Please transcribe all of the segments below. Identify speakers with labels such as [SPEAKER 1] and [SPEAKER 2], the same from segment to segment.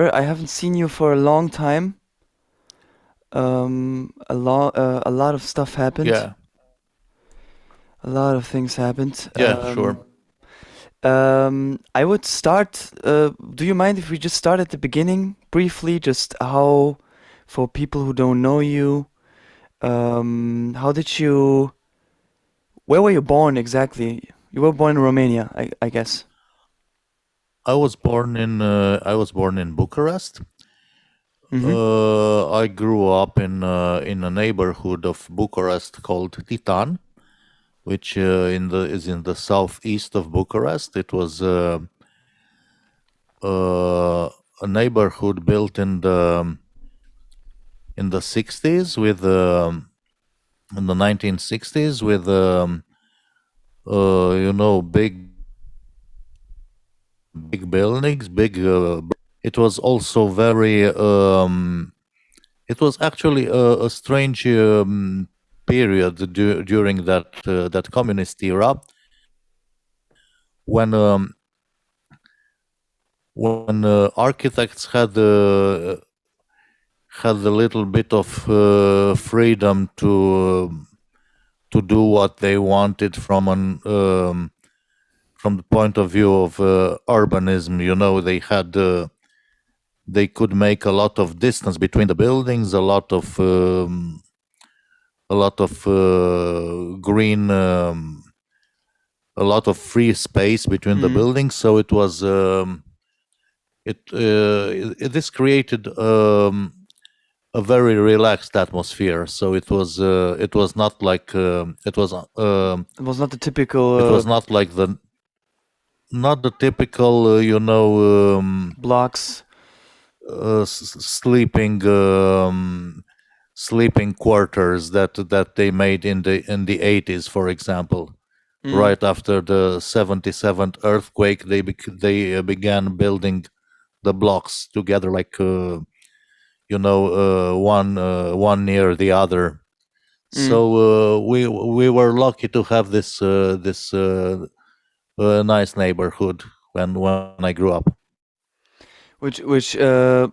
[SPEAKER 1] I haven't seen you for a long time. A lot of stuff happened.
[SPEAKER 2] Yeah,
[SPEAKER 1] A lot of things happened.
[SPEAKER 2] yeah, sure.
[SPEAKER 1] I would start. Do you mind if we just start at the beginning briefly? Just how, for people who don't know you, how did you? Where were you born exactly? You were born in Romania, I guess.
[SPEAKER 2] I was born in Bucharest.
[SPEAKER 1] Mm-hmm.
[SPEAKER 2] I grew up in a neighborhood of Bucharest called Titan, which is in the southeast of Bucharest. It was a neighborhood built in the 60s with in the 1960s with big buildings, big. It was also very. It was actually a strange period during that communist era when architects had a little bit of freedom to do what they wanted from the point of view of urbanism. They could make a lot of distance between the buildings, a lot of green, a lot of free space between the
[SPEAKER 1] Mm-hmm.
[SPEAKER 2] buildings. So it was this created a very relaxed atmosphere. So it was not like
[SPEAKER 1] It was not the typical
[SPEAKER 2] it was not the typical
[SPEAKER 1] blocks.
[SPEAKER 2] sleeping sleeping quarters that they made in the 80s, for example.
[SPEAKER 1] Mm.
[SPEAKER 2] Right after the 77th earthquake, they began building the blocks together, like one near the other.
[SPEAKER 1] Mm.
[SPEAKER 2] So we were lucky to have this nice neighborhood when I grew up.
[SPEAKER 1] Which do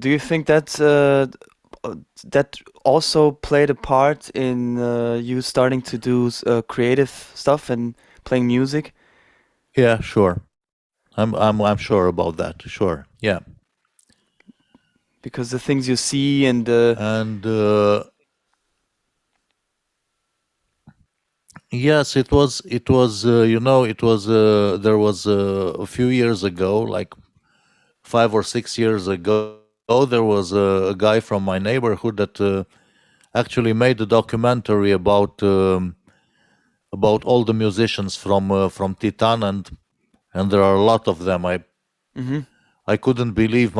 [SPEAKER 1] you think that also played a part in you starting to do creative stuff and playing music?
[SPEAKER 2] Yeah, sure. I'm sure about that. Sure. Yeah.
[SPEAKER 1] Because the things you see and
[SPEAKER 2] And yes, there was a few years ago, like 5 or 6 years ago, there was a guy from my neighborhood that actually made a documentary about all the musicians from Titan, and there are a lot of them.
[SPEAKER 1] hmm
[SPEAKER 2] I couldn't believe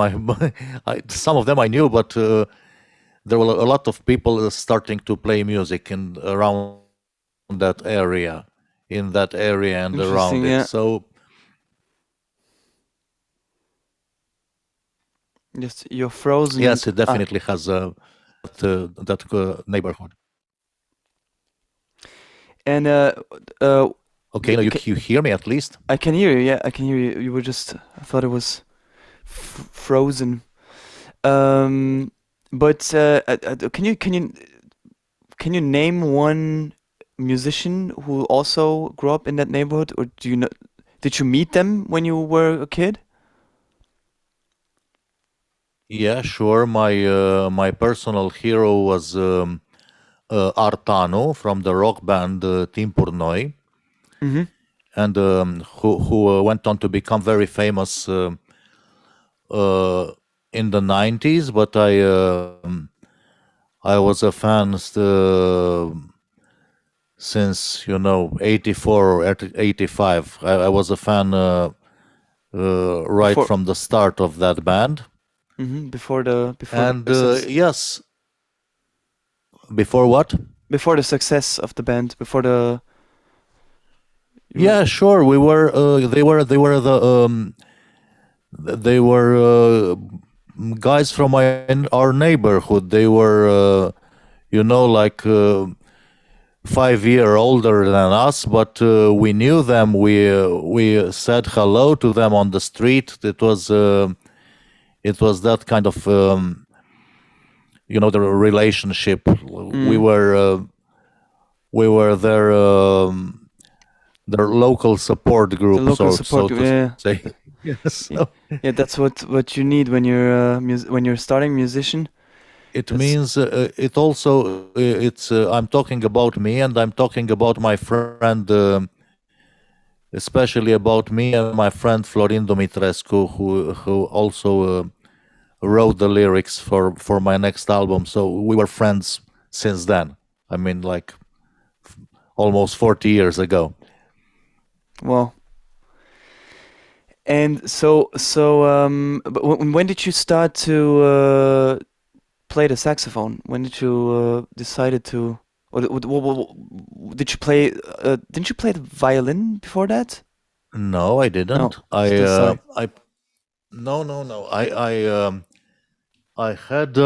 [SPEAKER 2] some of them I knew, but there were a lot of people starting to play music around that area, in that area and around
[SPEAKER 1] interesting,
[SPEAKER 2] it.
[SPEAKER 1] yeah.
[SPEAKER 2] So
[SPEAKER 1] Just you're frozen.
[SPEAKER 2] yes, it
[SPEAKER 1] Ah,
[SPEAKER 2] definitely has that neighborhood.
[SPEAKER 1] and
[SPEAKER 2] Okay, now
[SPEAKER 1] ca
[SPEAKER 2] you hear me at least.
[SPEAKER 1] I can hear you. Yeah, I can hear you. You were just. I thought it was frozen. Um, but can you name one musician who also grew up in that neighborhood, or do you know? Did you meet them when you were a kid?
[SPEAKER 2] Yeah, sure. My personal hero was Artano from the rock band Timpuri Noi,
[SPEAKER 1] Mm-hmm.
[SPEAKER 2] and who went on to become very famous uh, in the 90s. But I was a fan since 84 or 85. I was a fan right
[SPEAKER 1] Before,
[SPEAKER 2] from the start of that band.
[SPEAKER 1] before the
[SPEAKER 2] And
[SPEAKER 1] success,
[SPEAKER 2] yes, before what?
[SPEAKER 1] before the success of the band, before the you were.
[SPEAKER 2] Yeah, sure. We were. They were guys from our neighborhood. They were, like 5 year older than us, but we knew them. We said hello to them on the street. it was that kind of the relationship. We
[SPEAKER 1] Mm.
[SPEAKER 2] were their local support
[SPEAKER 1] The
[SPEAKER 2] group,
[SPEAKER 1] local
[SPEAKER 2] so
[SPEAKER 1] support group,
[SPEAKER 2] to
[SPEAKER 1] yeah.
[SPEAKER 2] say. Yes.
[SPEAKER 1] Yeah, yeah, that's what you need when you're when you're starting musician.
[SPEAKER 2] It
[SPEAKER 1] That's
[SPEAKER 2] means it also it's I'm talking about me, and I'm talking about my friend, especially about me and my friend Florin Dumitrescu, who also wrote the lyrics for my next album. So we were friends since then. I mean, like almost 40 years ago.
[SPEAKER 1] well. And but when did you start to play the saxophone? When did you decided to, or did you play? Didn't you play the violin before that?
[SPEAKER 2] No, I
[SPEAKER 1] No,
[SPEAKER 2] didn't.
[SPEAKER 1] still sorry.
[SPEAKER 2] I no. I had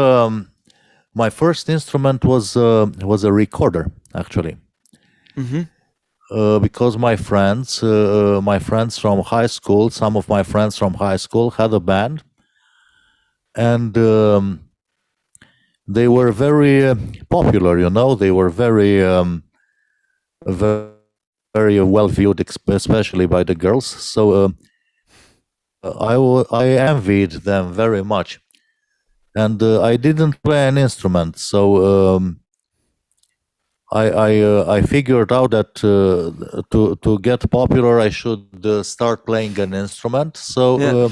[SPEAKER 2] my first instrument was a recorder, actually.
[SPEAKER 1] Mm-hmm.
[SPEAKER 2] Because my friends from high school, some of my friends from high school had a band, and they were very popular. They were very well viewed, especially by the girls. So I envied them very much, and I didn't play an instrument. So I figured out that to get popular, I should start playing an instrument. So
[SPEAKER 1] Yeah,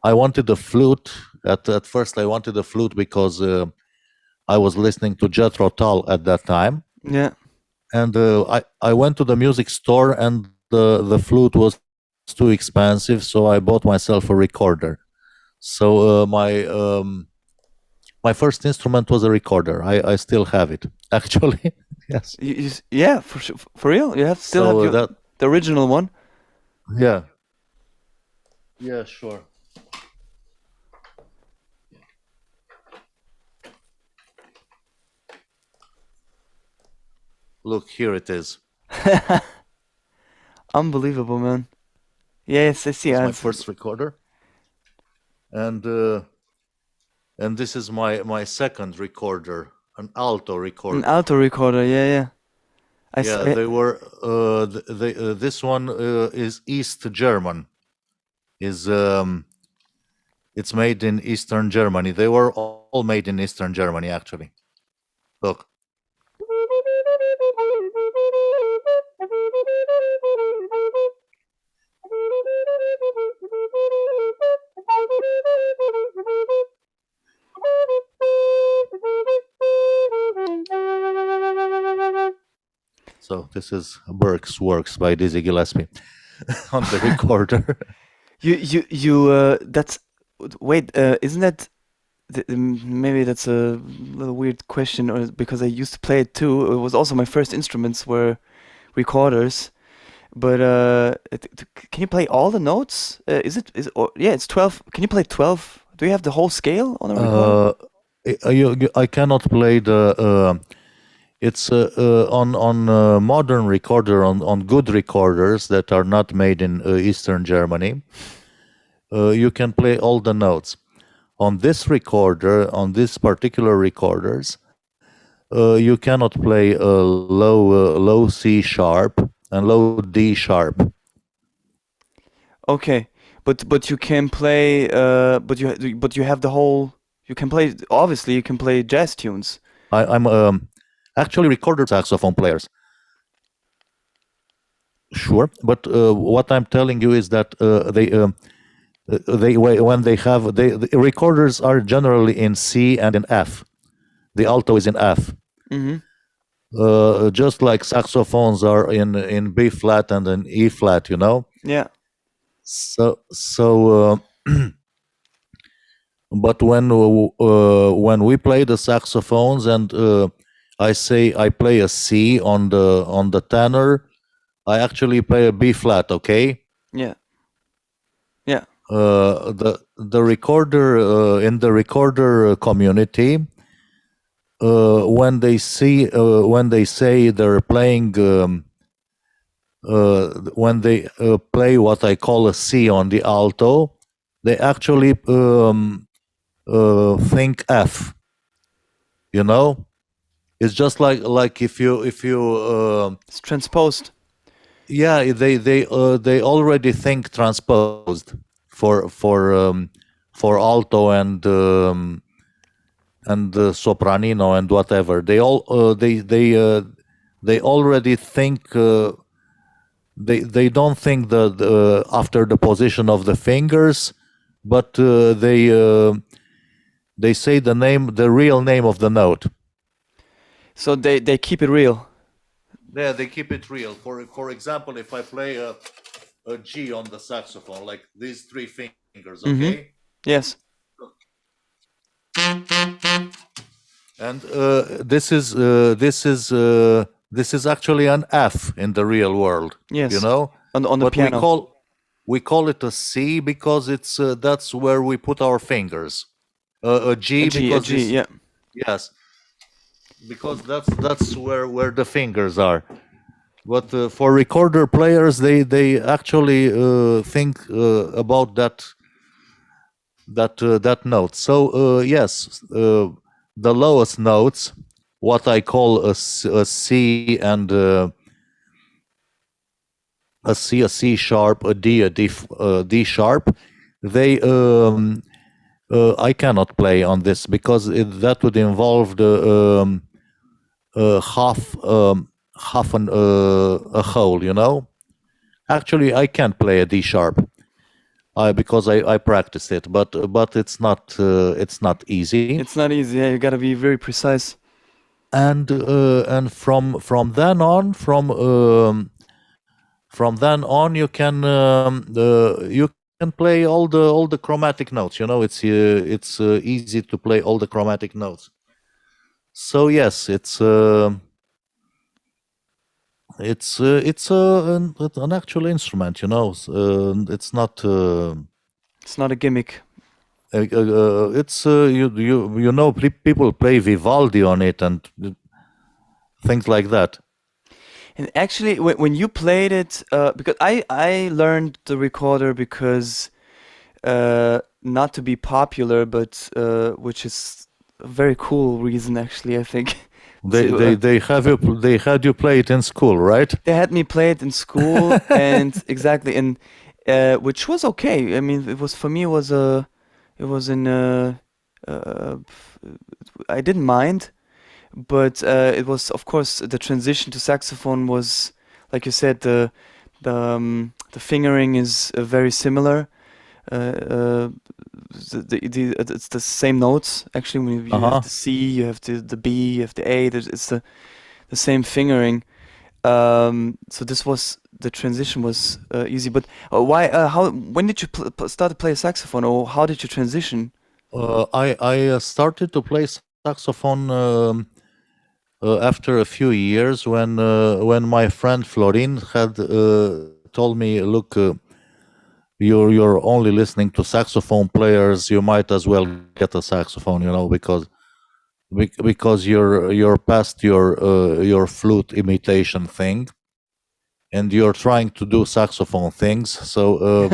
[SPEAKER 2] I wanted a flute. At first, I wanted a flute because I was listening to Jethro Tull at that time,
[SPEAKER 1] yeah.
[SPEAKER 2] and I went to the music store, and the flute was too expensive, so I bought myself a recorder. So my first instrument was a recorder. I still have it, actually. Yes.
[SPEAKER 1] Yeah, for real. You have still have
[SPEAKER 2] So that
[SPEAKER 1] the original one.
[SPEAKER 2] yeah, yeah, sure. Look, here it is.
[SPEAKER 1] Unbelievable, man. Yes, I see.
[SPEAKER 2] Was my
[SPEAKER 1] It's
[SPEAKER 2] first recorder, and this is my second recorder, an alto
[SPEAKER 1] an
[SPEAKER 2] recorder.
[SPEAKER 1] alto recorder. Yeah, yeah.
[SPEAKER 2] Yeah, they were. This one is East German. Is It's made in Eastern Germany. They were all made in Eastern Germany, actually. Look. So this is Burke's Works by Dizzy Gillespie on the recorder.
[SPEAKER 1] That's wait. Isn't that maybe that's a little weird question, or because I used to play it too. It was also my first instruments were recorders. But can you play all the notes? Or yeah, it's 12. Can you play 12? Do you have the whole scale on a recorder?
[SPEAKER 2] I cannot play the. It's on modern recorder on good recorders that are not made in Eastern Germany. You can play all the notes. On this recorder, on this particular recorders, you cannot play low C sharp and low D sharp.
[SPEAKER 1] Okay, but you can play. But you have the whole. You can play. Obviously, you can play jazz tunes.
[SPEAKER 2] I'm actually recorder saxophone players. Sure, but what I'm telling you is that they when they have the recorders are generally in C and in F. The alto is in F.
[SPEAKER 1] Mm-hmm.
[SPEAKER 2] Just like saxophones are in B flat and in E flat,
[SPEAKER 1] Yeah.
[SPEAKER 2] So but when we play the saxophones and I say I play a C on the tenor, I actually play a B flat. Okay.
[SPEAKER 1] Yeah. Yeah.
[SPEAKER 2] The recorder in the recorder community, when they say they're playing when they play what I call a C on the alto, they actually think F. You know, it's just like if you
[SPEAKER 1] It's transposed.
[SPEAKER 2] yeah, they already think transposed for alto and sopranino and whatever. They already think. They don't think that after the position of the fingers, but they say the real name of the note.
[SPEAKER 1] So they keep it real.
[SPEAKER 2] Yeah, they keep it real. For example, if I play a G on the saxophone, like these three fingers,
[SPEAKER 1] Mm-hmm.
[SPEAKER 2] okay,
[SPEAKER 1] Yes.
[SPEAKER 2] and this is actually an F in the real world, you
[SPEAKER 1] Yes.
[SPEAKER 2] know.
[SPEAKER 1] On the
[SPEAKER 2] But
[SPEAKER 1] piano.
[SPEAKER 2] we call it a C because it's that's where we put our fingers. A
[SPEAKER 1] A
[SPEAKER 2] G
[SPEAKER 1] G. A
[SPEAKER 2] because
[SPEAKER 1] G.
[SPEAKER 2] this
[SPEAKER 1] Yeah.
[SPEAKER 2] yes, because that's where the fingers are. But for recorder players, they actually think about that note. So yes, the lowest notes, what I call a C and a C sharp, a D, D sharp, they I cannot play on this because that would involve the half a whole, you know. Actually, I can't play a D sharp. Because I practiced it, but it's not easy.
[SPEAKER 1] It's not easy. Yeah, you gotta be very precise.
[SPEAKER 2] And from then on, from then on, you can play all the chromatic notes. You know, it's easy to play all the chromatic notes. So yes, it's an actual instrument. You know, it's not.
[SPEAKER 1] It's not a gimmick.
[SPEAKER 2] It's you know people play Vivaldi on it and things like that.
[SPEAKER 1] And actually, when you played it, because I learned the recorder because not to be popular, but which is a very cool reason actually. I think to
[SPEAKER 2] They had you play it in school, right?
[SPEAKER 1] they had me play it in school and exactly and which was okay. I mean, it was for me. It was in uh, I didn't mind, but it was of course the transition to saxophone was like you said the fingering is very similar. Uh, it's the same notes actually. When you have
[SPEAKER 2] Uh-huh.
[SPEAKER 1] the C, you have the B, you have the A. It's the same fingering. So this was the transition was easy. But why? How? When did you start to play saxophone, or how did you transition?
[SPEAKER 2] I started to play saxophone after a few years when my friend Florin had told me, look, you're only listening to saxophone players. You might as well get a saxophone, you know, because you're past your flute imitation thing, and you're trying to do saxophone things. So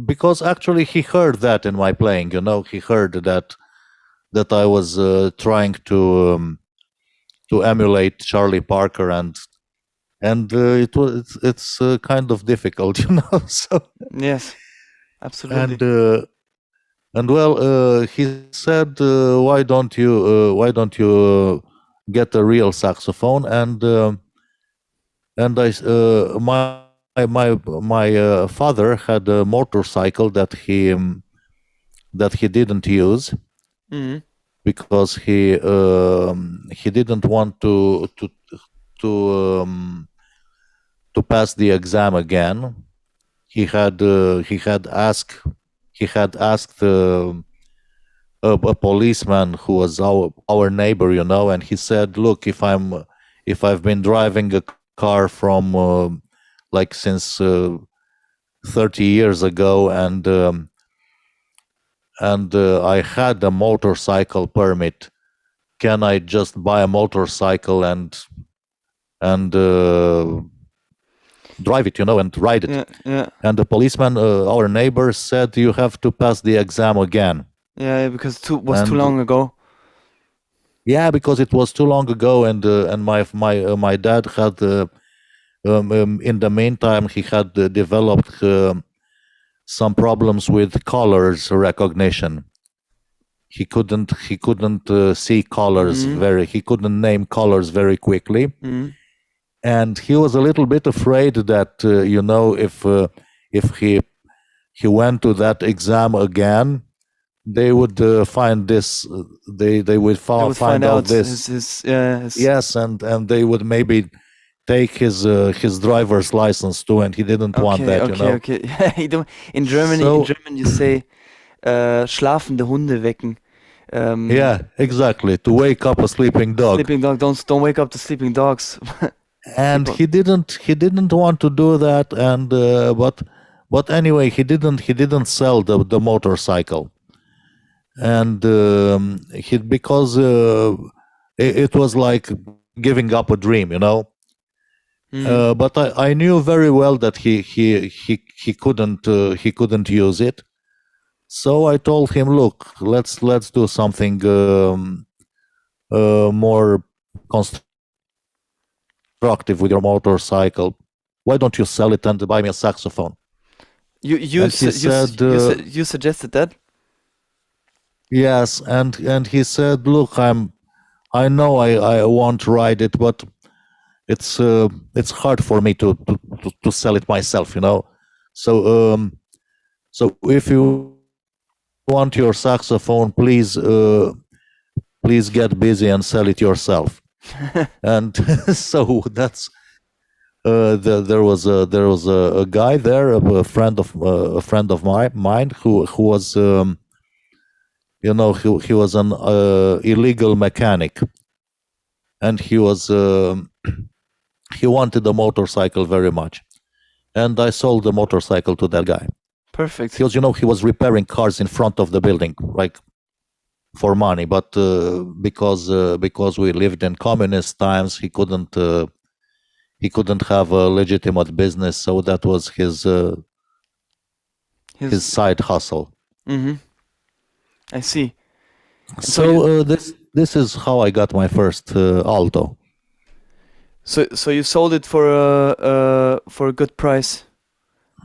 [SPEAKER 2] because actually he heard that in my playing, you know, he heard that I was trying to emulate Charlie Parker, and it's kind of difficult, you know. So
[SPEAKER 1] Yes, absolutely.
[SPEAKER 2] and uh, and well, he said, why don't you get a real saxophone? And my father had a motorcycle that he didn't use
[SPEAKER 1] Hmm.
[SPEAKER 2] because he didn't want to to pass the exam again. He had asked a policeman who was our neighbor, you know, and he said, "Look, if I've been driving a car from like since 30 years ago and I had a motorcycle permit, can I just buy a motorcycle and drive it, and ride it.
[SPEAKER 1] Yeah, yeah,
[SPEAKER 2] And the policeman, our neighbor, said you have to pass the exam again.
[SPEAKER 1] yeah, because it was too
[SPEAKER 2] And
[SPEAKER 1] long ago.
[SPEAKER 2] yeah, because it was too long ago, and my dad had in the meantime he had developed some problems with colors recognition. He couldn't see colors
[SPEAKER 1] Mm,
[SPEAKER 2] he couldn't name colors very quickly,
[SPEAKER 1] mm.
[SPEAKER 2] and he was a little bit afraid that if he went to that exam again, they would find this they would
[SPEAKER 1] They would find
[SPEAKER 2] find out
[SPEAKER 1] out
[SPEAKER 2] this.
[SPEAKER 1] his.
[SPEAKER 2] Yes, and they would maybe take his driver's license too, and he didn't want
[SPEAKER 1] Okay,
[SPEAKER 2] that.
[SPEAKER 1] okay, okay. You don't, in
[SPEAKER 2] So
[SPEAKER 1] German you say schlafende Hunde wecken.
[SPEAKER 2] yeah, exactly, to wake up a sleeping dog.
[SPEAKER 1] Sleeping dog, don't wake up the sleeping dogs.
[SPEAKER 2] And
[SPEAKER 1] People.
[SPEAKER 2] he didn't want to do that, and but anyway, he didn't sell the motorcycle, and he because it was like giving up a dream.
[SPEAKER 1] Mm.
[SPEAKER 2] But I knew very well that he couldn't use it. So I told him, look, let's do something more constructive with your motorcycle. Why don't you sell it and buy me a saxophone? And he said,
[SPEAKER 1] you suggested that?
[SPEAKER 2] yes, and he said, look, I know I won't ride it, but it's hard for me to sell it myself. So if you want your saxophone, please get busy and sell it yourself. And so that's there was a guy there, a friend of mine who was he was an illegal mechanic, and he wanted a motorcycle very much, and I sold the motorcycle to that guy.
[SPEAKER 1] Perfect.
[SPEAKER 2] He was repairing cars in front of the building, like for money, but because we lived in communist times, he couldn't have a legitimate business, so that was his
[SPEAKER 1] His.
[SPEAKER 2] side hustle.
[SPEAKER 1] Mm-hmm. I see. And so you,
[SPEAKER 2] So this is how I got my first alto.
[SPEAKER 1] so you sold it for a good price.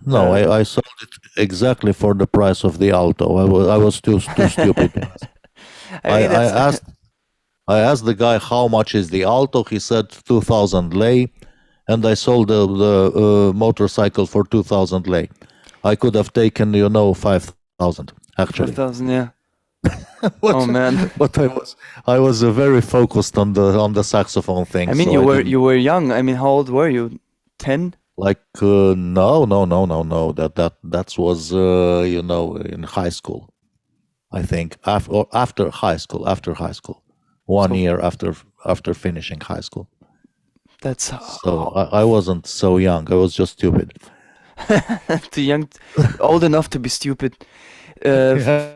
[SPEAKER 2] No, I sold it exactly for the price of the alto. I was too stupid.
[SPEAKER 1] I
[SPEAKER 2] I,
[SPEAKER 1] mean
[SPEAKER 2] I
[SPEAKER 1] that's
[SPEAKER 2] asked I asked the guy how much is the alto. He said 2,000 lei, and I sold the motorcycle for 2,000 lei. I could have taken 5,000 actually.
[SPEAKER 1] 5,000. Yeah. Oh
[SPEAKER 2] but
[SPEAKER 1] man.
[SPEAKER 2] but I was very focused on the saxophone thing.
[SPEAKER 1] I mean
[SPEAKER 2] So I didn't
[SPEAKER 1] you were young. I mean, how old were you? 10?
[SPEAKER 2] like no, no, no, no, no. That was in high school. I think after high school. After high school, one
[SPEAKER 1] So
[SPEAKER 2] year after finishing high school.
[SPEAKER 1] that's
[SPEAKER 2] So I wasn't so young. I was just stupid.
[SPEAKER 1] too young, old enough to be stupid. Uh,
[SPEAKER 2] Yeah.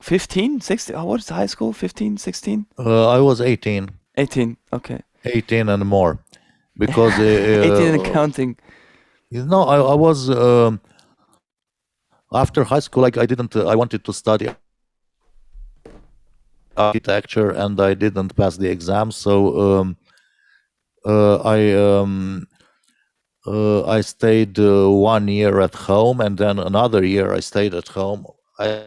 [SPEAKER 1] 15, 16. What is high school? 15, 16,
[SPEAKER 2] I was 18,
[SPEAKER 1] 18. Okay.
[SPEAKER 2] 18 and more, because
[SPEAKER 1] 18 and counting.
[SPEAKER 2] I was after high school. Like I didn't. I wanted to study architecture, and I didn't pass the exam. So I stayed 1 year at home, and then another year I stayed at home. I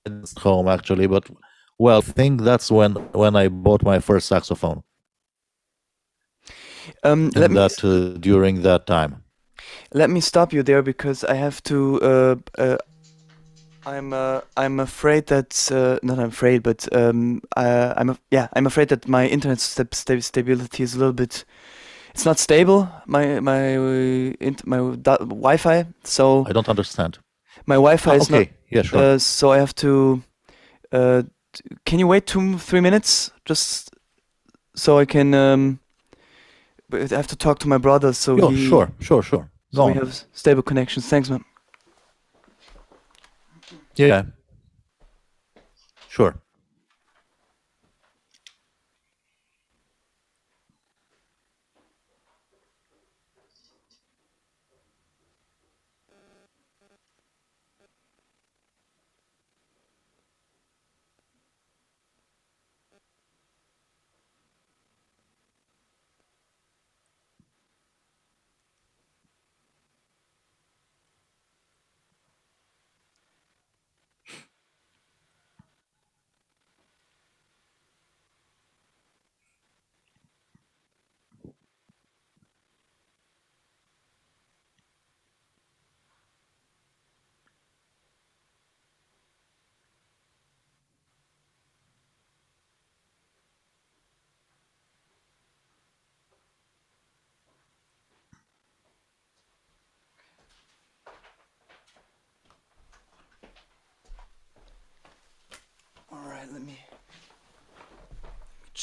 [SPEAKER 2] didn't stay at home actually, but well, I think that's when I bought my first saxophone.
[SPEAKER 1] Let
[SPEAKER 2] And
[SPEAKER 1] me
[SPEAKER 2] that during that time.
[SPEAKER 1] let me stop you there because I have to. I'm afraid that not I'm afraid, but I'm afraid that my internet stability is a little bit. It's not stable. My Wi-Fi. So
[SPEAKER 2] I don't understand.
[SPEAKER 1] my Wi-Fi is not.
[SPEAKER 2] Okay, yeah, sure.
[SPEAKER 1] So I have to. Uh, can you wait 3 minutes just so I can? But I have to talk to my brother so
[SPEAKER 2] Yo, sure. Go
[SPEAKER 1] we
[SPEAKER 2] on.
[SPEAKER 1] have stable connections. Thanks, man.
[SPEAKER 2] Yeah, sure.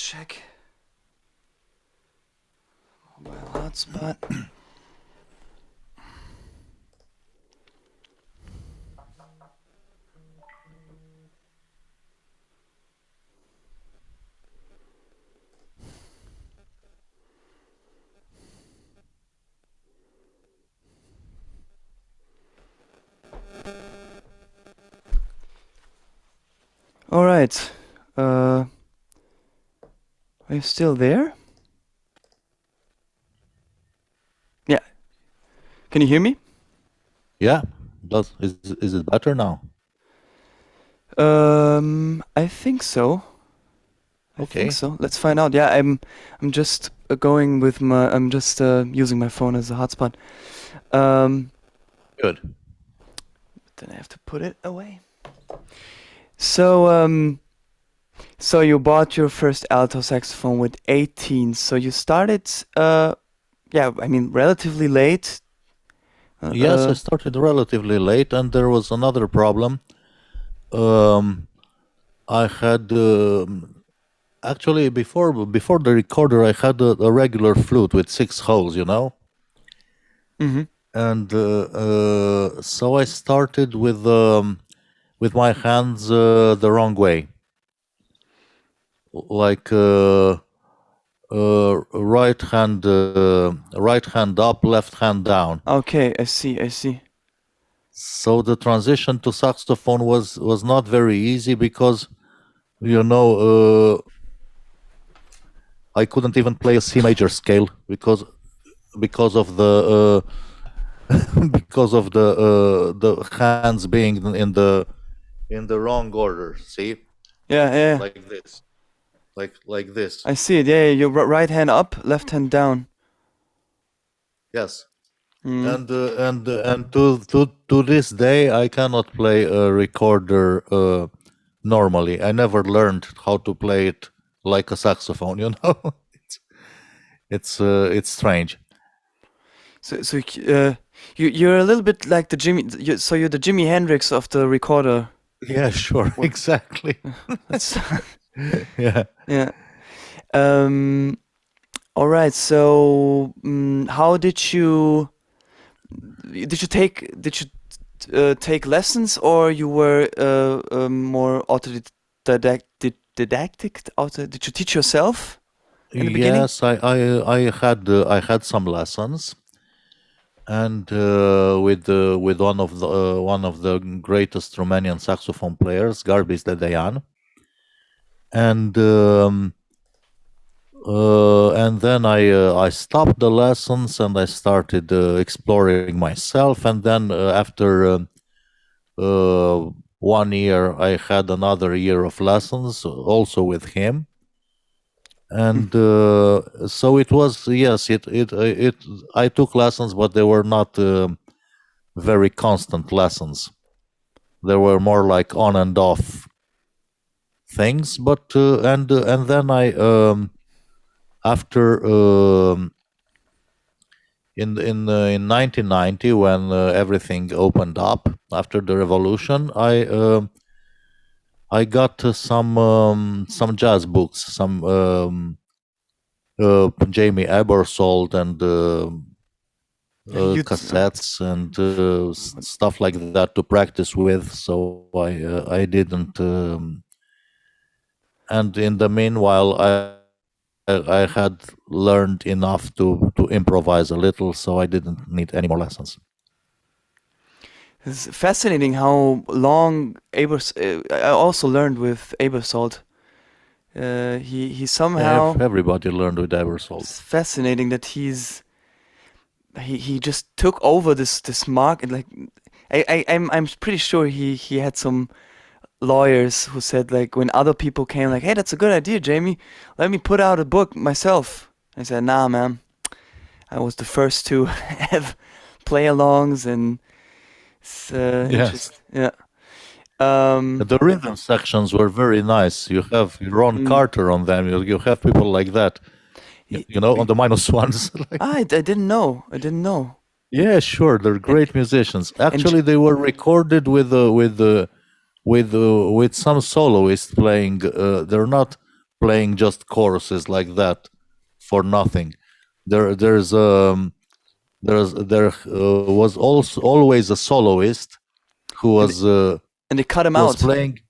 [SPEAKER 1] check mobile hotspot. All right. Are you still there? Yeah. Can you hear me?
[SPEAKER 2] Yeah. Is it better now?
[SPEAKER 1] I think so. I think
[SPEAKER 2] Okay.
[SPEAKER 1] so. Let's find out. Yeah, I'm just going with my. I'm just using my phone as a hotspot. Um,
[SPEAKER 2] Good.
[SPEAKER 1] then I have to put it away. So so you bought your first alto saxophone with 18. So you started, yeah, I mean, relatively late.
[SPEAKER 2] Yes, I started relatively late, and there was another problem. Um, I had actually before the recorder, I had a regular flute with 6 holes,
[SPEAKER 1] Mm-hmm.
[SPEAKER 2] and so I started with my hands the wrong way, like right hand up, left hand down.
[SPEAKER 1] Okay, I see. I see.
[SPEAKER 2] So the transition to saxophone was not very easy because you know I couldn't even play a C major scale because of the because of the hands being in the wrong order. See,
[SPEAKER 1] Yeah, yeah.
[SPEAKER 2] like this, like this.
[SPEAKER 1] I see it. Yeah, yeah. Your right hand up, left hand down.
[SPEAKER 2] Yes,
[SPEAKER 1] Mm.
[SPEAKER 2] and to this day I cannot play a recorder normally. I never learned how to play it like a saxophone. It's strange.
[SPEAKER 1] So you're a little bit like the Jimmy. So you're the Jimi Hendrix of the recorder.
[SPEAKER 2] Yeah, sure,
[SPEAKER 1] What?
[SPEAKER 2] exactly.
[SPEAKER 1] That's
[SPEAKER 2] Yeah.
[SPEAKER 1] yeah. Um. All right. So, how did you take lessons, or you were more autodidactic? Did you teach yourself in the beginning?
[SPEAKER 2] Yes, I had some lessons, and with one of the greatest Romanian saxophone players, Garbis de Dejan, and then I stopped the lessons and I started exploring myself, and then after 1 year, I had another year of lessons also with him, and so it was. Yes, it I took lessons, but they were not very constant lessons. They were more like on and off things. But and then I after in 1990, when everything opened up after the revolution, I got some jazz books, some Jamie Ebersold and
[SPEAKER 1] Yeah, you.
[SPEAKER 2] cassettes and stuff like that to practice with. So I didn't. And in the meanwhile, I had learned enough to improvise a little, so I didn't need any more lessons.
[SPEAKER 1] It's fascinating how long Abers. I also learned with Abersold. He
[SPEAKER 2] Yeah,
[SPEAKER 1] somehow.
[SPEAKER 2] everybody learned with Ebersold.
[SPEAKER 1] It's fascinating that he just took over this market. Like I'm pretty sure he had some lawyers who said, like, when other people came, like, hey, that's a good idea, Jamie. Let me put out a book myself. I said, nah, man. I was the first to have play-alongs, and it's
[SPEAKER 2] Yes.
[SPEAKER 1] just yeah. Um,
[SPEAKER 2] The rhythm sections were very nice. You have Ron
[SPEAKER 1] mm,
[SPEAKER 2] Carter on them. You have people like that.
[SPEAKER 1] y-
[SPEAKER 2] On the minus ones.
[SPEAKER 1] I didn't know. I didn't know.
[SPEAKER 2] Yeah, sure. They're
[SPEAKER 1] And
[SPEAKER 2] great musicians.
[SPEAKER 1] and
[SPEAKER 2] Actually, they were recorded with some soloists playing. They're not playing just choruses like that for nothing. There was also always a soloist who
[SPEAKER 1] And and they cut him
[SPEAKER 2] was
[SPEAKER 1] out.
[SPEAKER 2] playing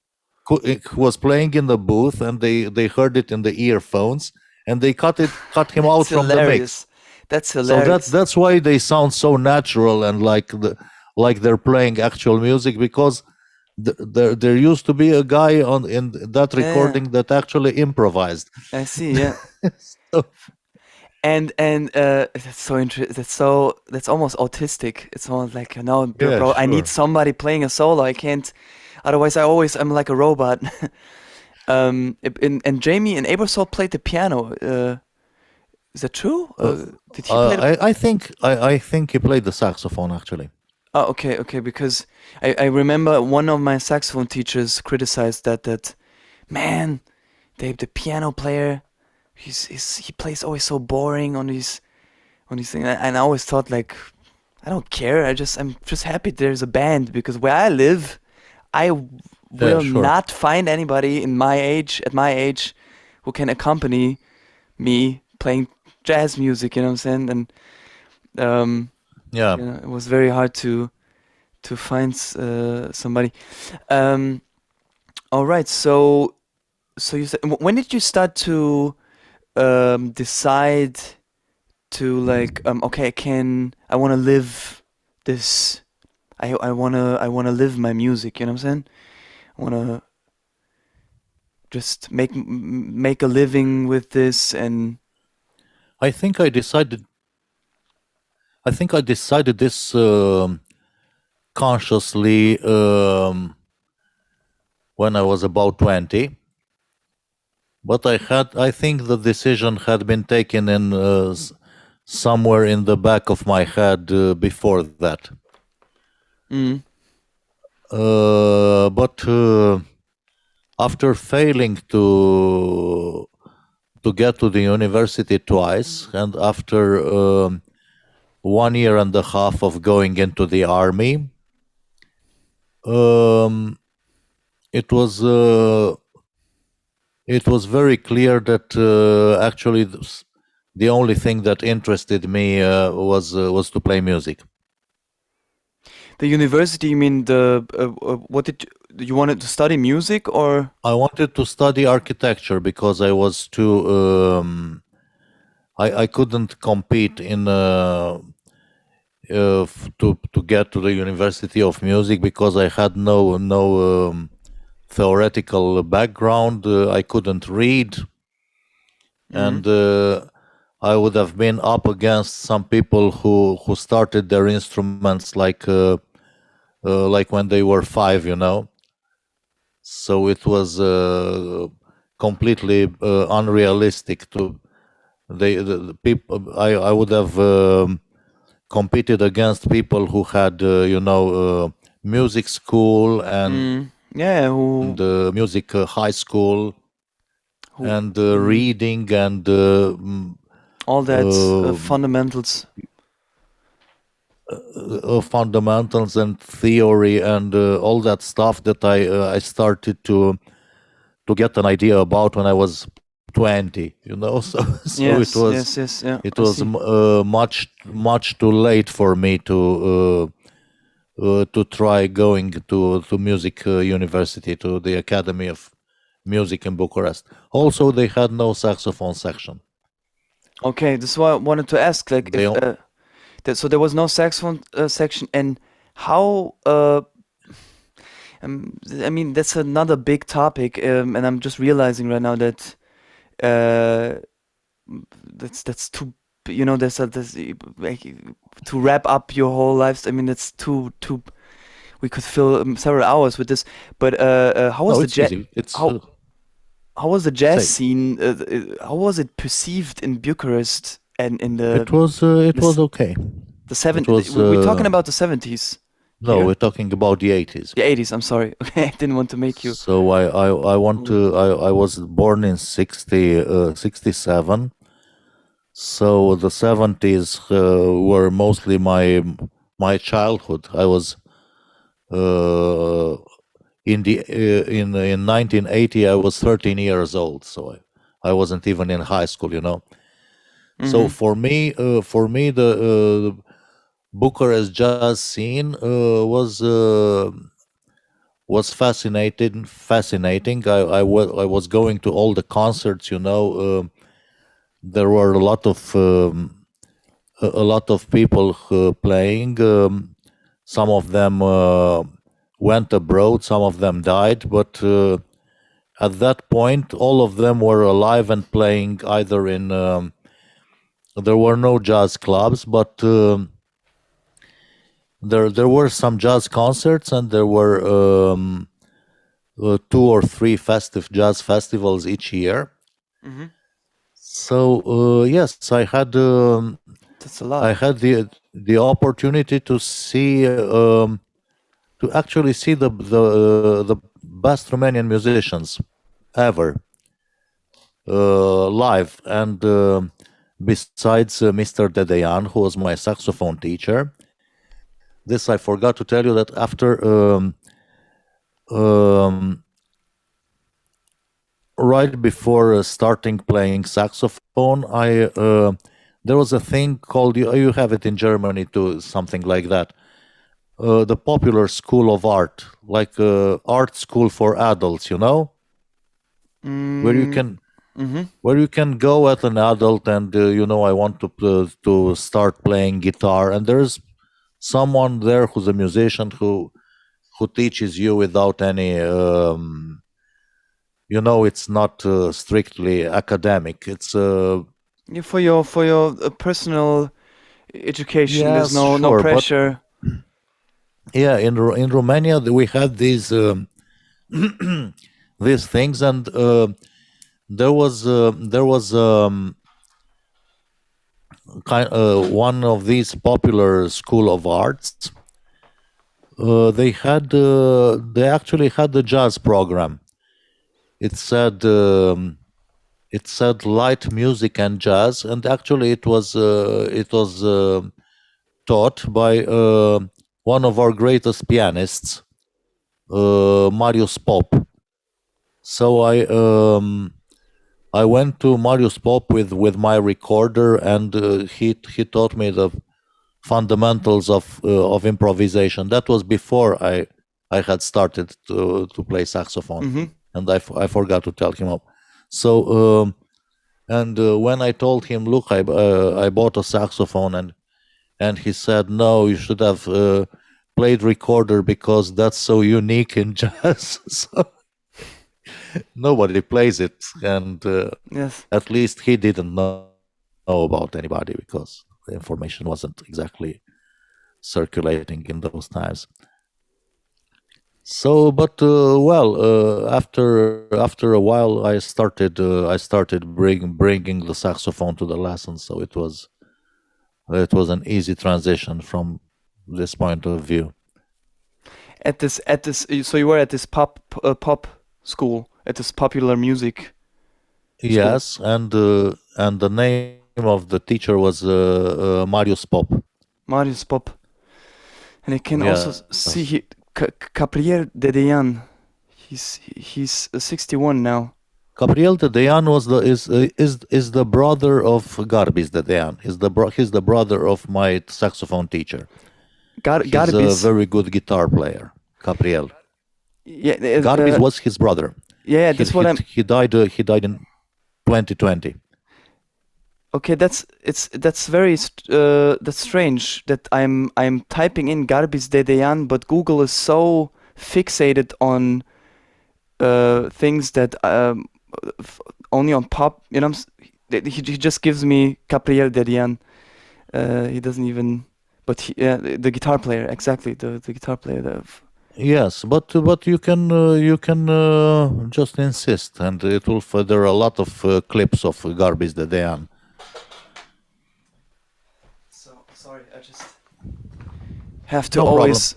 [SPEAKER 2] who was playing in the booth, and they heard it in the earphones, and they cut him out
[SPEAKER 1] That's
[SPEAKER 2] from the mix.
[SPEAKER 1] hilarious. That's
[SPEAKER 2] So
[SPEAKER 1] hilarious.
[SPEAKER 2] that's why they sound so natural and like they're playing actual music, because there used to be a guy on in that
[SPEAKER 1] Yeah,
[SPEAKER 2] recording that actually improvised.
[SPEAKER 1] I see. Yeah.
[SPEAKER 2] So,
[SPEAKER 1] And that's so interesting. That's almost autistic. It's almost like, no,
[SPEAKER 2] yeah,
[SPEAKER 1] bro, I need
[SPEAKER 2] sure.
[SPEAKER 1] somebody playing a solo. I can't. Otherwise, I'm like a robot. And Jamie and Aebersold played the piano. Is that true?
[SPEAKER 2] Uh,
[SPEAKER 1] Did he play the?
[SPEAKER 2] I think he played the saxophone actually.
[SPEAKER 1] Oh, okay, okay. Because I remember one of my saxophone teachers criticized that man, the piano player, he plays always so boring on these things. And I always thought like, I don't care. I'm just happy there's a band because where I live, I
[SPEAKER 2] Yeah,
[SPEAKER 1] will
[SPEAKER 2] sure.
[SPEAKER 1] not find anybody at my age, who can accompany me playing jazz music. You know what I'm saying? And um,
[SPEAKER 2] Yeah,
[SPEAKER 1] it was very hard to find somebody. Um, all right. So you said, when did you start to decide to like, okay, I want to live this. I wanna live my music. You know what I'm saying? I wanna just make a living with this and.
[SPEAKER 2] I think I decided. I think I decided this consciously when I was about 20. But I think the decision had been taken in somewhere in the back of my head before that.
[SPEAKER 1] Mm,
[SPEAKER 2] But after failing to get to the university twice, and after 1 year and a half of going into the army, um, it was it was very clear that actually the only thing that interested me was to play music.
[SPEAKER 1] the university, you mean what you wanted to study music or?
[SPEAKER 2] I wanted to study architecture because I was too I couldn't compete in to get to the University of Music because I had no theoretical background. I couldn't read,
[SPEAKER 1] Mm,
[SPEAKER 2] and I would have been up against some people who started their instruments like when they were 5, you know. So it was completely unrealistic to the people. I would have competed against people who had music school and
[SPEAKER 1] yeah, who
[SPEAKER 2] music high school
[SPEAKER 1] who
[SPEAKER 2] and
[SPEAKER 1] mm,
[SPEAKER 2] reading and
[SPEAKER 1] all that
[SPEAKER 2] uh,
[SPEAKER 1] fundamentals.
[SPEAKER 2] fundamentals and theory and all that stuff that I started to get an idea about when I was 20, you know. So
[SPEAKER 1] Yes, yes, yes, yeah,
[SPEAKER 2] it
[SPEAKER 1] I
[SPEAKER 2] was
[SPEAKER 1] see.
[SPEAKER 2] much too late for me to try going to music university, to the Academy of Music in Bucharest. Also, they had no saxophone section.
[SPEAKER 1] Okay, this is why I wanted to ask, like,
[SPEAKER 2] They
[SPEAKER 1] if
[SPEAKER 2] o-
[SPEAKER 1] so there was no saxophone section, and how I mean, that's another big topic, and I'm just realizing right now that uh, that's too, there's like, to wrap up your whole life. I mean, that's too. We could fill several hours with this, but how was
[SPEAKER 2] no,
[SPEAKER 1] the
[SPEAKER 2] it's easy. It's
[SPEAKER 1] how how was the jazz
[SPEAKER 2] say
[SPEAKER 1] scene? How was it perceived in Bucharest and in
[SPEAKER 2] it was
[SPEAKER 1] this
[SPEAKER 2] okay.
[SPEAKER 1] the
[SPEAKER 2] It
[SPEAKER 1] 70s?
[SPEAKER 2] was
[SPEAKER 1] We're talking about the 70s
[SPEAKER 2] no,
[SPEAKER 1] here.
[SPEAKER 2] we're talking about the 80s.
[SPEAKER 1] The 80s, I'm sorry. Okay, I didn't want to make you.
[SPEAKER 2] So I want
[SPEAKER 1] Mm.
[SPEAKER 2] to I was born in 67. So the 70s were mostly my childhood. I was in 1980 I was 13 years old. So I wasn't even in high school, you know. So
[SPEAKER 1] Mm-hmm.
[SPEAKER 2] for me, the Bucharest jazz scene was fascinating. I was going to all the concerts, you know. There were a lot of people playing. Some of them went abroad, some of them died, but at that point, all of them were alive and playing either in. There were no jazz clubs, but there were some jazz concerts, and there were two or three festive jazz festivals each year.
[SPEAKER 1] Mm-hmm.
[SPEAKER 2] So yes,
[SPEAKER 1] That's a
[SPEAKER 2] I
[SPEAKER 1] lot.
[SPEAKER 2] had the opportunity to actually see the best Romanian musicians ever live, and besides Mr. Dedean, who was my saxophone teacher. This I forgot to tell you that after um, right before starting playing saxophone, I there was a thing called, you have it in Germany too, something like that. The popular school of art, like art school for adults, you know, where you
[SPEAKER 1] Mm,
[SPEAKER 2] can
[SPEAKER 1] mm-hmm.
[SPEAKER 2] where you can go as an adult and I want to start playing guitar, and there's someone there who's a musician who teaches you without any it's not strictly academic. It's
[SPEAKER 1] Yeah, for your personal education. There's
[SPEAKER 2] yes,
[SPEAKER 1] no
[SPEAKER 2] sure, but
[SPEAKER 1] pressure.
[SPEAKER 2] yeah, in Romania we had these things, and there was one of these popular school of arts. They actually had the jazz program. It said it said light music and jazz, and actually it was taught by one of our greatest pianists, Marius Pop. So I went to Marius Pop with my recorder, and he taught me the fundamentals of improvisation. That was before I had started to play saxophone,
[SPEAKER 1] Mm-hmm.
[SPEAKER 2] and I forgot to tell him up. So and when I told him, look, I bought a saxophone, and he said, no, you should have played recorder because that's so unique in jazz. So nobody plays it, and
[SPEAKER 1] Yes.
[SPEAKER 2] at least he didn't know about anybody because the information wasn't exactly circulating in those times. So, but after a while, I started bringing the saxophone to the lessons. So it was an easy transition from this point of view.
[SPEAKER 1] At this, so you were at this pop school, at this popular music school.
[SPEAKER 2] Yes, and the name of the teacher was Marius Pop.
[SPEAKER 1] Marius Pop. And I can also
[SPEAKER 2] Yes.
[SPEAKER 1] see Caprier Dedeyan. He's 61 now.
[SPEAKER 2] Gabriel de Dean is the brother of Garbis de Dean. He's the brother of my saxophone teacher. He's a
[SPEAKER 1] Garbis.
[SPEAKER 2] very good guitar player. Gabriel.
[SPEAKER 1] Yeah,
[SPEAKER 2] Garbis was his brother.
[SPEAKER 1] yeah.
[SPEAKER 2] He
[SPEAKER 1] That's what
[SPEAKER 2] he
[SPEAKER 1] I'm.
[SPEAKER 2] he died in 2020.
[SPEAKER 1] Okay, that's very that's strange that I'm typing in Garbis Dedeyan, but Google is so fixated on things that only on pop. You know, he just gives me Capriel Dedeyan. He doesn't even. But the guitar player, exactly the guitar player.
[SPEAKER 2] Yes, but you can just insist, and it will. There are a lot of clips of Garbis de Dean.
[SPEAKER 1] So sorry, I just have to
[SPEAKER 2] No problem.
[SPEAKER 1] always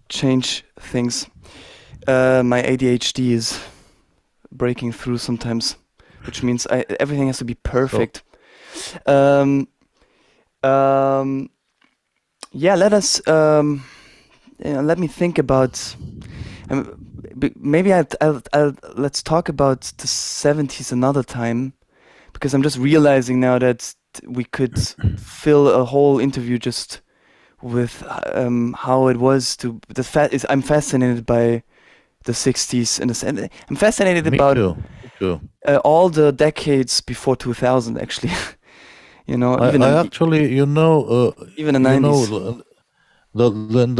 [SPEAKER 1] change things. My ADHD is breaking through sometimes, which means everything has to be
[SPEAKER 2] So
[SPEAKER 1] perfect. Um, um, yeah, let me think about. Um, maybe let's talk about the 70s another time, because I'm just realizing now that we could fill a whole interview just with how it was to I'm fascinated by the 60s and I'm fascinated
[SPEAKER 2] Me
[SPEAKER 1] about
[SPEAKER 2] too. Me too.
[SPEAKER 1] all the decades before 2000 actually.
[SPEAKER 2] I actually,
[SPEAKER 1] Even the 90s.
[SPEAKER 2] in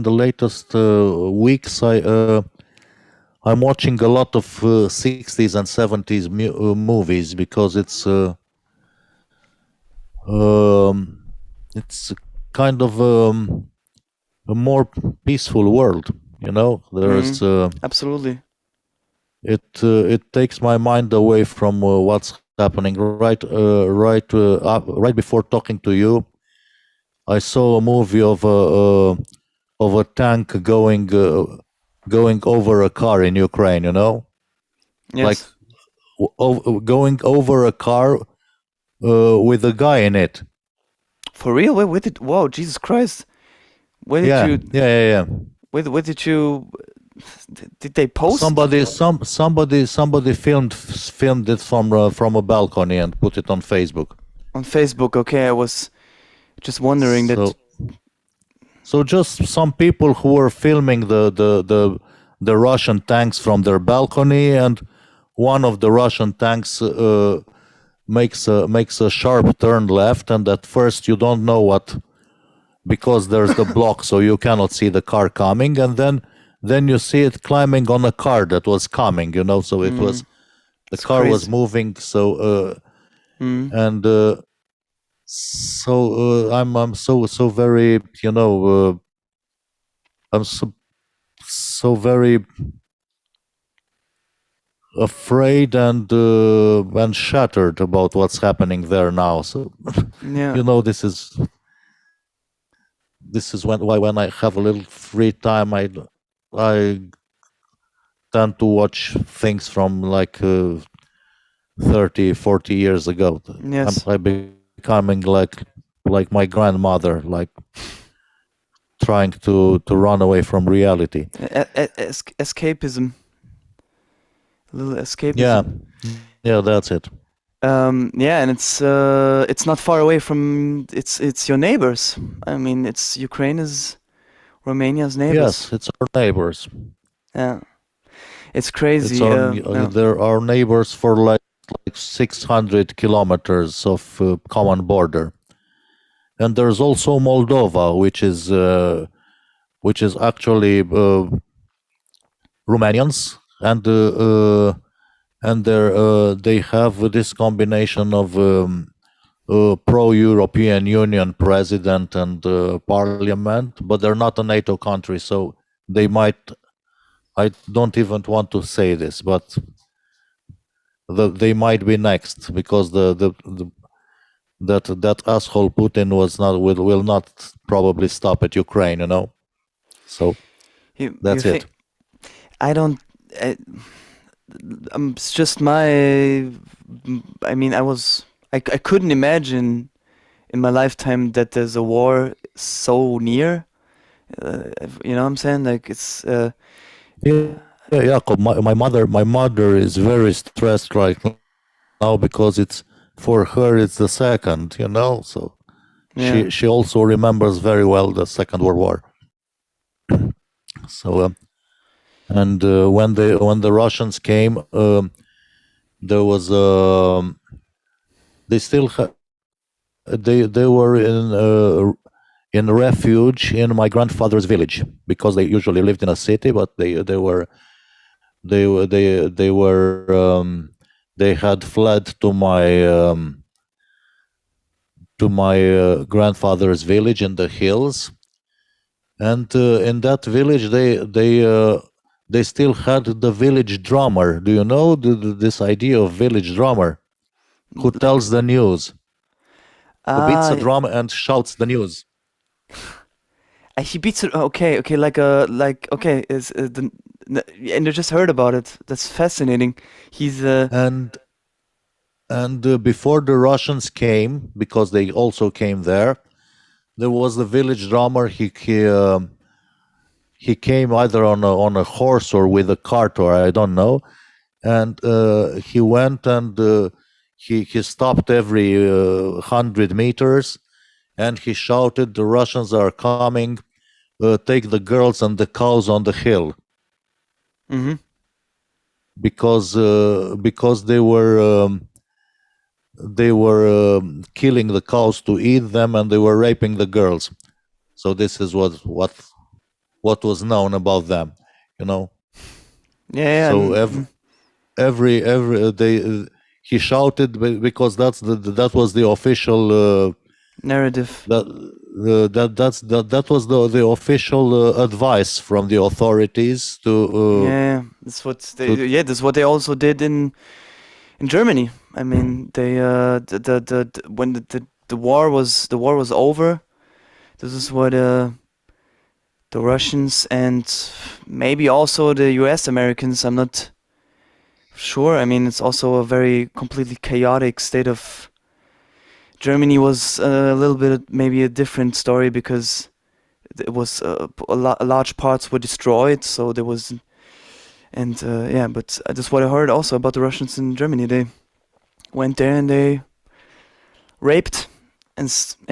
[SPEAKER 2] the latest weeks, I'm watching a lot of 60s and 70s movies because it's kind of a more peaceful world. There's
[SPEAKER 1] Absolutely.
[SPEAKER 2] it takes my mind away from what's happening. Right before talking to you, I saw a movie of a tank going over a car in Ukraine. Like
[SPEAKER 1] Yes.
[SPEAKER 2] going over a car with a guy in it.
[SPEAKER 1] For real? Where did Whoa, Jesus Christ. Where did
[SPEAKER 2] Yeah,
[SPEAKER 1] you
[SPEAKER 2] yeah, yeah, yeah.
[SPEAKER 1] where did you did they post
[SPEAKER 2] Somebody filmed it from a balcony and put it on Facebook.
[SPEAKER 1] on Facebook? Okay, I was just wondering that.
[SPEAKER 2] So so just some people who were filming the Russian tanks from their balcony, and one of the Russian tanks makes a sharp turn left, and at first you don't know what, because there's the block, so you cannot see the car coming, and then you see it climbing on a car that was coming. So the
[SPEAKER 1] It's
[SPEAKER 2] car was
[SPEAKER 1] crazy.
[SPEAKER 2] moving. So
[SPEAKER 1] Mm.
[SPEAKER 2] and so I'm so very, I'm so very afraid and shattered about what's happening there now. So
[SPEAKER 1] Yeah.
[SPEAKER 2] this is when I have a little free time, I tend to watch things from like 30-40 years ago.
[SPEAKER 1] Yes.
[SPEAKER 2] I'm becoming like my grandmother, like trying to run away from reality.
[SPEAKER 1] Escapism. A little
[SPEAKER 2] Yeah,
[SPEAKER 1] escapism.
[SPEAKER 2] yeah, that's it.
[SPEAKER 1] Yeah, and it's not far away from it's your neighbors. I mean, it's Ukraine is Romania's neighbors.
[SPEAKER 2] Yes, it's our neighbors.
[SPEAKER 1] Yeah, it's
[SPEAKER 2] It's
[SPEAKER 1] crazy. Yeah.
[SPEAKER 2] they're our neighbors for like 600 kilometers of common border. And there's also Moldova, which is actually Romanians, and they have this combination of pro-European Union president and parliament, but they're not a NATO country, so they might. I don't even want to say this, but they might be next, because that asshole Putin will not probably stop at Ukraine. So
[SPEAKER 1] You
[SPEAKER 2] that's
[SPEAKER 1] think
[SPEAKER 2] it.
[SPEAKER 1] I don't? I, it's just my. I mean, I couldn't imagine in my lifetime that there's a war so near. You know what I'm saying? Like it's.
[SPEAKER 2] Yeah, Jacob, my mother is very stressed right now because it's for her it's the second. So
[SPEAKER 1] Yeah.
[SPEAKER 2] she also remembers very well the Second World War. So and when the Russians came, there was they still they were in refuge in my grandfather's village, because they usually lived in a city, but they were they had fled to my grandfather's village in the hills, and in that village they still had the village drummer. Do you know this idea of village drummer who tells the news, who beats
[SPEAKER 1] Ah,
[SPEAKER 2] a drum and shouts the news?
[SPEAKER 1] he beats it. Okay, okay, okay. Is and I just heard about it. That's fascinating. He's
[SPEAKER 2] And before the Russians came, because they also came there was the village drummer. he came either on a horse or with a cart, or I don't know, and he went and he stopped every 100 meters, and he shouted, "The Russians are coming! Take the girls and the cows on the hill,"
[SPEAKER 1] Mm-hmm.
[SPEAKER 2] because they were killing the cows to eat them, and they were raping the girls. So this is what was known about them, you know.
[SPEAKER 1] Yeah, yeah,
[SPEAKER 2] So
[SPEAKER 1] mhm.
[SPEAKER 2] every they he shouted because that was the official
[SPEAKER 1] Narrative.
[SPEAKER 2] that was the official advice from the authorities
[SPEAKER 1] Yeah,
[SPEAKER 2] to
[SPEAKER 1] yeah, that's what they.
[SPEAKER 2] to
[SPEAKER 1] Yeah, that's what they also did in Germany. I mean, they when the war was over. This is what the Russians and maybe also the U.S. Americans. I'm not sure. I mean, it's also a very completely chaotic state of. Germany was a little bit maybe a different story because it was large parts were destroyed, so there was. And yeah, but that's what I heard also about the Russians in Germany. They went there and they raped and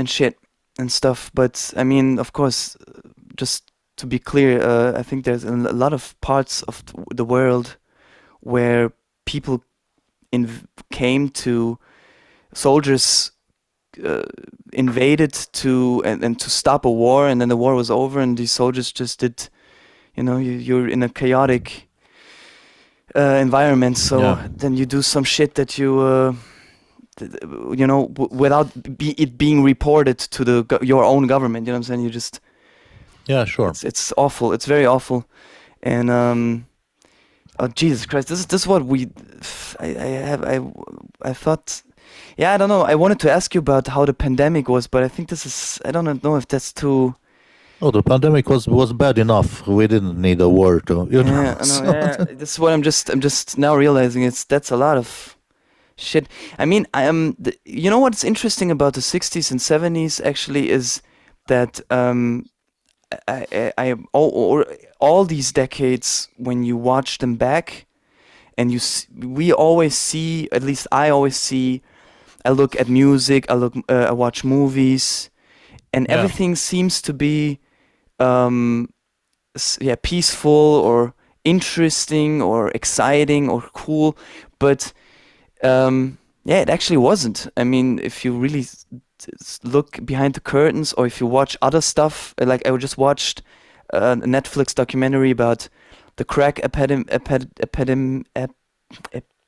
[SPEAKER 1] shit and stuff. But I mean, of course, just to be clear, I think there's a lot of parts of the world where people came to soldiers uh, invaded to and to stop a war, and then the war was over, and these soldiers just did. You're in a chaotic environment, so
[SPEAKER 2] yeah,
[SPEAKER 1] then you do some shit that without it being reported to your own government. You know what I'm saying? You just
[SPEAKER 2] yeah, sure.
[SPEAKER 1] it's awful. It's very awful. And oh Jesus Christ, this is what I thought. Yeah, I don't know. I wanted to ask you about how the pandemic was, but I think this is I don't know if that's too.
[SPEAKER 2] Oh, the pandemic was bad enough. We didn't need a war to,
[SPEAKER 1] Yeah, I know.
[SPEAKER 2] so
[SPEAKER 1] Yeah, this is what I'm just now realizing. That's a lot of shit. I mean, you know what's interesting about the 60s and 70s actually is that all these decades when you watch them back and we always see, at least I always see, I look at music, I watch movies, and
[SPEAKER 2] yeah,
[SPEAKER 1] everything seems to be um, yeah, peaceful or interesting or exciting or cool, but yeah, it actually wasn't. I mean, if you really look behind the curtains, or if you watch other stuff, like I just watched a Netflix documentary about the crack ep-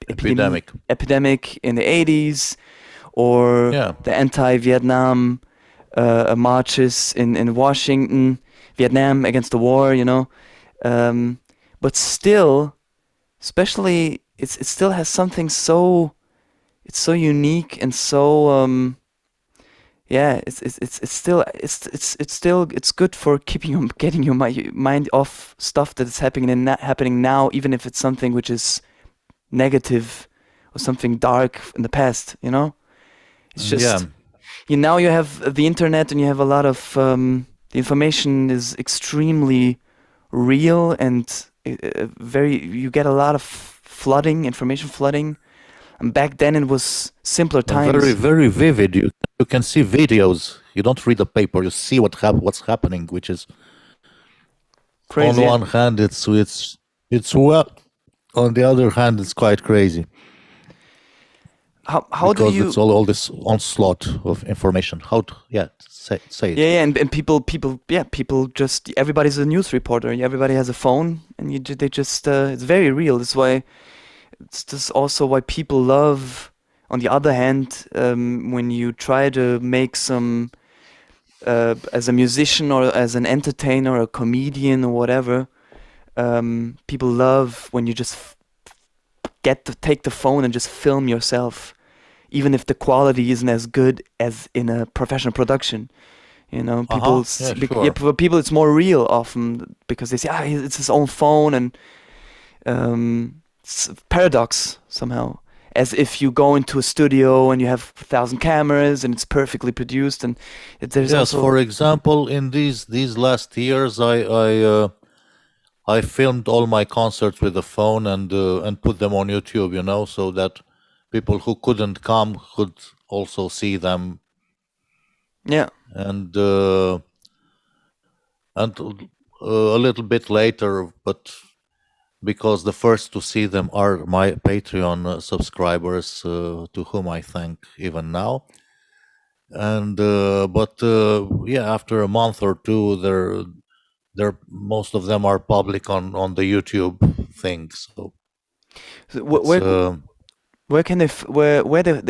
[SPEAKER 2] epidemic.
[SPEAKER 1] epidemic in the 80s, or
[SPEAKER 2] Yeah,
[SPEAKER 1] the anti-Vietnam marches in Washington, Vietnam against the war, um, but still, especially it still has something it's so unique and so yeah, it's still it's good for keeping getting your mind off stuff that is happening now, even if it's something which is negative or something dark in the past. It's
[SPEAKER 2] yeah.
[SPEAKER 1] just now you have the internet and you have a lot of the information is extremely real and very you get a lot of information flooding. And back then it was simpler
[SPEAKER 2] Very,
[SPEAKER 1] times.
[SPEAKER 2] very vivid. You can see videos. You don't read the paper. You see what's happening, which is on
[SPEAKER 1] Crazy.
[SPEAKER 2] one hand it's well, on the other hand it's quite crazy
[SPEAKER 1] How do
[SPEAKER 2] because it's
[SPEAKER 1] you
[SPEAKER 2] all this onslaught of information. Yeah, say
[SPEAKER 1] yeah,
[SPEAKER 2] it.
[SPEAKER 1] yeah, and people just everybody's a news reporter. Everybody has a phone, and they just it's very real. That's why it's just also why people love. On the other hand, when you try to make some as a musician or as an entertainer or a comedian or whatever, people love when you just get to take the phone and just film yourself, even if the quality isn't as good as in a professional production.
[SPEAKER 2] Uh-huh, yeah,
[SPEAKER 1] Yeah,
[SPEAKER 2] sure.
[SPEAKER 1] for people it's more real often because they say, it's his own phone, and it's a paradox somehow. As if you go into a studio and you have 1,000 cameras and it's perfectly produced, and there's
[SPEAKER 2] Yes,
[SPEAKER 1] also
[SPEAKER 2] for example, in these last years, I I filmed all my concerts with the phone and put them on YouTube, so that people who couldn't come could also see them.
[SPEAKER 1] Yeah.
[SPEAKER 2] And a little bit later, but because the first to see them are my Patreon subscribers, to whom I thank even now. And yeah, after a month or two, they're most of them are public on the YouTube thing. So
[SPEAKER 1] So
[SPEAKER 2] it's
[SPEAKER 1] where can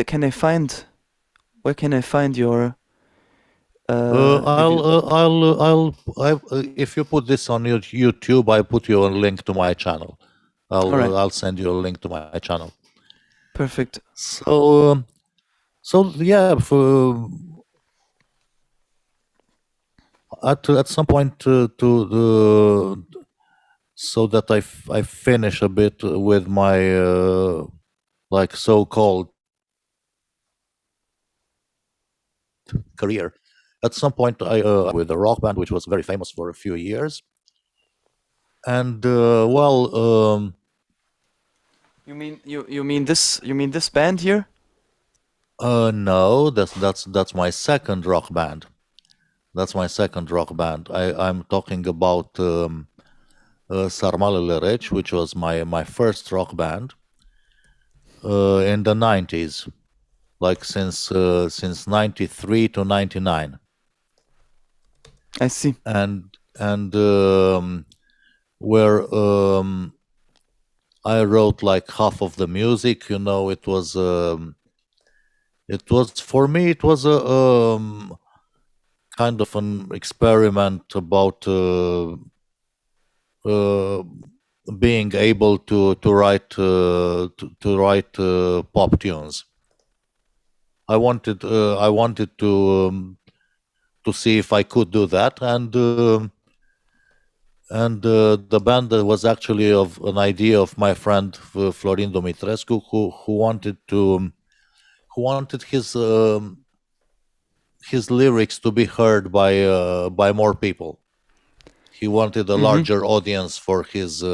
[SPEAKER 1] can they find your if you
[SPEAKER 2] if you put this on your YouTube, I put you a link to my channel.
[SPEAKER 1] all right,
[SPEAKER 2] I'll send you a link to my channel.
[SPEAKER 1] perfect.
[SPEAKER 2] So yeah, at some point so that I finish a bit with my like so-called career. At some point, I with a rock band which was very famous for a few years, and
[SPEAKER 1] you mean this band here?
[SPEAKER 2] no, that's my second rock band. That's my second rock band. I'm talking about Sarmalele Reci, which was my first rock band in the 90s, like since 93 to 99.
[SPEAKER 1] I see.
[SPEAKER 2] And where I wrote like half of the music. It was for me. It was a kind of an experiment about uh, being able to write pop tunes. I wanted to see if I could do that, and the band that was actually of an idea of my friend Florin Dumitrescu, who wanted his lyrics to be heard by more people. He wanted a
[SPEAKER 1] Mm-hmm.
[SPEAKER 2] larger audience for his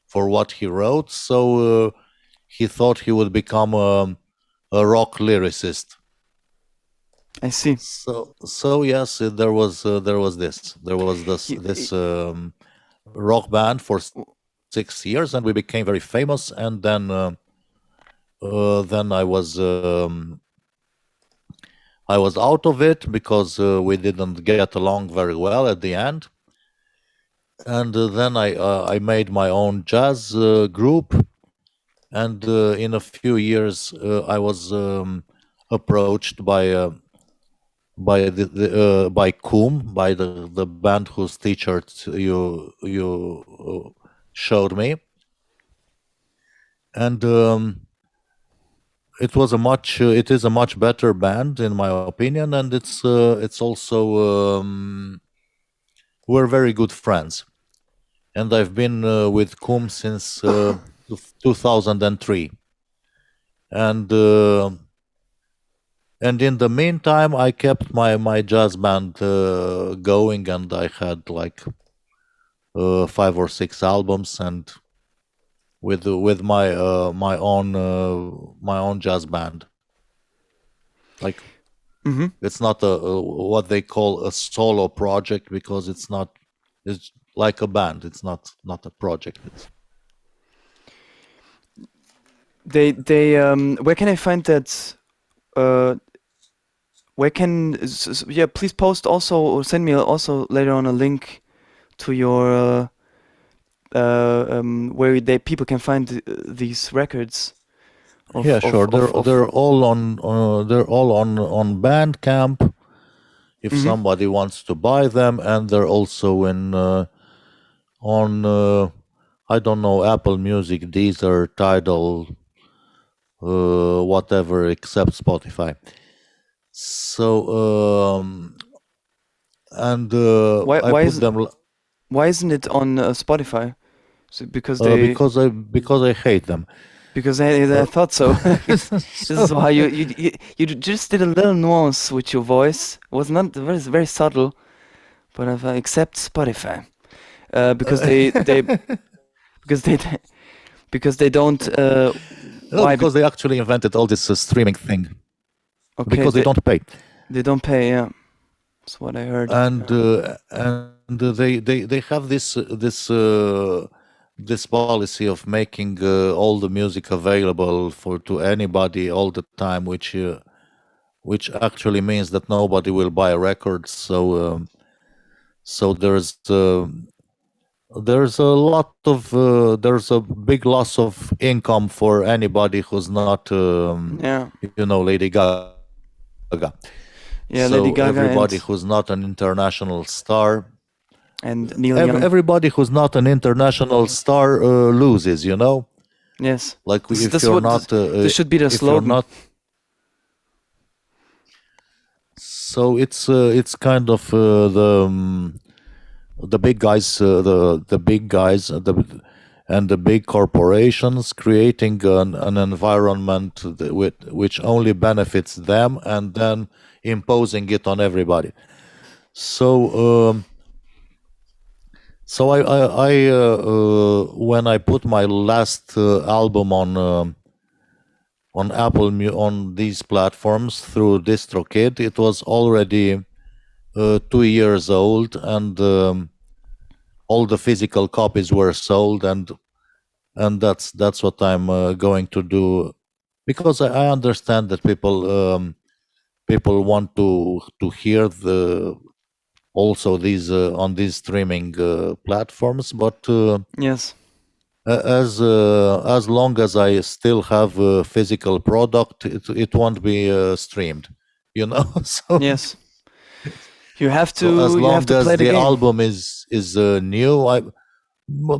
[SPEAKER 2] for what he wrote, so he thought he would become a rock lyricist.
[SPEAKER 1] I see.
[SPEAKER 2] So yes, there was
[SPEAKER 1] You,
[SPEAKER 2] this rock band for 6 years, and we became very famous. And then I was out of it because we didn't get along very well at the end. And then I made my own jazz group, and in a few years I was approached by Kum, by the band whose T-shirt you showed me, and it is a much better band in my opinion, and it's also we're very good friends, and I've been with Kum since 2003, and in the meantime I kept my jazz band going, and I had like 5 or 6 albums, and with my own jazz band. Like
[SPEAKER 1] mm-hmm.
[SPEAKER 2] it's not a what they call a solo project, because it's like a band. It's not a project. It's
[SPEAKER 1] They where can I find that? Where can yeah? Please post also or send me also later on a link to your where people can find these records
[SPEAKER 2] Yeah, sure.
[SPEAKER 1] of
[SPEAKER 2] They're all on Bandcamp if
[SPEAKER 1] mm-hmm.
[SPEAKER 2] somebody wants to buy them, and they're also in on I don't know, Apple Music, Deezer, Tidal, whatever except Spotify. So and
[SPEAKER 1] Why
[SPEAKER 2] I put them
[SPEAKER 1] why isn't it on Spotify? So
[SPEAKER 2] because I hate them.
[SPEAKER 1] because I thought so. This is why you just did a little nuance with your voice. It was not very very subtle, but if I accept Spotify. because they because they because they don't.
[SPEAKER 2] No,
[SPEAKER 1] Why?
[SPEAKER 2] because they actually invented all this streaming thing.
[SPEAKER 1] Okay,
[SPEAKER 2] Because they don't pay.
[SPEAKER 1] they don't pay. Yeah, that's what I heard.
[SPEAKER 2] And they have this policy of making all the music available for to anybody all the time, which actually means that nobody will buy records. So there's a lot of there's a big loss of income for anybody who's not
[SPEAKER 1] Yeah,
[SPEAKER 2] Lady Gaga.
[SPEAKER 1] yeah,
[SPEAKER 2] So
[SPEAKER 1] Lady Gaga
[SPEAKER 2] everybody who's not an international star,
[SPEAKER 1] and Neil Young.
[SPEAKER 2] everybody who's not an international star loses.
[SPEAKER 1] Yes,
[SPEAKER 2] Like if
[SPEAKER 1] this
[SPEAKER 2] you're
[SPEAKER 1] what
[SPEAKER 2] not
[SPEAKER 1] this should be the
[SPEAKER 2] if you're
[SPEAKER 1] slogan.
[SPEAKER 2] not, so it's kind of the big guys, the big guys, and the big corporations creating an environment which only benefits them, and then imposing it on everybody. So when I put my last album on on these platforms through DistroKid, it was already 2 years old, and all the physical copies were sold, and that's what I'm going to do, because I understand that people want to hear the also these on these streaming platforms, but
[SPEAKER 1] Yes,
[SPEAKER 2] as long as I still have a physical product, it won't be streamed, so
[SPEAKER 1] yes. You have
[SPEAKER 2] so as
[SPEAKER 1] you have
[SPEAKER 2] long
[SPEAKER 1] to play
[SPEAKER 2] as
[SPEAKER 1] the
[SPEAKER 2] the
[SPEAKER 1] game.
[SPEAKER 2] album is new,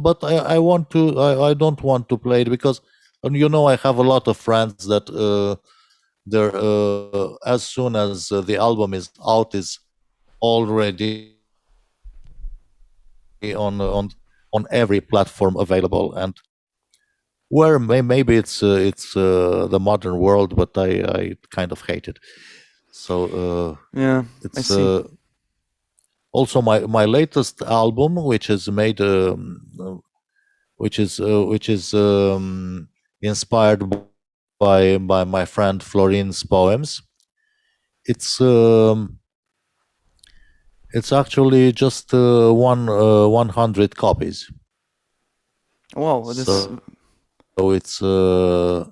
[SPEAKER 2] but I want to I don't want to play it, because I have a lot of friends that they're as soon as the album is out, is already on every platform available, and where maybe it's the modern world, but I kind of hate it. So
[SPEAKER 1] Yeah, I
[SPEAKER 2] it's
[SPEAKER 1] see.
[SPEAKER 2] also my latest album, which is made which is inspired by my friend Florin's poems. It's it's actually just 100 copies.
[SPEAKER 1] Wow, this
[SPEAKER 2] So it's
[SPEAKER 1] very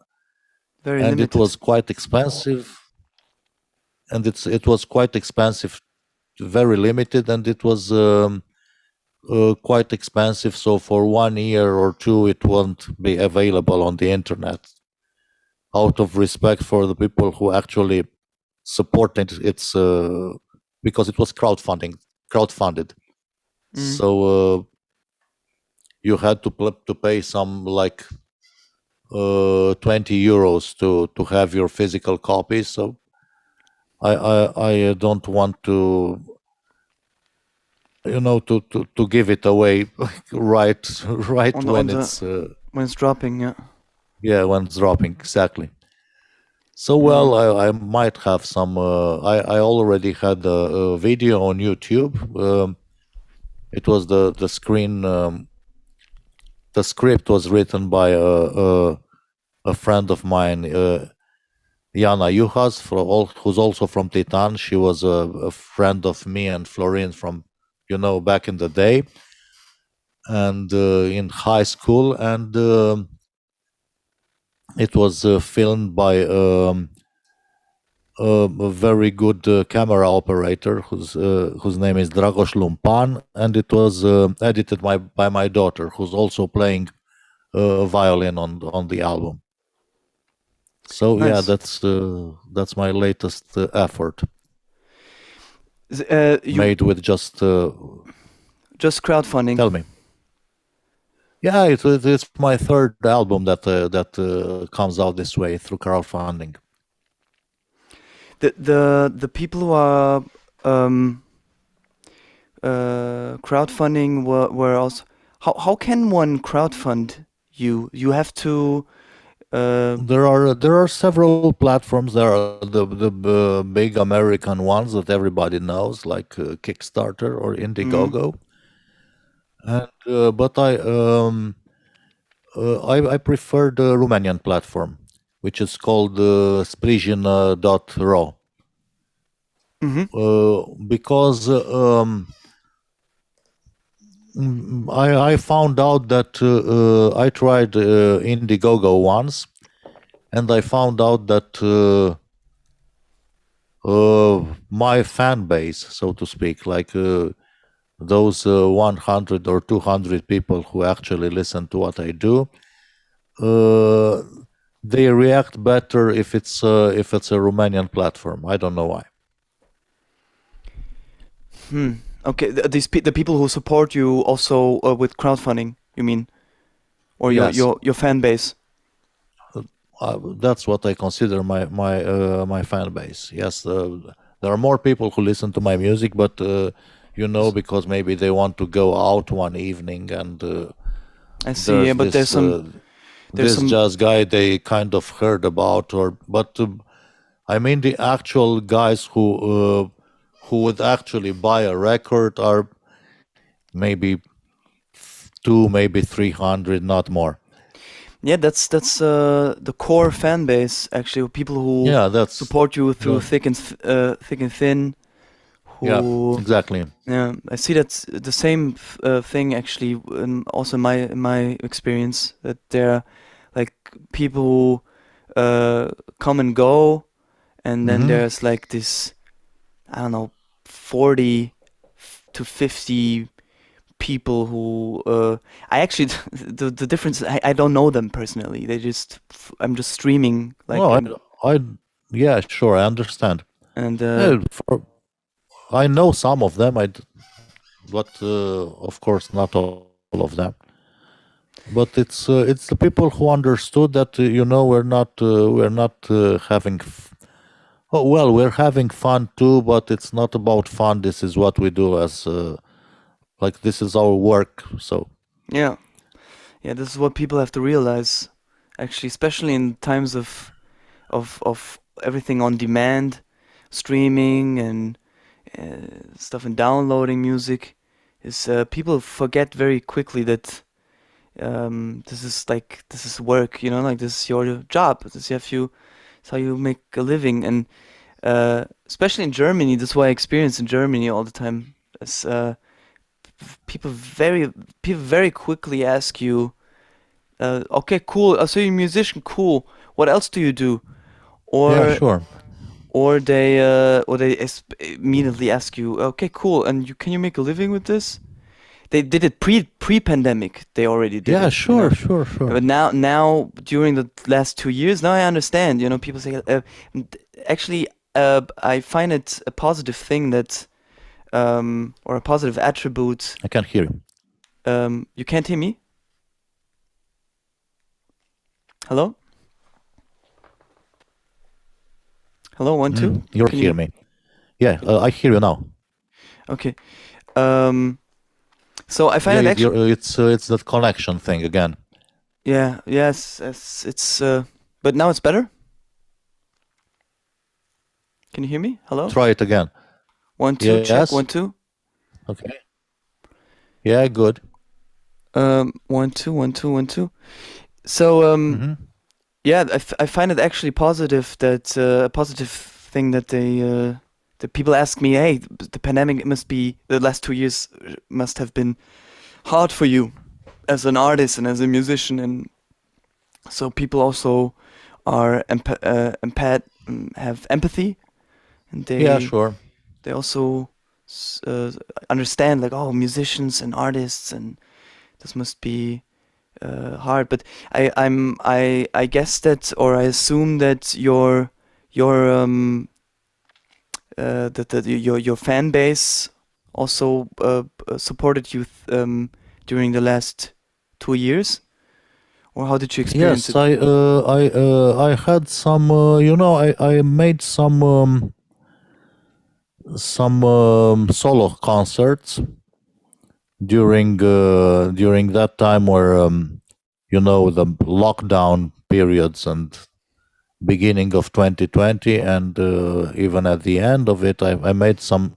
[SPEAKER 2] and it
[SPEAKER 1] limited.
[SPEAKER 2] was quite expensive, and it was quite expensive, very limited, and it was quite expensive. So for 1 year or two, it won't be available on the internet, out of respect for the people who actually supported its because it was crowdfunded.
[SPEAKER 1] Mm.
[SPEAKER 2] So you had to pay some like 20 euros to have your physical copy. So I don't want to to give it away right
[SPEAKER 1] On
[SPEAKER 2] when
[SPEAKER 1] the
[SPEAKER 2] it's
[SPEAKER 1] when it's dropping, yeah.
[SPEAKER 2] yeah, when it's dropping, exactly. So
[SPEAKER 1] Yeah.
[SPEAKER 2] well, I might have some. I already had a video on YouTube. It was the screen. The script was written by a friend of mine, Jana Juhas, who's also from Titan. She was a friend of me and Florin from back in the day, and in high school, and it was filmed by a very good camera operator whose name is Dragoș Lumpan, and it was edited by my daughter, who's also playing violin on the album. So yeah,
[SPEAKER 1] Nice.
[SPEAKER 2] that's my latest effort,
[SPEAKER 1] You
[SPEAKER 2] made with just
[SPEAKER 1] just crowdfunding.
[SPEAKER 2] tell me. Yeah, it's my third album that comes out this way through crowdfunding.
[SPEAKER 1] The people who are um crowdfunding were also how can one crowdfund you? You have to
[SPEAKER 2] There are several platforms. There are the big American ones that everybody knows, like Kickstarter or
[SPEAKER 1] mm,
[SPEAKER 2] Indiegogo, and but I prefer the Romanian platform, which is called sprijin.ro,
[SPEAKER 1] Mm-hmm.
[SPEAKER 2] because I found out that I tried Indiegogo once, and I found out that my fan base, so to speak, like those 100 or 200 people who actually listen to what I do, uh, they react better if it's a Romanian platform. I don't know why.
[SPEAKER 1] Hmm. Okay, the people who support you also with crowdfunding, you mean, or
[SPEAKER 2] Yes,
[SPEAKER 1] your fan base?
[SPEAKER 2] that's what I consider my fan base. Yes, there are more people who listen to my music, but because maybe they want to go out one evening and
[SPEAKER 1] I see. Yeah,
[SPEAKER 2] there's
[SPEAKER 1] but there's
[SPEAKER 2] this
[SPEAKER 1] some.
[SPEAKER 2] jazz guy they kind of heard about, or but I mean the actual guys who would actually buy a record are maybe two, maybe 300, not more.
[SPEAKER 1] Yeah, that's the core fan base actually. People who
[SPEAKER 2] Yeah, that's
[SPEAKER 1] support you through
[SPEAKER 2] the
[SPEAKER 1] thick and thin.
[SPEAKER 2] yeah,
[SPEAKER 1] Who
[SPEAKER 2] exactly.
[SPEAKER 1] Yeah, I see that's the same thing actually. Also in my experience, that there are like people who come and go, and then
[SPEAKER 2] Hmm.
[SPEAKER 1] there's like this, I don't know, 40 to 50 people who I actually the difference, I don't know them personally. I'm just streaming like,
[SPEAKER 2] Well, I, yeah, sure, I understand.
[SPEAKER 1] and
[SPEAKER 2] I know some of them, but of course not all of them. But it's the people who understood that we're not having. Oh well, we're having fun too, but it's not about fun. This is what we do as like this is our work. So
[SPEAKER 1] yeah, yeah, this is what people have to realize actually, especially in times of everything on demand, streaming and stuff, and downloading music, is people forget very quickly that this is work, like this is your job. It's how you make a living, and especially in Germany, this is what I experience in Germany all the time. Is people very people very quickly ask you, okay, cool. So you're a musician, cool. What else do you do?
[SPEAKER 2] yeah,
[SPEAKER 1] Or
[SPEAKER 2] sure.
[SPEAKER 1] or they immediately ask you, okay, cool, and can you make a living with this? They did it pre-pandemic. They already did
[SPEAKER 2] Yeah,
[SPEAKER 1] it,
[SPEAKER 2] sure, sure, sure.
[SPEAKER 1] But now during the last 2 years, now I understand. People say, actually, I find it a positive thing that, or a positive attribute.
[SPEAKER 2] I can hear you.
[SPEAKER 1] You can't hear me? Hello, hello, one, two.
[SPEAKER 2] You
[SPEAKER 1] Can
[SPEAKER 2] hear
[SPEAKER 1] you?
[SPEAKER 2] me? Yeah, I hear you now.
[SPEAKER 1] Okay. Um. So I find
[SPEAKER 2] Yeah,
[SPEAKER 1] it actually.
[SPEAKER 2] it's that connection thing again.
[SPEAKER 1] Yeah. Yes. It's. But now it's better. Can you hear me? Hello.
[SPEAKER 2] Try it again.
[SPEAKER 1] One, two. Check.
[SPEAKER 2] Yes.
[SPEAKER 1] One, two.
[SPEAKER 2] Okay. Yeah, good.
[SPEAKER 1] One, two, one, two, one, two. So
[SPEAKER 2] Hmm.
[SPEAKER 1] yeah, I find it actually positive, that a positive thing that that people ask me, hey, the pandemic must be, the last 2 years must have been hard for you as an artist and as a musician, and so people also are have empathy, and
[SPEAKER 2] Yeah,
[SPEAKER 1] they
[SPEAKER 2] sure.
[SPEAKER 1] they also understand, like, oh, musicians and artists, and this must be hard. But I guess that, or I assume that your that your fan base also supported you during the last 2 years, or how did you experience
[SPEAKER 2] Yes,
[SPEAKER 1] it?
[SPEAKER 2] I had some. I made some solo concerts during that time where the lockdown periods and beginning of 2020, and even at the end of it, I made some.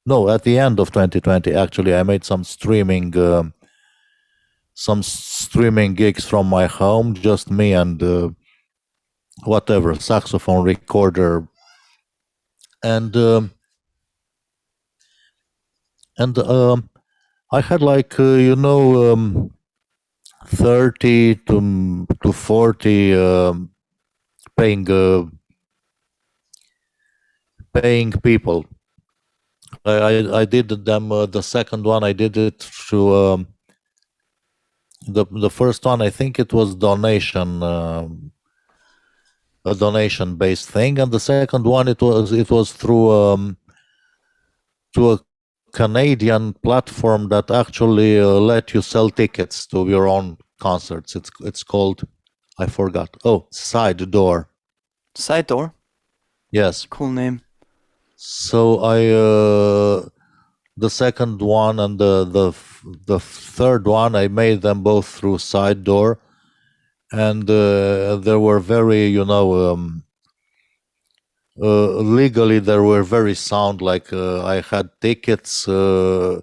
[SPEAKER 2] No, at the end of 2020, actually, I made some streaming. some streaming gigs from my home, just me and whatever saxophone recorder, and and I had like 30 to 40 paying paying people. I did them the second one. I did it through the first one. I think it was a donation based thing, and the second one it was through a Canadian platform that actually let you sell tickets to your own concerts. It's called, I forgot. Oh, Side Door.
[SPEAKER 1] Side door.
[SPEAKER 2] Yes.
[SPEAKER 1] Cool name.
[SPEAKER 2] So I the second one and the third one I made them both through Side Door, and they were very legally they were very sound. Like I had tickets. I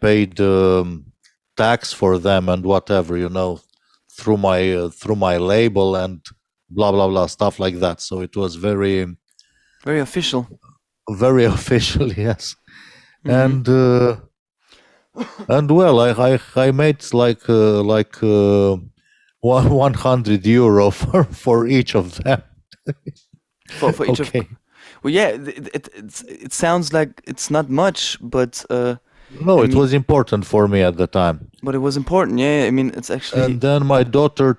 [SPEAKER 2] paid tax for them and whatever, through my label and blah blah blah stuff like that. So it was very
[SPEAKER 1] Very official.
[SPEAKER 2] very official, yes.
[SPEAKER 1] Mm-hmm.
[SPEAKER 2] And well, I made like 100 euro for each of them.
[SPEAKER 1] For each of.
[SPEAKER 2] Okay.
[SPEAKER 1] Well, yeah. It sounds like it's not much, but
[SPEAKER 2] No,
[SPEAKER 1] I
[SPEAKER 2] it
[SPEAKER 1] mean,
[SPEAKER 2] was important for me at the time.
[SPEAKER 1] but it was important. Yeah. I mean, it's actually.
[SPEAKER 2] And then my daughter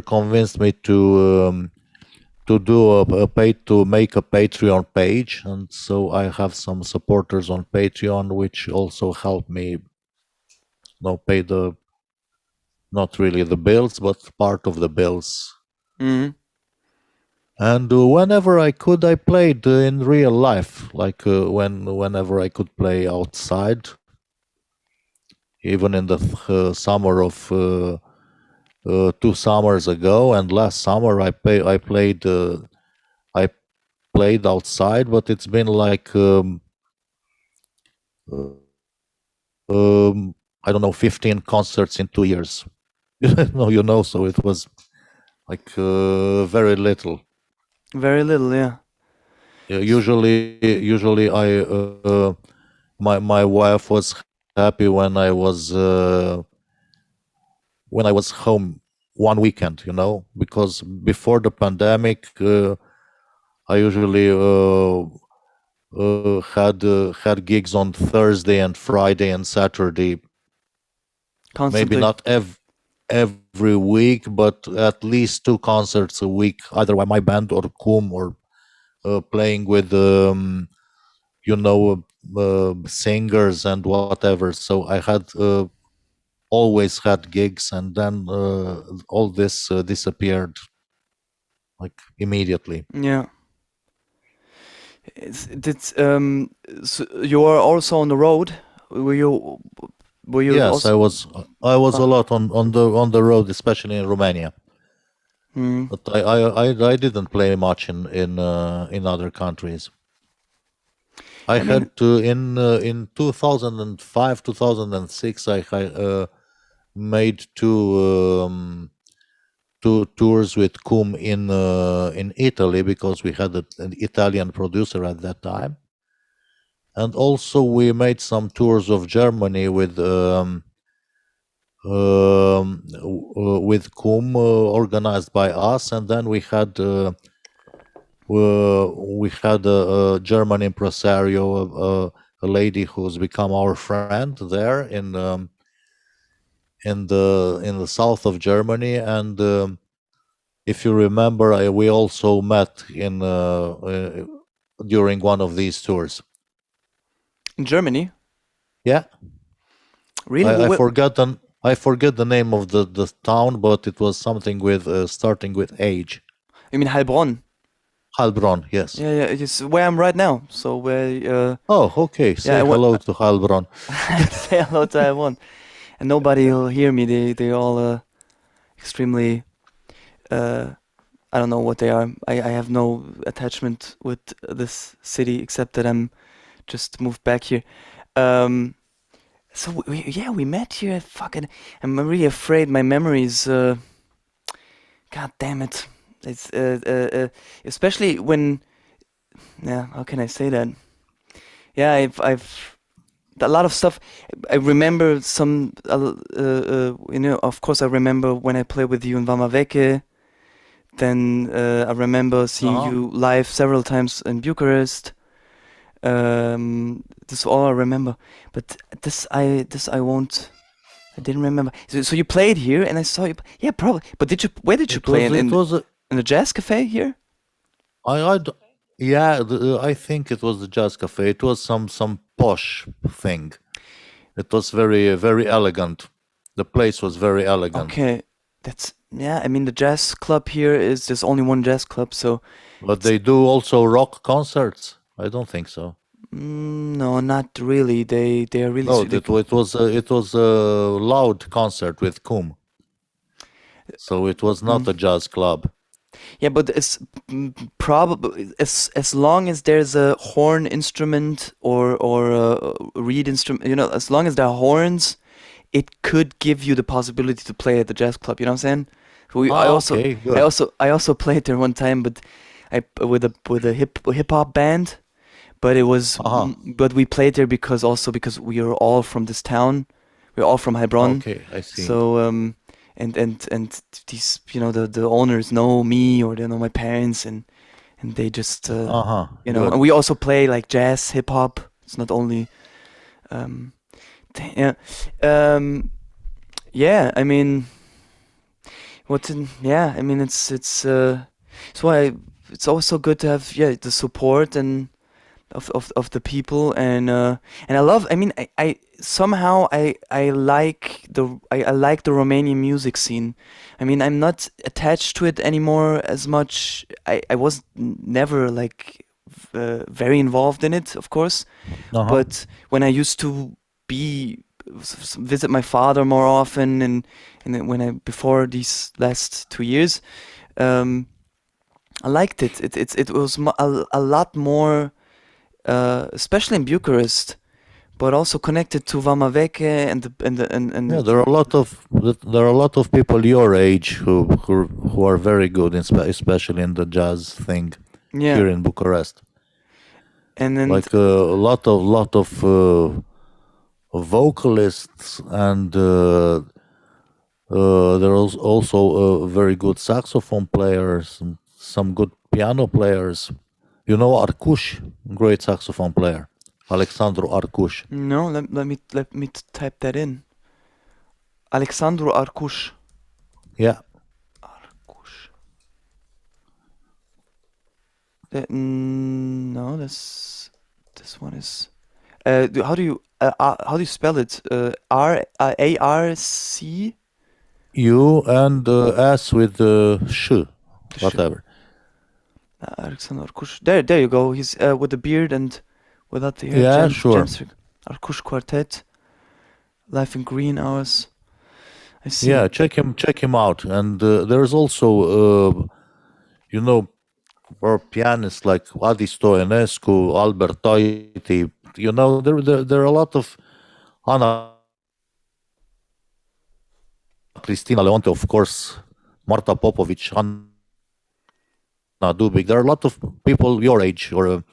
[SPEAKER 2] convinced me to make a Patreon page, and so I have some supporters on Patreon, which also help me, pay the not really the bills, but part of the bills.
[SPEAKER 1] Mm-hmm.
[SPEAKER 2] And whenever I could, I played in real life, like whenever I could play outside, even in the summer of 2 summers ago, and last summer I played outside, but it's been like I don't know, 15 concerts in 2 years. No, so it was like very little.
[SPEAKER 1] Very little. Yeah.
[SPEAKER 2] Usually, my wife was happy when I was home one weekend, because before the pandemic, I usually had gigs on Thursday and Friday and Saturday. Maybe
[SPEAKER 1] Constantly.
[SPEAKER 2] not every week, but at least 2 concerts a week, either by my band or Kum, or playing with singers and whatever. So I had always had gigs, and then all this disappeared like immediately.
[SPEAKER 1] Yeah. So you are also on the road. Were you? Were you
[SPEAKER 2] Yes,
[SPEAKER 1] also?
[SPEAKER 2] I was a
[SPEAKER 1] Ah.
[SPEAKER 2] lot on the road, especially in Romania.
[SPEAKER 1] Mm.
[SPEAKER 2] But I didn't play much in other countries. I
[SPEAKER 1] I mean,
[SPEAKER 2] had to in 2005, 2006. I made two tours with Kum in Italy, because we had an Italian producer at that time, and also we made some tours of Germany with Kum, organized by us, and then we had a German impresario, a lady who's become our friend there in the south of Germany, and if you remember, we also met during one of these tours.
[SPEAKER 1] in Germany,
[SPEAKER 2] Yeah,
[SPEAKER 1] really?
[SPEAKER 2] I forgot the name of the town, but it was something with starting with H.
[SPEAKER 1] I mean Heilbronn.
[SPEAKER 2] Heilbronn, yes.
[SPEAKER 1] Yeah, yeah. It's where I'm right now. So where?
[SPEAKER 2] Oh, okay.
[SPEAKER 1] Yeah.
[SPEAKER 2] Say hello to Heilbronn.
[SPEAKER 1] Say hello to Heilbronn, and nobody will hear me. They all extremely. Uh, I don't know what they are. I have no attachment with this city except that I'm just moved back here. Um, So yeah, we met here. Fucking, I'm really afraid my memories. God damn it! It's especially when. Yeah, how can I say that? Yeah, I've a lot of stuff. I remember some. Of course, I remember when I played with you in Vamaveke. Then I remember seeing
[SPEAKER 2] Uh-huh.
[SPEAKER 1] you live several times in Bucharest. This is all I remember. But this I won't. I didn't remember. So you played here, and I saw you. Yeah, probably. But did you? Where did you
[SPEAKER 2] It
[SPEAKER 1] play?
[SPEAKER 2] was
[SPEAKER 1] In
[SPEAKER 2] it
[SPEAKER 1] in,
[SPEAKER 2] was a,
[SPEAKER 1] in the jazz cafe here?
[SPEAKER 2] I d- yeah, I think it was the jazz cafe. It was some posh thing. It was very elegant. The place was very elegant.
[SPEAKER 1] Okay, that's yeah. I mean, the jazz club here is there's only one jazz club, so
[SPEAKER 2] But
[SPEAKER 1] it's
[SPEAKER 2] they do also rock concerts. I don't think so.
[SPEAKER 1] no, not really. They are really
[SPEAKER 2] No, it was a loud concert with Kum. So it was
[SPEAKER 1] mm,
[SPEAKER 2] not a jazz club.
[SPEAKER 1] yeah, but it's probably as long as there's a horn instrument or a reed instrument, as long as there are horns, it could give you the possibility to play at the jazz club. You know what I'm saying? We I
[SPEAKER 2] Ah,
[SPEAKER 1] also
[SPEAKER 2] okay,
[SPEAKER 1] I
[SPEAKER 2] good.
[SPEAKER 1] also I also played there one time, but I with a hip hop band. But it was
[SPEAKER 2] Uh-huh.
[SPEAKER 1] but we played there because we are all from this town. We're all from Heilbronn.
[SPEAKER 2] Okay, I see.
[SPEAKER 1] So and these the owners know me or they know my parents and they just
[SPEAKER 2] Uh-huh.
[SPEAKER 1] and
[SPEAKER 2] Good.
[SPEAKER 1] we also play like jazz, hip hop. It's not only um yeah. Um yeah, I mean yeah, I mean it's why it's also good to have the support and of the people and I love I mean I somehow I like the Romanian music scene. I mean I'm not attached to it anymore as much. I was never like very involved in it, of course,
[SPEAKER 2] Uh-huh.
[SPEAKER 1] but when I used to be visit my father more often and then when I before these last 2 years, um I liked it. It was a lot more, especially in Bucharest, but also connected to Vamaveke and
[SPEAKER 2] Yeah, there are a lot of people your age who are very good, especially in the jazz thing
[SPEAKER 1] yeah,
[SPEAKER 2] here in Bucharest.
[SPEAKER 1] and
[SPEAKER 2] Like a lot of vocalists and there are also very good saxophone players, and some good piano players. You know Arkush, great saxophone player, Alexandru Arkush.
[SPEAKER 1] no, let me type that in. Alexandru Arcuș.
[SPEAKER 2] Yeah,
[SPEAKER 1] Arcuș. No, this one is. How do you spell it? ARC.
[SPEAKER 2] U and S with sh, whatever.
[SPEAKER 1] Alexander Arkush. There you go. He's with the beard and without the hair.
[SPEAKER 2] Yeah,
[SPEAKER 1] Gem
[SPEAKER 2] sure.
[SPEAKER 1] Arkush Quartet. Life in Green Hours. I see.
[SPEAKER 2] Yeah, check him out. And there's also you know or pianists like Adi Stoenescu, Albert Toiti. There are a lot of Ana Cristina Leonte, of course, Marta Popovic, Anna Dubik. There are a lot of people your age, or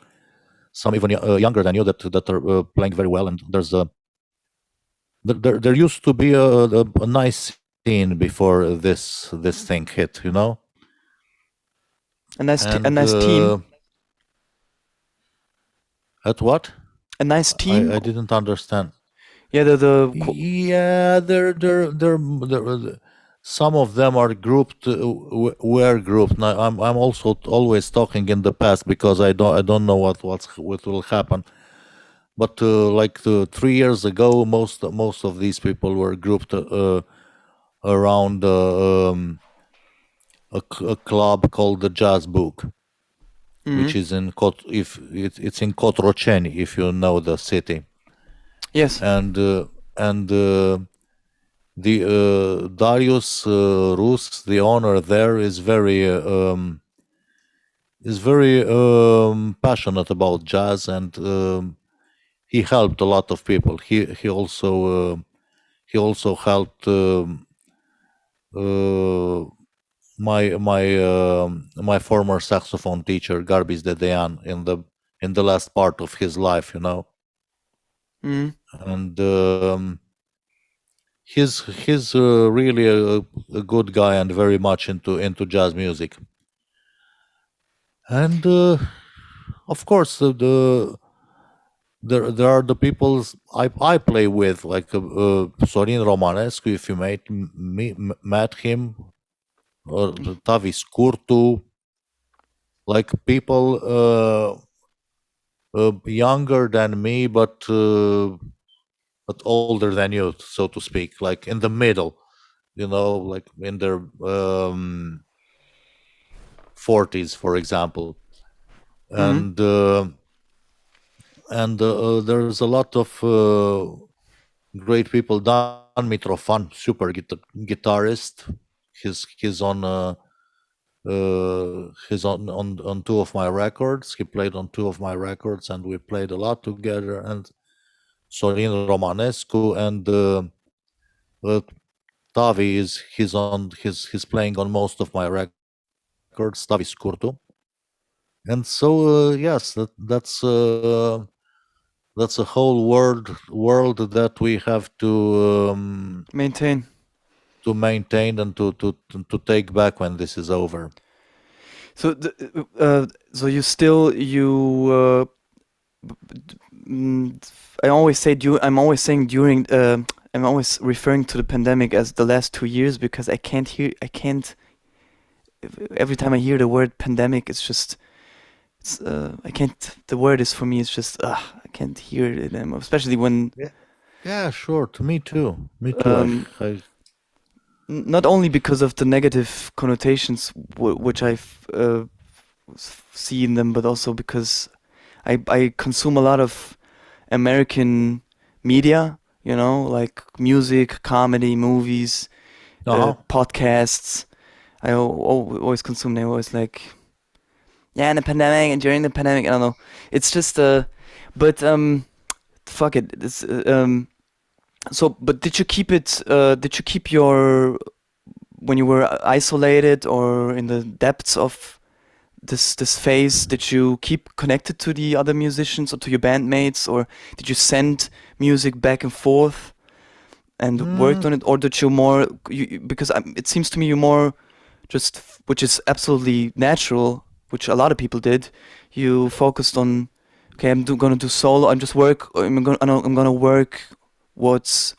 [SPEAKER 2] some even younger than you that are playing very well. And there used to be a nice scene before this thing hit.
[SPEAKER 1] A
[SPEAKER 2] And
[SPEAKER 1] nice team.
[SPEAKER 2] at what?
[SPEAKER 1] A nice team.
[SPEAKER 2] I didn't understand.
[SPEAKER 1] Yeah,
[SPEAKER 2] Yeah, some of them are grouped, were grouped. Now, I'm also always talking in the past because I don't know what will happen. But like 3 years ago, most of these people were grouped around a club called the Jazz Book,
[SPEAKER 1] hmm
[SPEAKER 2] which is in if it's in Cotroceni, if you know the city,
[SPEAKER 1] Yes.
[SPEAKER 2] and the Darius Rus, the owner there, is very passionate about jazz, and he helped a lot of people. He also helped uh, my former saxophone teacher Garbis Dedean in the last part of his life, you know.
[SPEAKER 1] Mm.
[SPEAKER 2] And he's really a good guy and very much into jazz music. And of course, there are the people I play with, like Sorin Romanescu. If you met him, or Tavis Curtu, like people younger than me, but older than you, so to speak, like in the middle, you know, like in their 40s, for example.
[SPEAKER 1] Mm-hmm.
[SPEAKER 2] And there's a lot of great people. Dan Mitrofan, super guitarist. He's on two of my records. He played on two of my records, and we played a lot together. And Sorin Romanescu and uh, Tavi he's playing on most of my records. Tavi Scurtu, and so yes, that's a whole world that we have
[SPEAKER 1] Maintain.
[SPEAKER 2] to maintain and to take back when this is over.
[SPEAKER 1] So, so you still I always say I'm always saying during. I'm always referring to the pandemic as the last 2 years because I can't. Every time I hear the word pandemic, it's just. I can't. The word is for me. It's just. I can't hear it anymore. Especially when.
[SPEAKER 2] Yeah, yeah, sure. To me too. Me too.
[SPEAKER 1] Um,
[SPEAKER 2] I
[SPEAKER 1] Not only because of the negative connotations which I've see in them, but also because I consume a lot of American media, you know, like music, comedy, movies,
[SPEAKER 2] uh-huh.
[SPEAKER 1] podcasts. Always consume them. Always like, yeah, in the pandemic and during the pandemic. I don't know. It's just but fuck it. So, but did you keep it? Did you keep your when you were isolated or in the depths of this phase? Did you keep connected to the other musicians or to your bandmates, or did you send music back and forth and worked
[SPEAKER 2] Mm,
[SPEAKER 1] on it, or did you more? Because it seems to me you more just, which is absolutely natural, which a lot of people did. You focused on, okay, gonna do solo. I'm just work. I'm gonna work what's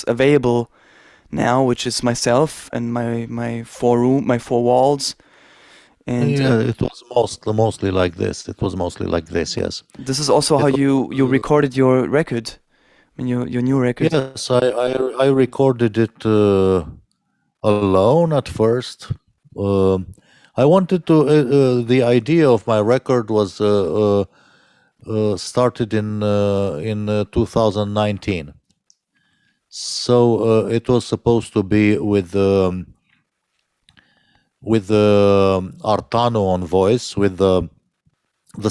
[SPEAKER 1] available now, which is myself and my four walls. And
[SPEAKER 2] yeah, it was mostly like this. It was mostly like this. Yes.
[SPEAKER 1] this is also how
[SPEAKER 2] It was.
[SPEAKER 1] you recorded your record, I mean your new record.
[SPEAKER 2] Yes, I recorded it alone at first. Um, I wanted to. The idea of my record was started in 2019. So it was supposed to be with Artano on voice, with the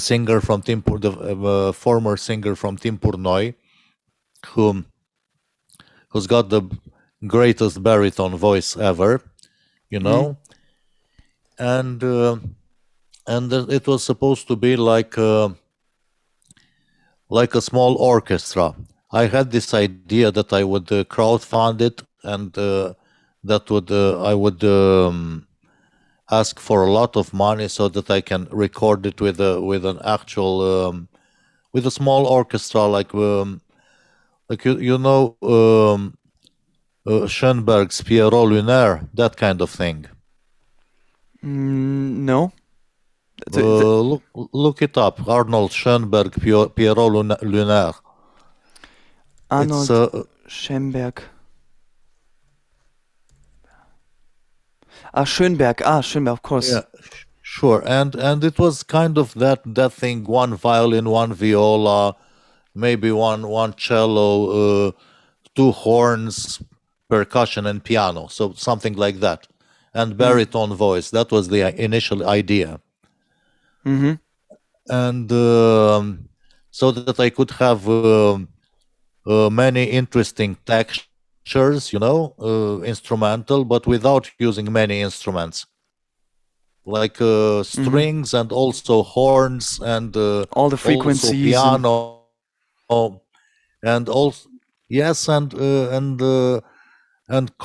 [SPEAKER 2] singer from Timpur, the former singer from Timpurnoi, who who's got the greatest baritone voice ever, you
[SPEAKER 1] Mm.
[SPEAKER 2] know, and it was supposed to be like a small orchestra. I had this idea that I would crowdfund it, and that would I would ask for a lot of money so that I can record it with an actual with a small orchestra, like you know Schoenberg's Pierrot Lunaire, that kind of thing.
[SPEAKER 1] No. The
[SPEAKER 2] Look it up. Arnold Schoenberg, Pierrot Lunaire. It's
[SPEAKER 1] Arnold Schemberg. Schönberg, of course.
[SPEAKER 2] yeah, sure. And it was kind of that thing. One violin, one viola, maybe one cello, two horns, percussion, and piano. So something like that, and
[SPEAKER 1] Mm.
[SPEAKER 2] baritone voice. That was the initial idea.
[SPEAKER 1] Mm-hmm.
[SPEAKER 2] And so that I could have many interesting textures, instrumental, but without using many instruments, like
[SPEAKER 1] Mm-hmm.
[SPEAKER 2] strings and also horns and
[SPEAKER 1] All the
[SPEAKER 2] also
[SPEAKER 1] frequencies and
[SPEAKER 2] piano, and also yes, and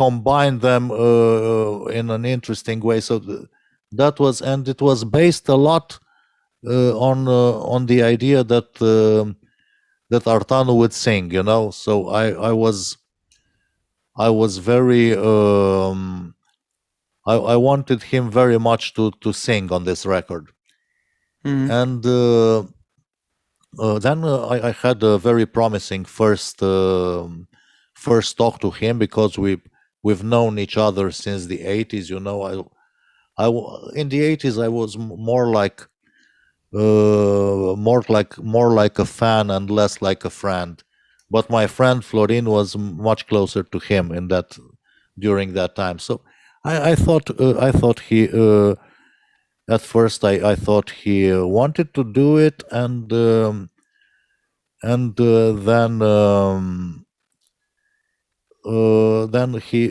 [SPEAKER 2] combine them in an interesting way. So that was, and it was based a lot on the idea that Artano would sing, So I was very I wanted him very much to sing on this record,
[SPEAKER 1] mm-hmm.
[SPEAKER 2] and then I had a very promising first talk to him, because we've known each other since the 80s. In the 80s I was more like a fan and less like a friend. But my friend Florin was much closer to him in that during that time. So I thought he at first I thought he wanted to do it, and then he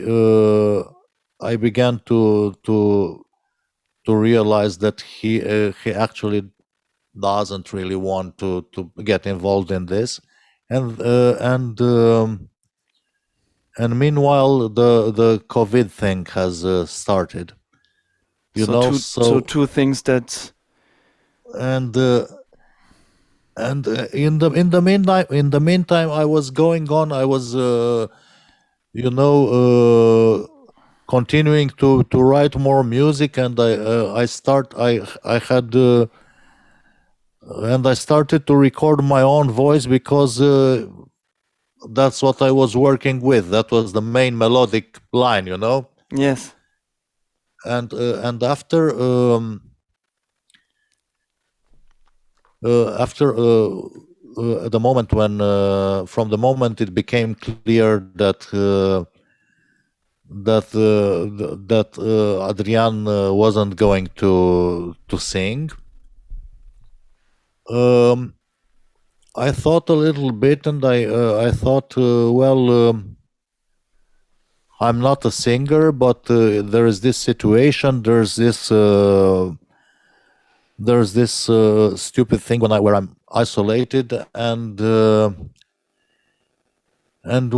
[SPEAKER 2] I began to realize that he actually doesn't really want to get involved in this, and meanwhile the COVID thing has started,
[SPEAKER 1] So two so
[SPEAKER 2] so
[SPEAKER 1] two things that
[SPEAKER 2] and in the meantime I was going on. I was you know continuing to write more music, and I had and I started to record my own voice, because that's what I was working with. That was the main melodic line.
[SPEAKER 1] yes.
[SPEAKER 2] And after the moment when from the moment it became clear that Adrian wasn't going to sing, um, I thought a little bit, and I thought, well, I'm not a singer, but there is this situation. There's this stupid thing where I'm isolated, and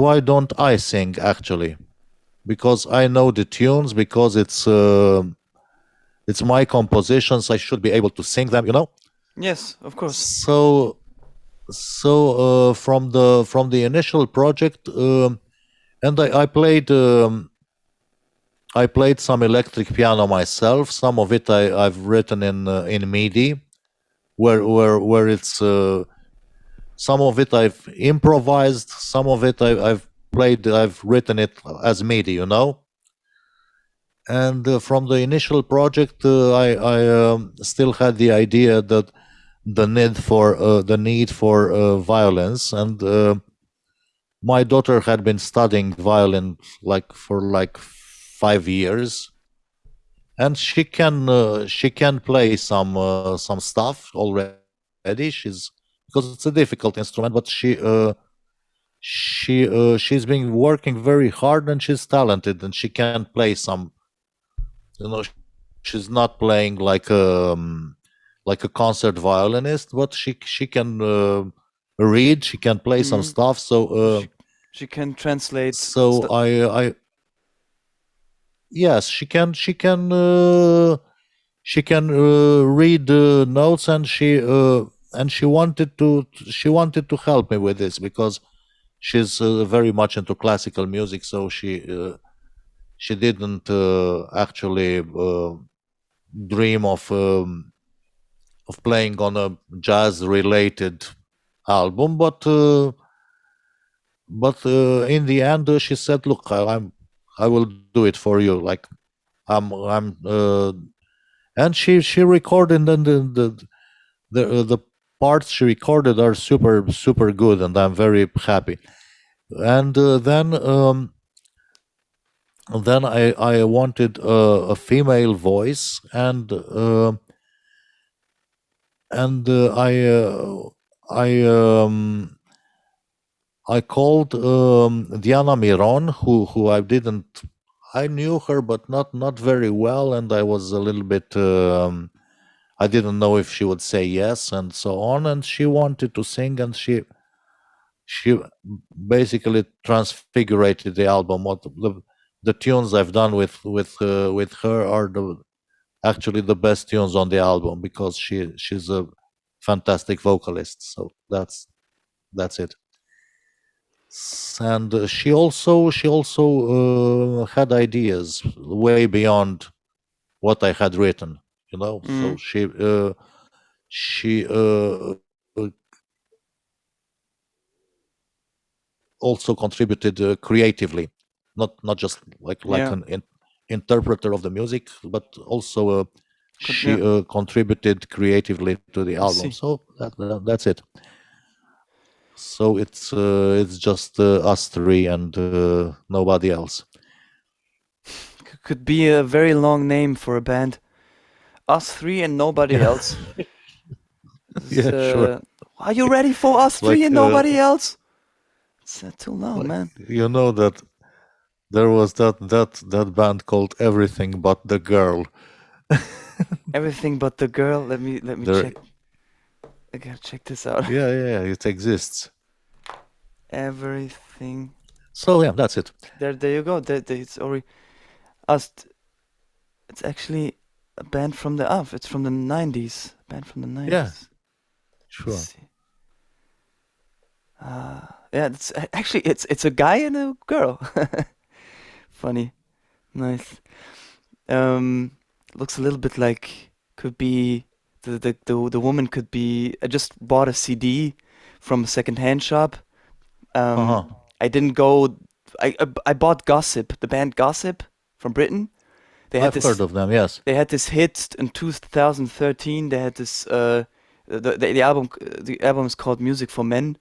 [SPEAKER 2] why don't I sing actually? Because I know the tunes, because it's my compositions. I should be able to sing them.
[SPEAKER 1] Yes, of course.
[SPEAKER 2] So from the initial project, and I played some electric piano myself. Some of it I've written in MIDI, where it's some of it I've improvised, some of it I've written it as MIDI. And from the initial project, I still had the idea that the need for violence, and my daughter had been studying violin for 5 years, and she can play some stuff already. Because it's a difficult instrument, but she's been working very hard, and she's talented, and she can play some. She's not playing like a concert violinist, but she can read. She can play some
[SPEAKER 1] Mm-hmm.
[SPEAKER 2] stuff. So
[SPEAKER 1] She can translate
[SPEAKER 2] so I yes, she can read notes, and she wanted to help me with this, because she's very much into classical music. So she didn't actually dream of playing on a jazz related album, but in the end she said, look, I will do it for you. Like, I'm and she recorded, and the parts she recorded are super super good, and I'm very happy. And then I wanted a female voice, and I I called Diana Miron, who I knew her, but not very well, and I was a little bit. I didn't know if she would say yes, and so on. And she wanted to sing, and she basically transfigurated the album. The tunes I've done with her are actually the best tunes on the album because she's a fantastic vocalist. So that's it. And she also had ideas way beyond what I had written. So
[SPEAKER 1] Mm,
[SPEAKER 2] she also contributed creatively, not just like
[SPEAKER 1] yeah.
[SPEAKER 2] an interpreter of the music, but also she
[SPEAKER 1] Yeah.
[SPEAKER 2] contributed creatively to the
[SPEAKER 1] I
[SPEAKER 2] album.
[SPEAKER 1] see.
[SPEAKER 2] So that's it. So it's just us three and nobody else.
[SPEAKER 1] Could be a very long name for a band. Us three and nobody
[SPEAKER 2] Yeah,
[SPEAKER 1] else.
[SPEAKER 2] yeah, sure.
[SPEAKER 1] Are you ready for us three
[SPEAKER 2] Like
[SPEAKER 1] and nobody else? It's too long,
[SPEAKER 2] like
[SPEAKER 1] man.
[SPEAKER 2] that there was that band called Everything But the Girl.
[SPEAKER 1] Everything but the girl. Let me
[SPEAKER 2] There,
[SPEAKER 1] check. I gotta check this out.
[SPEAKER 2] yeah, it exists.
[SPEAKER 1] Everything.
[SPEAKER 2] So yeah, that's it.
[SPEAKER 1] There you go. It's already us. It's actually a band from the It's from the 90s. Band from the
[SPEAKER 2] Yeah,
[SPEAKER 1] 90s. Let's
[SPEAKER 2] sure.
[SPEAKER 1] see. Yeah, it's actually it's a guy and a girl. Funny. Nice. Um, looks a little bit like could be the woman could be. I just bought a CD from a secondhand shop.
[SPEAKER 2] Uh huh.
[SPEAKER 1] I didn't go. I bought Gossip, the band Gossip from Britain. They had
[SPEAKER 2] I've heard
[SPEAKER 1] this
[SPEAKER 2] of them. Yes.
[SPEAKER 1] they had this hit in 2013. They had this the album is called Music for Men,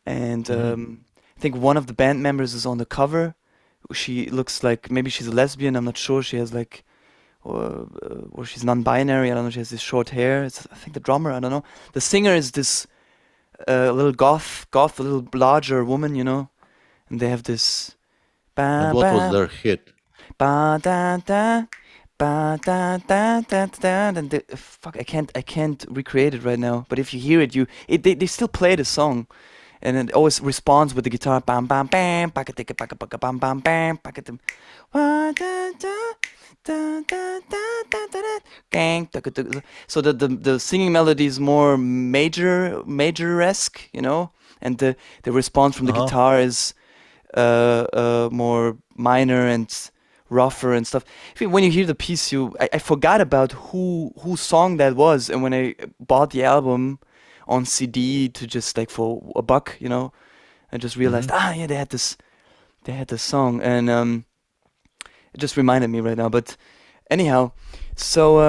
[SPEAKER 1] and
[SPEAKER 2] Hmm.
[SPEAKER 1] I think one of the band members is on the cover. She looks like maybe she's a lesbian. I'm not sure. She has like or she's non-binary. I don't know. She has this short hair. It's I think the drummer. I don't know. The singer is this little goth, a little larger woman, and they have this
[SPEAKER 2] And
[SPEAKER 1] ba
[SPEAKER 2] what was
[SPEAKER 1] ba
[SPEAKER 2] their hit?
[SPEAKER 1] ba da da ba da da da da. And fuck, I can't recreate it right now. But if you hear it, they still play the song, and it always responds with the guitar. Bam bam bam, baka tika baka baka bam bam bam, baka tim. Wa da da da da da da da da. Gang. So the singing melody is more major-esque, and the response from
[SPEAKER 2] Uh
[SPEAKER 1] the
[SPEAKER 2] huh.
[SPEAKER 1] guitar is more minor and rougher and stuff. When you hear the piece, I forgot about whose song that was, and when I bought the album on CD to just like for a buck, I just realized,
[SPEAKER 2] Hmm.
[SPEAKER 1] yeah, they had this song, and it just reminded me right now. But anyhow, so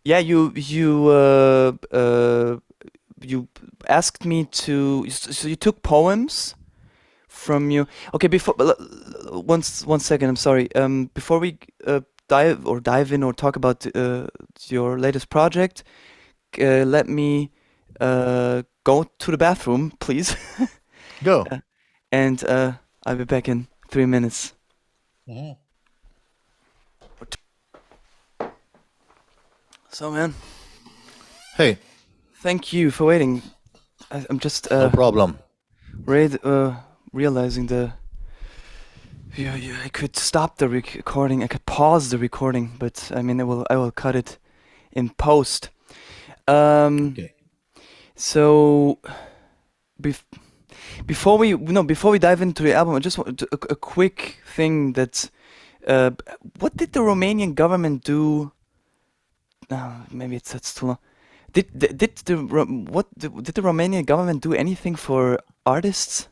[SPEAKER 1] yeah, you asked me to, so you took poems from you. Okay, before one second, I'm sorry. Before we dive in or talk about your latest project, let me go to the bathroom, please.
[SPEAKER 2] Go.
[SPEAKER 1] Uh, and I'll be back in 3 minutes.
[SPEAKER 2] Hmm.
[SPEAKER 1] So, man,
[SPEAKER 2] Hey,
[SPEAKER 1] thank you for waiting. I'm just
[SPEAKER 2] no problem.
[SPEAKER 1] realizing I could stop the recording. I could pause the recording, but I mean, I will cut it in post. Um,
[SPEAKER 2] Okay.
[SPEAKER 1] so bef- before we dive into the album, I just want a quick thing that what did the Romanian government do? Maybe that's too long. Did the did the Romanian government do anything for artists?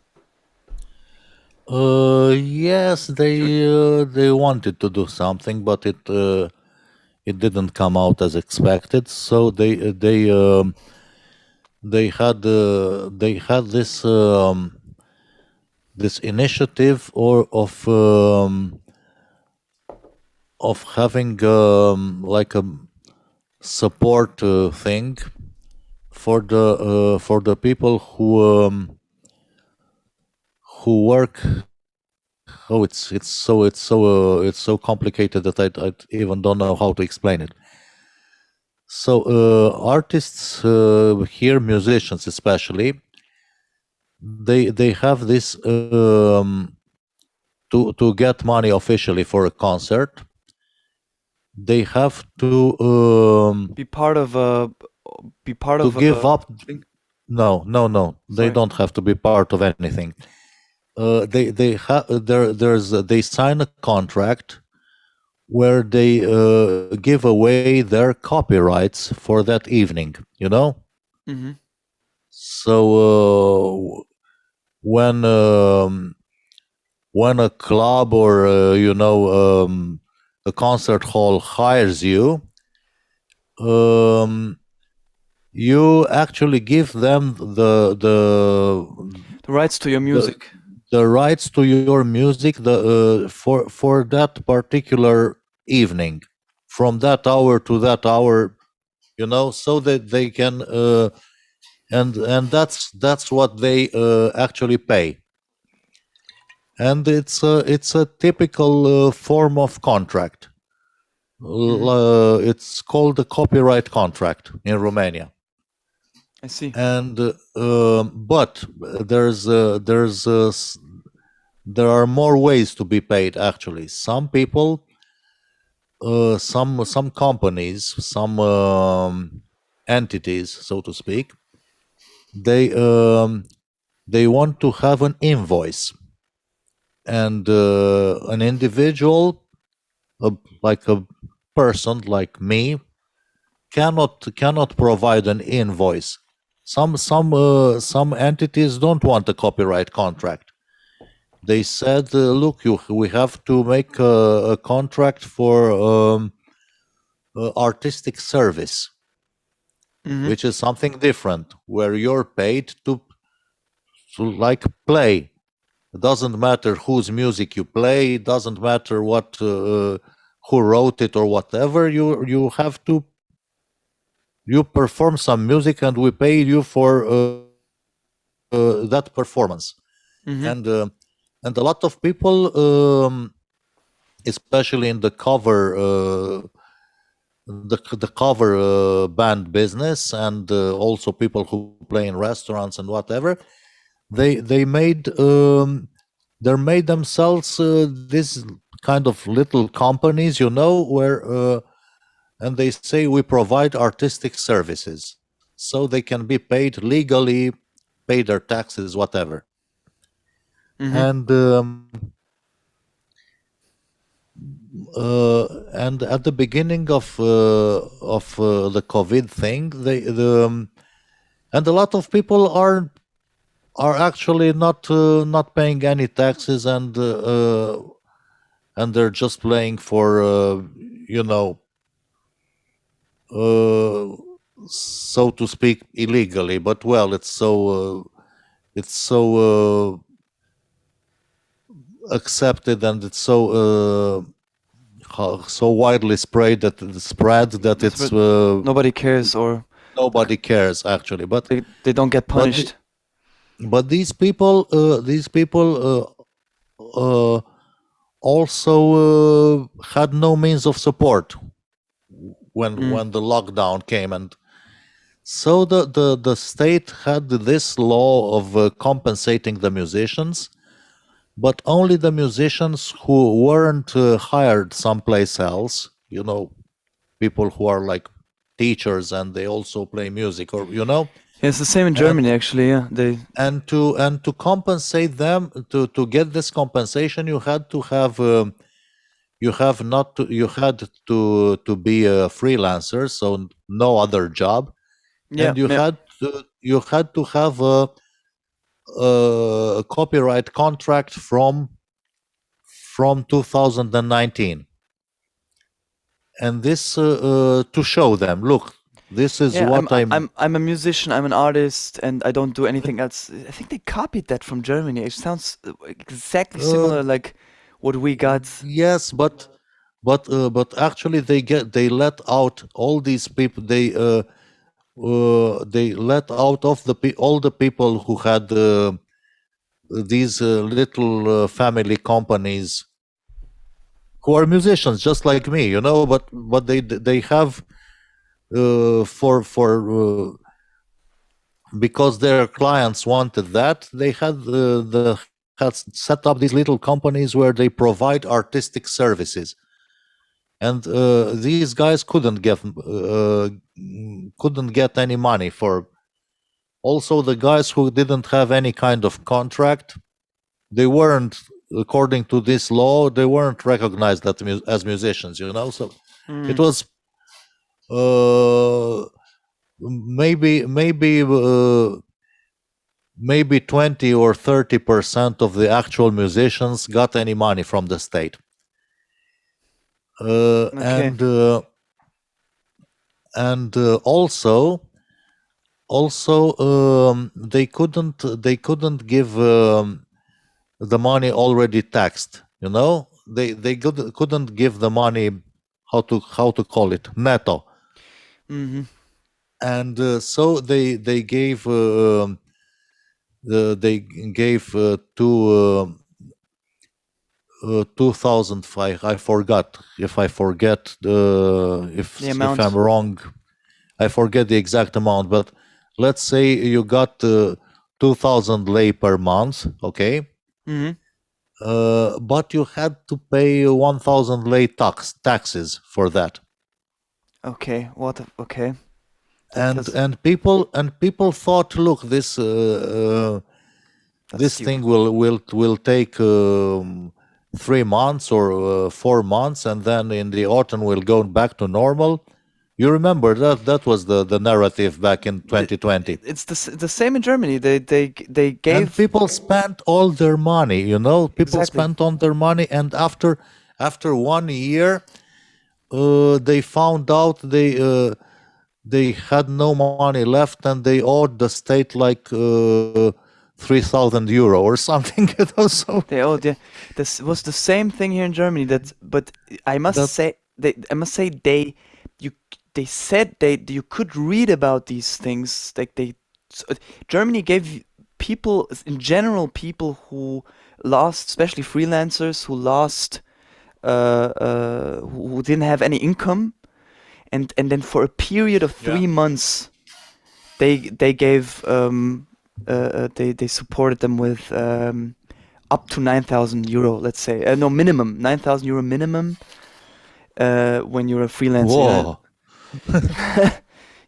[SPEAKER 2] Yes,
[SPEAKER 1] Do
[SPEAKER 2] they wanted to do something, but it didn't come out as expected. So they had this initiative or of having like a support thing for the people who work. Oh, it's so complicated that I even don't know how to explain it. So artists here, musicians especially, they have this to get money officially for a concert. They have
[SPEAKER 1] Be part of a be part
[SPEAKER 2] to
[SPEAKER 1] of
[SPEAKER 2] give
[SPEAKER 1] a
[SPEAKER 2] up.
[SPEAKER 1] thing.
[SPEAKER 2] No. They
[SPEAKER 1] Sorry.
[SPEAKER 2] don't have to be part of anything. They have they sign a contract where they give away their copyrights for that evening. You know.
[SPEAKER 1] Mm-hmm.
[SPEAKER 2] So when a club or a concert hall hires you, um, you actually give them
[SPEAKER 1] The rights to your
[SPEAKER 2] the
[SPEAKER 1] music.
[SPEAKER 2] the rights to your music for that particular evening, from that hour to that hour, so that they can and that's what they actually pay. And it's a typical form of contract.
[SPEAKER 1] Mm-hmm.
[SPEAKER 2] It's called a copyright contract in Romania.
[SPEAKER 1] I see.
[SPEAKER 2] And but there are more ways to be paid. Actually, some people, some companies, some entities, so to speak, they um, they want to have an invoice, and an individual, uh, like a person like me, cannot provide an invoice. Some entities don't want a copyright contract. They said, "Look, we have to make a contract for artistic service,
[SPEAKER 1] Mm-hmm.
[SPEAKER 2] which is something different, where you're paid to like play. It doesn't matter whose music you play. It doesn't matter what who wrote it or whatever. You have to you perform some music, and we pay you for that performance." And
[SPEAKER 1] Mm-hmm.
[SPEAKER 2] and a lot of people, especially in the cover band business, and also people who play in restaurants and whatever, they made themselves this kind of little companies, where and they say we provide artistic services, so they can be paid legally, pay their taxes, whatever.
[SPEAKER 1] Mm-hmm.
[SPEAKER 2] And and at the beginning of the COVID thing, and a lot of people are actually not paying any taxes, and they're just playing for you know uh, so to speak, illegally. But well, it's so accepted, and it's so widely spread that
[SPEAKER 1] That's
[SPEAKER 2] it's
[SPEAKER 1] what nobody cares, or
[SPEAKER 2] nobody cares actually. But
[SPEAKER 1] they don't get
[SPEAKER 2] but the,
[SPEAKER 1] punished.
[SPEAKER 2] but these people also had no means of support
[SPEAKER 1] Mm.
[SPEAKER 2] when the lockdown came, and so the state had this law of compensating the musicians, but only the musicians who weren't hired someplace else, people who are like teachers and they also play music, or
[SPEAKER 1] Yeah, it's the same in
[SPEAKER 2] and
[SPEAKER 1] Germany, actually. Yeah, they.
[SPEAKER 2] and to compensate them, to get this compensation, you had to have you have not to you had to be a freelancer, so no other job,
[SPEAKER 1] Yeah,
[SPEAKER 2] and you had to have a copyright contract from 2019, and this to show them, look, this is
[SPEAKER 1] yeah.
[SPEAKER 2] what I'm.
[SPEAKER 1] I'm a musician. I'm an artist, and I don't do anything else. I think they copied that from Germany. It sounds exactly
[SPEAKER 2] uh,
[SPEAKER 1] similar, like what we got.
[SPEAKER 2] yes, but actually they let out all these people. they let out of all the people who had these little family companies who are musicians just like me, but they have for because their clients wanted that, they had set up these little companies where they provide artistic services, and these guys couldn't get any money for. Also, the guys who didn't have any kind of contract, they weren't, according to this law, they weren't recognized as musicians. So it
[SPEAKER 1] Mm.
[SPEAKER 2] was maybe 20 or 30% of the actual musicians got any money from the state. Uh,
[SPEAKER 1] Okay.
[SPEAKER 2] and uh, and also they couldn't give the money already taxed. They couldn't give the money, how to call it, netto.
[SPEAKER 1] Mm-hmm.
[SPEAKER 2] And so they gave two 2005. I forgot. If I forget,
[SPEAKER 1] The
[SPEAKER 2] if I'm
[SPEAKER 1] amount.
[SPEAKER 2] wrong, I forget the exact amount. But let's say you got 2,000 lei per month, okay?
[SPEAKER 1] Mm-hmm.
[SPEAKER 2] But you had to pay 1,000 lei taxes for that.
[SPEAKER 1] Okay. Okay. That
[SPEAKER 2] And
[SPEAKER 1] does.
[SPEAKER 2] and people thought, look,
[SPEAKER 1] That's
[SPEAKER 2] this
[SPEAKER 1] stupid.
[SPEAKER 2] thing will take 3 months or 4 months, and then in the autumn we'll go back to normal. You remember that was the narrative back in
[SPEAKER 1] The,
[SPEAKER 2] 2020.
[SPEAKER 1] it's the same in Germany. They
[SPEAKER 2] And
[SPEAKER 1] gave
[SPEAKER 2] people spent all their money. People
[SPEAKER 1] exactly.
[SPEAKER 2] spent all their money, and after 1 year, they found out they had no money left, and they owed the state like 3,000 euro or something. So
[SPEAKER 1] They oh yeah. This was the same thing here in Germany. But I must
[SPEAKER 2] that
[SPEAKER 1] say you they said you could read about these things like so, Germany gave people in general, people who lost, especially freelancers who lost who didn't have any income, and then for a period of
[SPEAKER 2] yeah.
[SPEAKER 1] 3 months they gave they supported them with up to 9,000 euro, let's say. No, minimum 9,000 euro minimum when you're a freelancer.
[SPEAKER 2] Whoa.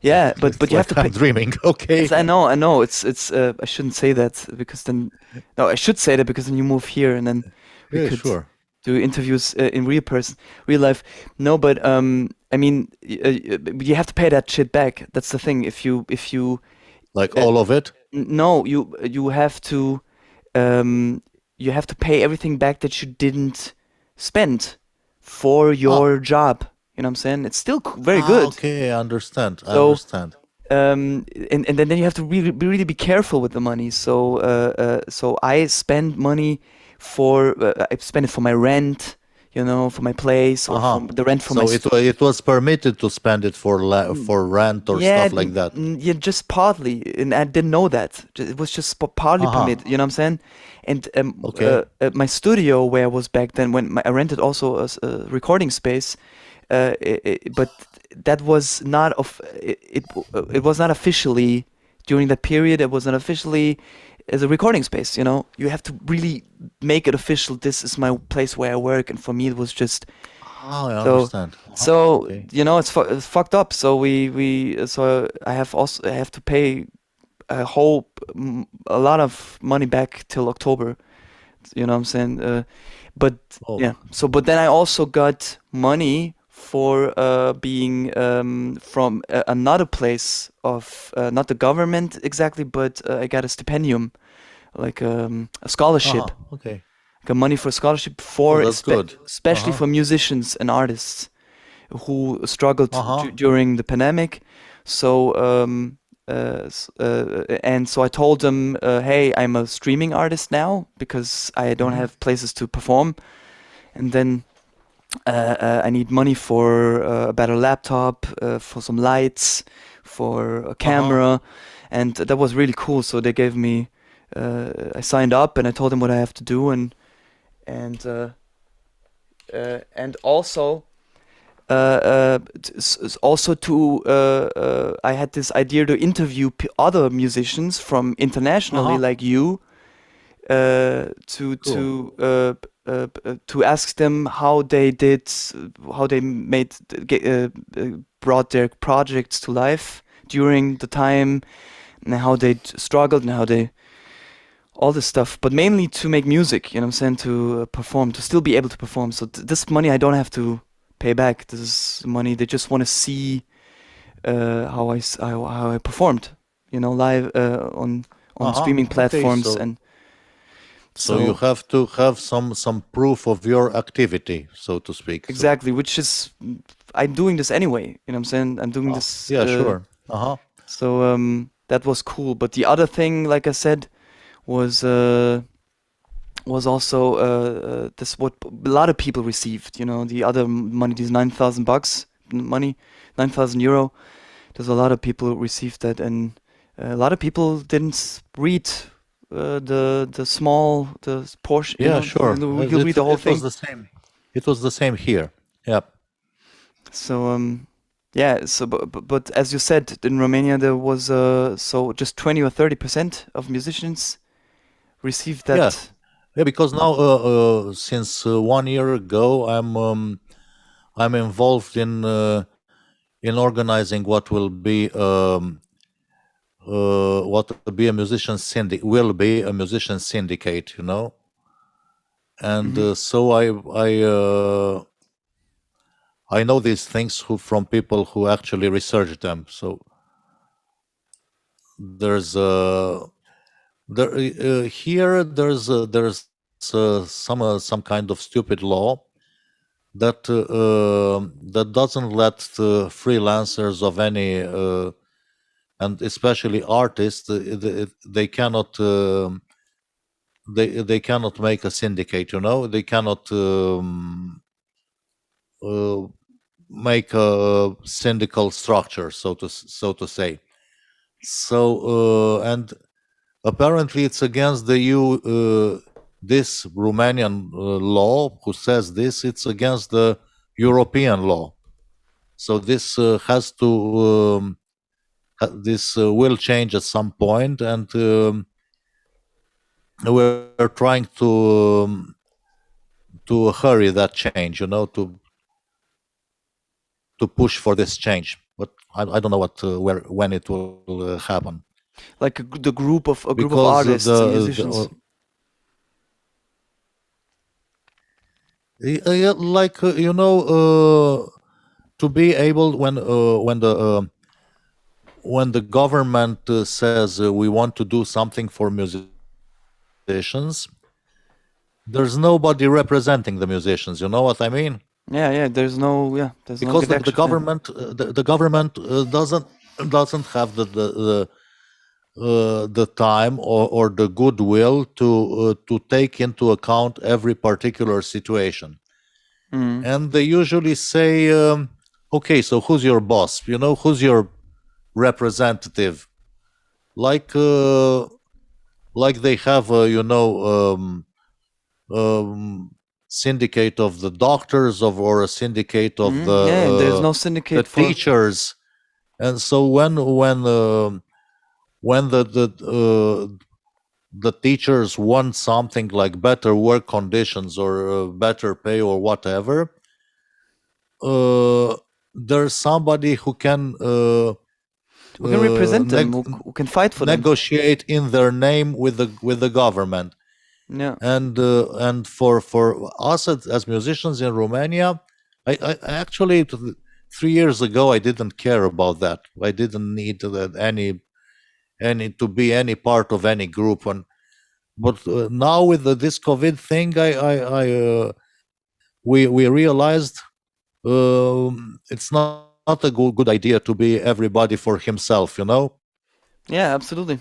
[SPEAKER 1] Yeah, but
[SPEAKER 2] It's
[SPEAKER 1] you have
[SPEAKER 2] like
[SPEAKER 1] to
[SPEAKER 2] I'm
[SPEAKER 1] pay.
[SPEAKER 2] dreaming. Okay.
[SPEAKER 1] It's I know. It's I shouldn't say that because then no, I should say that because then you move here and then we
[SPEAKER 2] Yeah,
[SPEAKER 1] could
[SPEAKER 2] sure.
[SPEAKER 1] do interviews in real life. No, but I mean, you have to pay that shit back. That's the thing. If you
[SPEAKER 2] Like
[SPEAKER 1] uh,
[SPEAKER 2] all of it.
[SPEAKER 1] no, um you have to pay everything back that you didn't spend for
[SPEAKER 2] Ah,
[SPEAKER 1] your job. You know what I'm saying? It's still very good.
[SPEAKER 2] okay. I understand. I
[SPEAKER 1] So
[SPEAKER 2] understand.
[SPEAKER 1] and then you have to really be careful with the money. So I spend money I spend it for my rent, for my place, or
[SPEAKER 2] Uh-huh.
[SPEAKER 1] for the rent for my
[SPEAKER 2] So it was permitted to spend it for for rent or
[SPEAKER 1] yeah,
[SPEAKER 2] stuff like that.
[SPEAKER 1] yeah, just partly, and I didn't know that. It was just partly
[SPEAKER 2] Uh-huh.
[SPEAKER 1] permitted. You know what I'm saying? And
[SPEAKER 2] Okay.
[SPEAKER 1] at my studio where I was back then, when I rented also a recording space, but that was not of it was not officially during that period. It was not officially as a recording space. You have to really make it official. This is my place where I work, and for me, it was just
[SPEAKER 2] Ah, I
[SPEAKER 1] so.
[SPEAKER 2] understand. Uh-huh.
[SPEAKER 1] So
[SPEAKER 2] Okay.
[SPEAKER 1] it's fucked up. So so I have to pay a lot of money back till October. You know what I'm saying? But
[SPEAKER 2] Oh.
[SPEAKER 1] yeah. But then I also got money for being from another place of not the government exactly, but I got a stipendium, like a scholarship.
[SPEAKER 2] Uh-huh. Okay.
[SPEAKER 1] Got money for a scholarship
[SPEAKER 2] Oh,
[SPEAKER 1] for
[SPEAKER 2] that's good.
[SPEAKER 1] especially
[SPEAKER 2] Uh-huh.
[SPEAKER 1] for musicians and artists who struggled
[SPEAKER 2] Uh-huh.
[SPEAKER 1] during the pandemic. So and so I told them, hey, I'm a streaming artist now because I don't
[SPEAKER 2] Hmm.
[SPEAKER 1] have places to perform, and then I need money for a better laptop, for some lights, for a
[SPEAKER 2] Uh-huh.
[SPEAKER 1] camera, and that was really cool. So they gave me, I signed up and I told them what I have to do, and and also also to I had this idea to interview other musicians from internationally
[SPEAKER 2] Uh-huh.
[SPEAKER 1] like you,
[SPEAKER 2] Cool.
[SPEAKER 1] to ask them how they did, how they brought their projects to life during the time, and how they struggled and how they all this stuff, but mainly to make music, you know what I'm saying, to perform, to still be able to perform. So this money I don't have to pay back. This is money they just want to see how I performed, you know, live on
[SPEAKER 2] Uh-huh.
[SPEAKER 1] streaming
[SPEAKER 2] Okay,
[SPEAKER 1] platforms, and
[SPEAKER 2] so you
[SPEAKER 1] so
[SPEAKER 2] have to have some proof of your activity, so to speak. So,
[SPEAKER 1] exactly, which is I'm doing this anyway, you know what I'm saying? I'm doing this
[SPEAKER 2] yeah, sure. Uh-huh.
[SPEAKER 1] so that was cool. But the other thing, like I said, was also this what a lot of people received. You know, the other money, these $9,000 money, €9,000. There's a lot of people who received that, and a lot of people didn't read the portion. You
[SPEAKER 2] Yeah,
[SPEAKER 1] know,
[SPEAKER 2] sure.
[SPEAKER 1] we could read the whole
[SPEAKER 2] It was
[SPEAKER 1] thing.
[SPEAKER 2] the same. It was the same here. Yeah.
[SPEAKER 1] So yeah. So but as you said, in Romania there was so just 20 or 30% of musicians received
[SPEAKER 2] Yeah.
[SPEAKER 1] that.
[SPEAKER 2] Yeah, because now since 1 year ago I'm involved in organizing what will be what will be a musician syndicate, you know. And
[SPEAKER 1] Hmm.
[SPEAKER 2] so I know these things from people who actually research them. So there's there here there's some kind of stupid law that doesn't let the freelancers of any and especially artists they cannot they cannot make a syndicate, you know. They cannot uh, make a syndical structure, so to say. So and apparently it's against the EU this Romanian law who says this, it's against the European law. So this has to this will change at some point, and we're trying to hurry that change, you know, to push for this change. But I don't know what where when it will happen,
[SPEAKER 1] Like the group of a group of
[SPEAKER 2] because
[SPEAKER 1] artists and musicians.
[SPEAKER 2] yeah, like you know, to be able when the government says we want to do something for musicians, there's nobody representing the musicians. You know what I mean?
[SPEAKER 1] Yeah, yeah. There's no
[SPEAKER 2] Because the
[SPEAKER 1] Gewerkschaft. Yeah.
[SPEAKER 2] government the government doesn't have the time or the goodwill to take into account every particular situation,
[SPEAKER 1] Mm.
[SPEAKER 2] and they usually say, okay, so who's your boss, you know, who's your representative, like like they have you know um, syndicate of the doctors of or a syndicate of
[SPEAKER 1] Yeah, and there's no
[SPEAKER 2] the
[SPEAKER 1] syndicate for.
[SPEAKER 2] teachers. And so when the teachers want something like better work conditions or better pay or whatever, uh, there's somebody who can
[SPEAKER 1] Who can represent them?
[SPEAKER 2] neg-
[SPEAKER 1] Who can fight for them?
[SPEAKER 2] negotiate in their name with the government.
[SPEAKER 1] Yeah.
[SPEAKER 2] And for us as musicians in Romania, I actually 3 years ago I didn't care about that. I didn't need any to be any part of any group. And but now with this COVID thing, we realized it's not a good idea to be everybody for himself, you know,
[SPEAKER 1] Yeah, absolutely.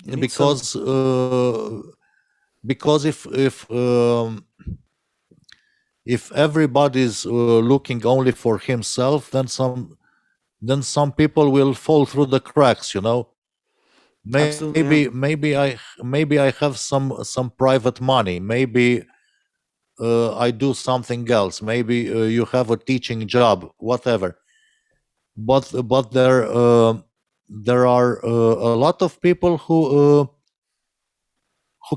[SPEAKER 1] You need some.
[SPEAKER 2] because because if everybody's looking only for himself, then then some people will fall through the cracks, you know.
[SPEAKER 1] Absolutely,
[SPEAKER 2] Maybe
[SPEAKER 1] yeah.
[SPEAKER 2] maybe I have some private money. Maybe I do something else. Maybe you have a teaching job, whatever. But there are a lot of people who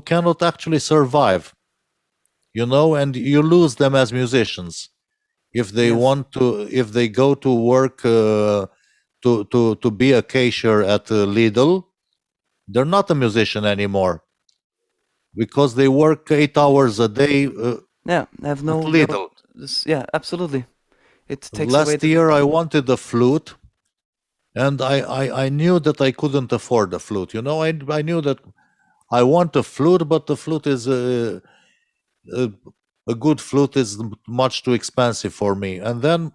[SPEAKER 2] cannot actually survive, you know, and you lose them as musicians if they
[SPEAKER 1] Yes.
[SPEAKER 2] want to, if they go to work to be a cashier at Lidl. They're not a musician anymore because they work 8 hours a day
[SPEAKER 1] Yeah, I have
[SPEAKER 2] at
[SPEAKER 1] no
[SPEAKER 2] Lidl.
[SPEAKER 1] yeah, absolutely. It takes away
[SPEAKER 2] Last
[SPEAKER 1] the
[SPEAKER 2] year I wanted a flute, and I knew that I couldn't afford a flute. You know, I knew that I want a flute, but the flute is a, a good flute is much too expensive for me. And then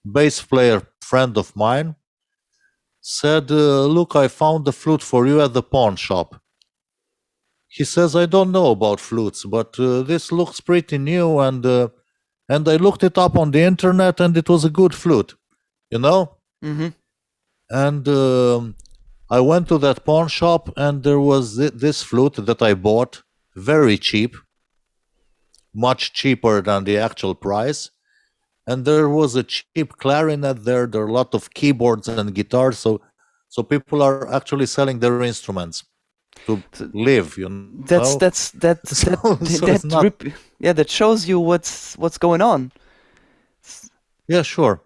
[SPEAKER 2] bass player friend of mine said, "Look, I found the flute for you at the pawn shop." He says, "I don't know about flutes, but this looks pretty new, and I looked it up on the internet, and it was a good flute, you know."
[SPEAKER 1] Mm-hmm.
[SPEAKER 2] And I went to that pawn shop, and there was this flute that I bought very cheap, much cheaper than the actual price. And there was a cheap clarinet there. There are a lot of keyboards and guitars, so people are actually selling their instruments to
[SPEAKER 1] So
[SPEAKER 2] live, you know.
[SPEAKER 1] that's
[SPEAKER 2] So it's not.
[SPEAKER 1] that yeah, that shows you what's going on. S-
[SPEAKER 2] Yeah, sure.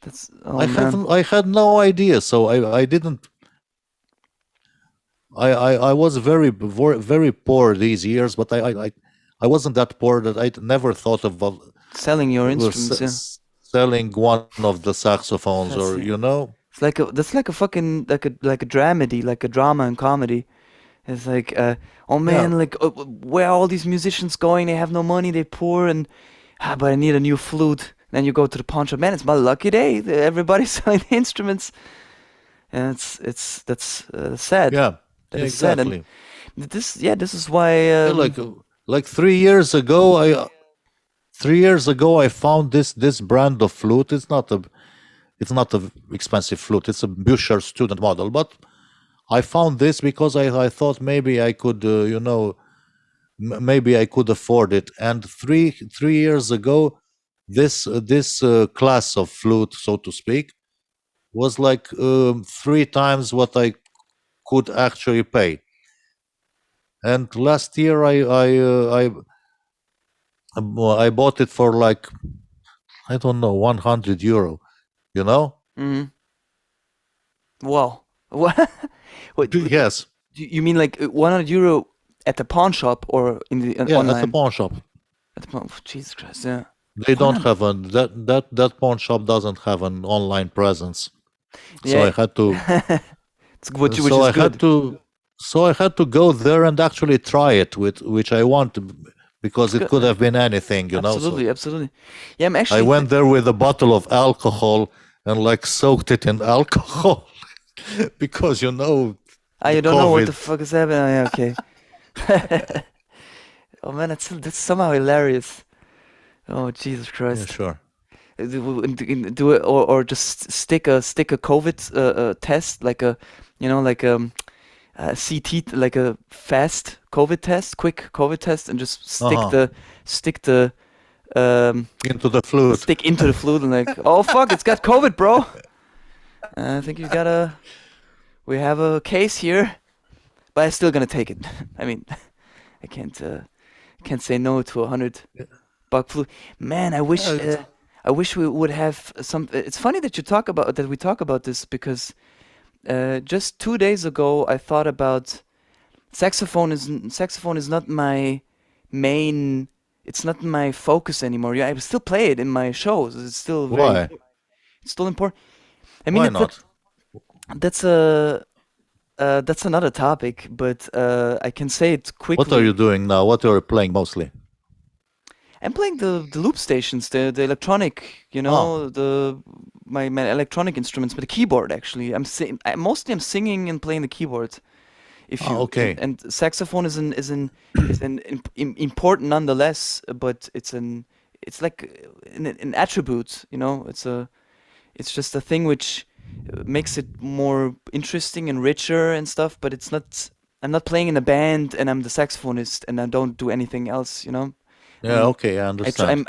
[SPEAKER 1] That's oh man.
[SPEAKER 2] I had no idea, so I didn't. I was very poor these years, but I wasn't that poor that I never thought of
[SPEAKER 1] Selling your instruments, yeah.
[SPEAKER 2] selling one of the saxophones, or
[SPEAKER 1] That's
[SPEAKER 2] you
[SPEAKER 1] yeah.
[SPEAKER 2] know.
[SPEAKER 1] It's like that's like a fucking like a dramedy, like a drama and comedy. It's like, oh
[SPEAKER 2] Yeah,
[SPEAKER 1] man, like where are all these musicians going? They have no money, they're poor, and but I need a new flute. Then you go to the pawn shop. Man, it's my lucky day. Everybody's selling the instruments, and it's that's sad.
[SPEAKER 2] yeah,
[SPEAKER 1] That
[SPEAKER 2] yeah,
[SPEAKER 1] is sad, and
[SPEAKER 2] exactly.
[SPEAKER 1] this is why
[SPEAKER 2] Yeah, like 3 years ago, I 3 years ago I found this brand of flute. It's not a expensive flute. It's a Bucher student model, but I found this because I thought maybe I could, you know, maybe I could afford it. And 3 years ago, this class of flute, so to speak, was like 3 times what I could actually pay. And last year I bought it for like, I don't know, 100 euro. You know?
[SPEAKER 1] mm, wow. What?
[SPEAKER 2] Yes.
[SPEAKER 1] You mean like 100 euro at the pawn shop or in the
[SPEAKER 2] Yeah, at the
[SPEAKER 1] online?
[SPEAKER 2] pawn shop.
[SPEAKER 1] At the pawn, Jesus Christ, yeah.
[SPEAKER 2] They don't
[SPEAKER 1] 100.
[SPEAKER 2] have that pawn shop doesn't have an online presence. So
[SPEAKER 1] Yeah,
[SPEAKER 2] I had to
[SPEAKER 1] it's which
[SPEAKER 2] so
[SPEAKER 1] is
[SPEAKER 2] I had
[SPEAKER 1] good.
[SPEAKER 2] to so I had to go there and actually try it with which I want to, because
[SPEAKER 1] It's
[SPEAKER 2] it
[SPEAKER 1] good.
[SPEAKER 2] could have been anything, you know. So
[SPEAKER 1] Absolutely, absolutely. Yeah, I'm
[SPEAKER 2] I
[SPEAKER 1] actually
[SPEAKER 2] went there with a bottle of alcohol and like soaked it in alcohol because you know the
[SPEAKER 1] you don't know what the
[SPEAKER 2] COVID.
[SPEAKER 1] fuck is happening. Oh, yeah, okay. Oh man, that's somehow hilarious. Oh Jesus
[SPEAKER 2] Yeah,
[SPEAKER 1] Christ.
[SPEAKER 2] sure.
[SPEAKER 1] Do it or just stick a COVID test like a like CT like a fast COVID test, quick COVID test, and just
[SPEAKER 2] Uh-huh.
[SPEAKER 1] stick the um
[SPEAKER 2] Into the flute.
[SPEAKER 1] stick into the fluid and like, oh fuck, it's got COVID, bro. I think you gotta. We have a case here, but I'm still gonna take it. I mean, I can't say no to 100 buck flu. Man,
[SPEAKER 2] Yeah, it's,
[SPEAKER 1] I wish we would have some. It's funny that we talk about this because just 2 days ago I thought about saxophone is not my main. It's not my focus anymore. Yeah, I still play it in my shows. It's still very
[SPEAKER 2] why?
[SPEAKER 1] important. It's still important. I mean,
[SPEAKER 2] Why not?
[SPEAKER 1] that's a that's another topic, but I can say it
[SPEAKER 2] What are you
[SPEAKER 1] quickly.
[SPEAKER 2] doing now? What are you playing mostly?
[SPEAKER 1] I'm playing the loop stations, the electronic,
[SPEAKER 2] Ah,
[SPEAKER 1] my electronic instruments, but the keyboard actually. I'm singing and playing the keyboard. If you
[SPEAKER 2] okay.
[SPEAKER 1] and saxophone is an important nonetheless, but it's like an attribute, it's just a thing which makes it more interesting and richer and stuff. But it's not. I'm not playing in a band and I'm the saxophonist and I don't do anything else. You know.
[SPEAKER 2] Yeah,
[SPEAKER 1] I'm
[SPEAKER 2] okay, I understand.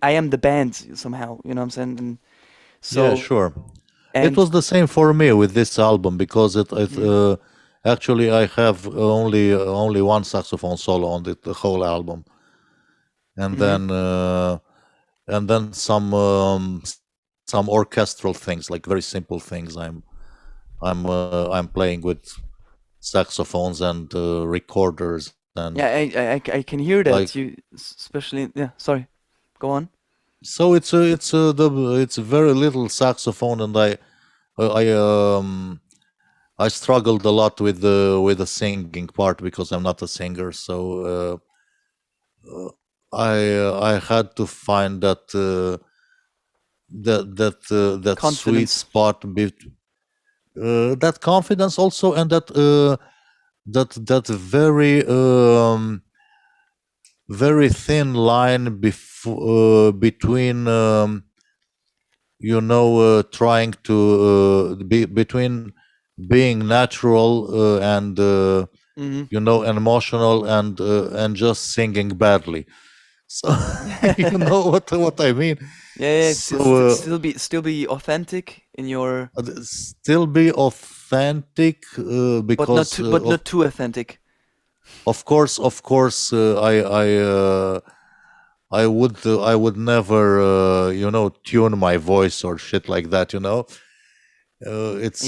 [SPEAKER 1] I am the band somehow. You know what I'm saying? And
[SPEAKER 2] Yeah,
[SPEAKER 1] so
[SPEAKER 2] sure. It
[SPEAKER 1] and
[SPEAKER 2] was the same for me with this album because
[SPEAKER 1] mhm,
[SPEAKER 2] actually I have only one saxophone solo on the whole album, and
[SPEAKER 1] mhm.
[SPEAKER 2] then some orchestral things like very simple things. I'm playing with saxophones and recorders and
[SPEAKER 1] Yeah, I can hear
[SPEAKER 2] like
[SPEAKER 1] that you especially yeah. Sorry, go on.
[SPEAKER 2] so it's a very little saxophone and I I struggled a lot with the singing part because I'm not a singer, so I had to find that sweet
[SPEAKER 1] Confidence.
[SPEAKER 2] spot, that confidence also, and that very thin line between trying to be between being natural and
[SPEAKER 1] Hmm.
[SPEAKER 2] and emotional and just singing badly. So you know what I mean.
[SPEAKER 1] Yeah, yeah.
[SPEAKER 2] So
[SPEAKER 1] Still be authentic in your,
[SPEAKER 2] still be authentic because
[SPEAKER 1] but not too authentic.
[SPEAKER 2] of course I would never tune my voice or shit like that.
[SPEAKER 1] You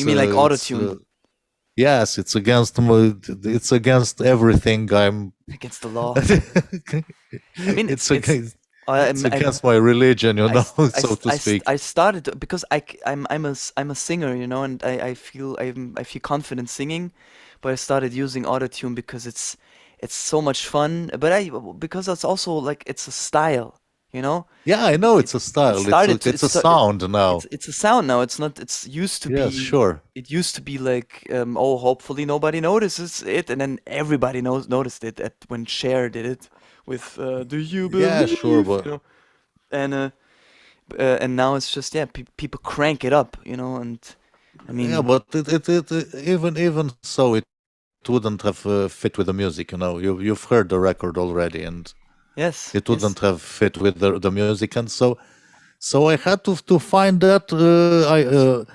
[SPEAKER 1] mean like auto
[SPEAKER 2] It's
[SPEAKER 1] tune
[SPEAKER 2] yes, it's against everything I'm.
[SPEAKER 1] against the law? I mean, it's
[SPEAKER 2] It's
[SPEAKER 1] I'm
[SPEAKER 2] against my religion, so to speak.
[SPEAKER 1] I started because I'm a singer, you know, and I feel confident singing, but I started using autotune because it's so much fun. But I because it's also like it's a style, you know.
[SPEAKER 2] Yeah, I
[SPEAKER 1] It
[SPEAKER 2] know
[SPEAKER 1] it,
[SPEAKER 2] it's a style. It's a sound now.
[SPEAKER 1] it's a sound now. It's not. It's used to
[SPEAKER 2] Yes,
[SPEAKER 1] be.
[SPEAKER 2] sure.
[SPEAKER 1] It used to be like oh, hopefully nobody notices it, and then everybody noticed it at when Cher did it with "Do You
[SPEAKER 2] Yeah, sure,
[SPEAKER 1] Believe?"
[SPEAKER 2] but
[SPEAKER 1] You know, and and now it's just yeah, people crank it up, you know, and I
[SPEAKER 2] yeah,
[SPEAKER 1] mean,
[SPEAKER 2] but even so, it wouldn't have fit with the music. You've heard the record already, and
[SPEAKER 1] yes,
[SPEAKER 2] it
[SPEAKER 1] yes,
[SPEAKER 2] wouldn't have fit with the music, and so I had to find that.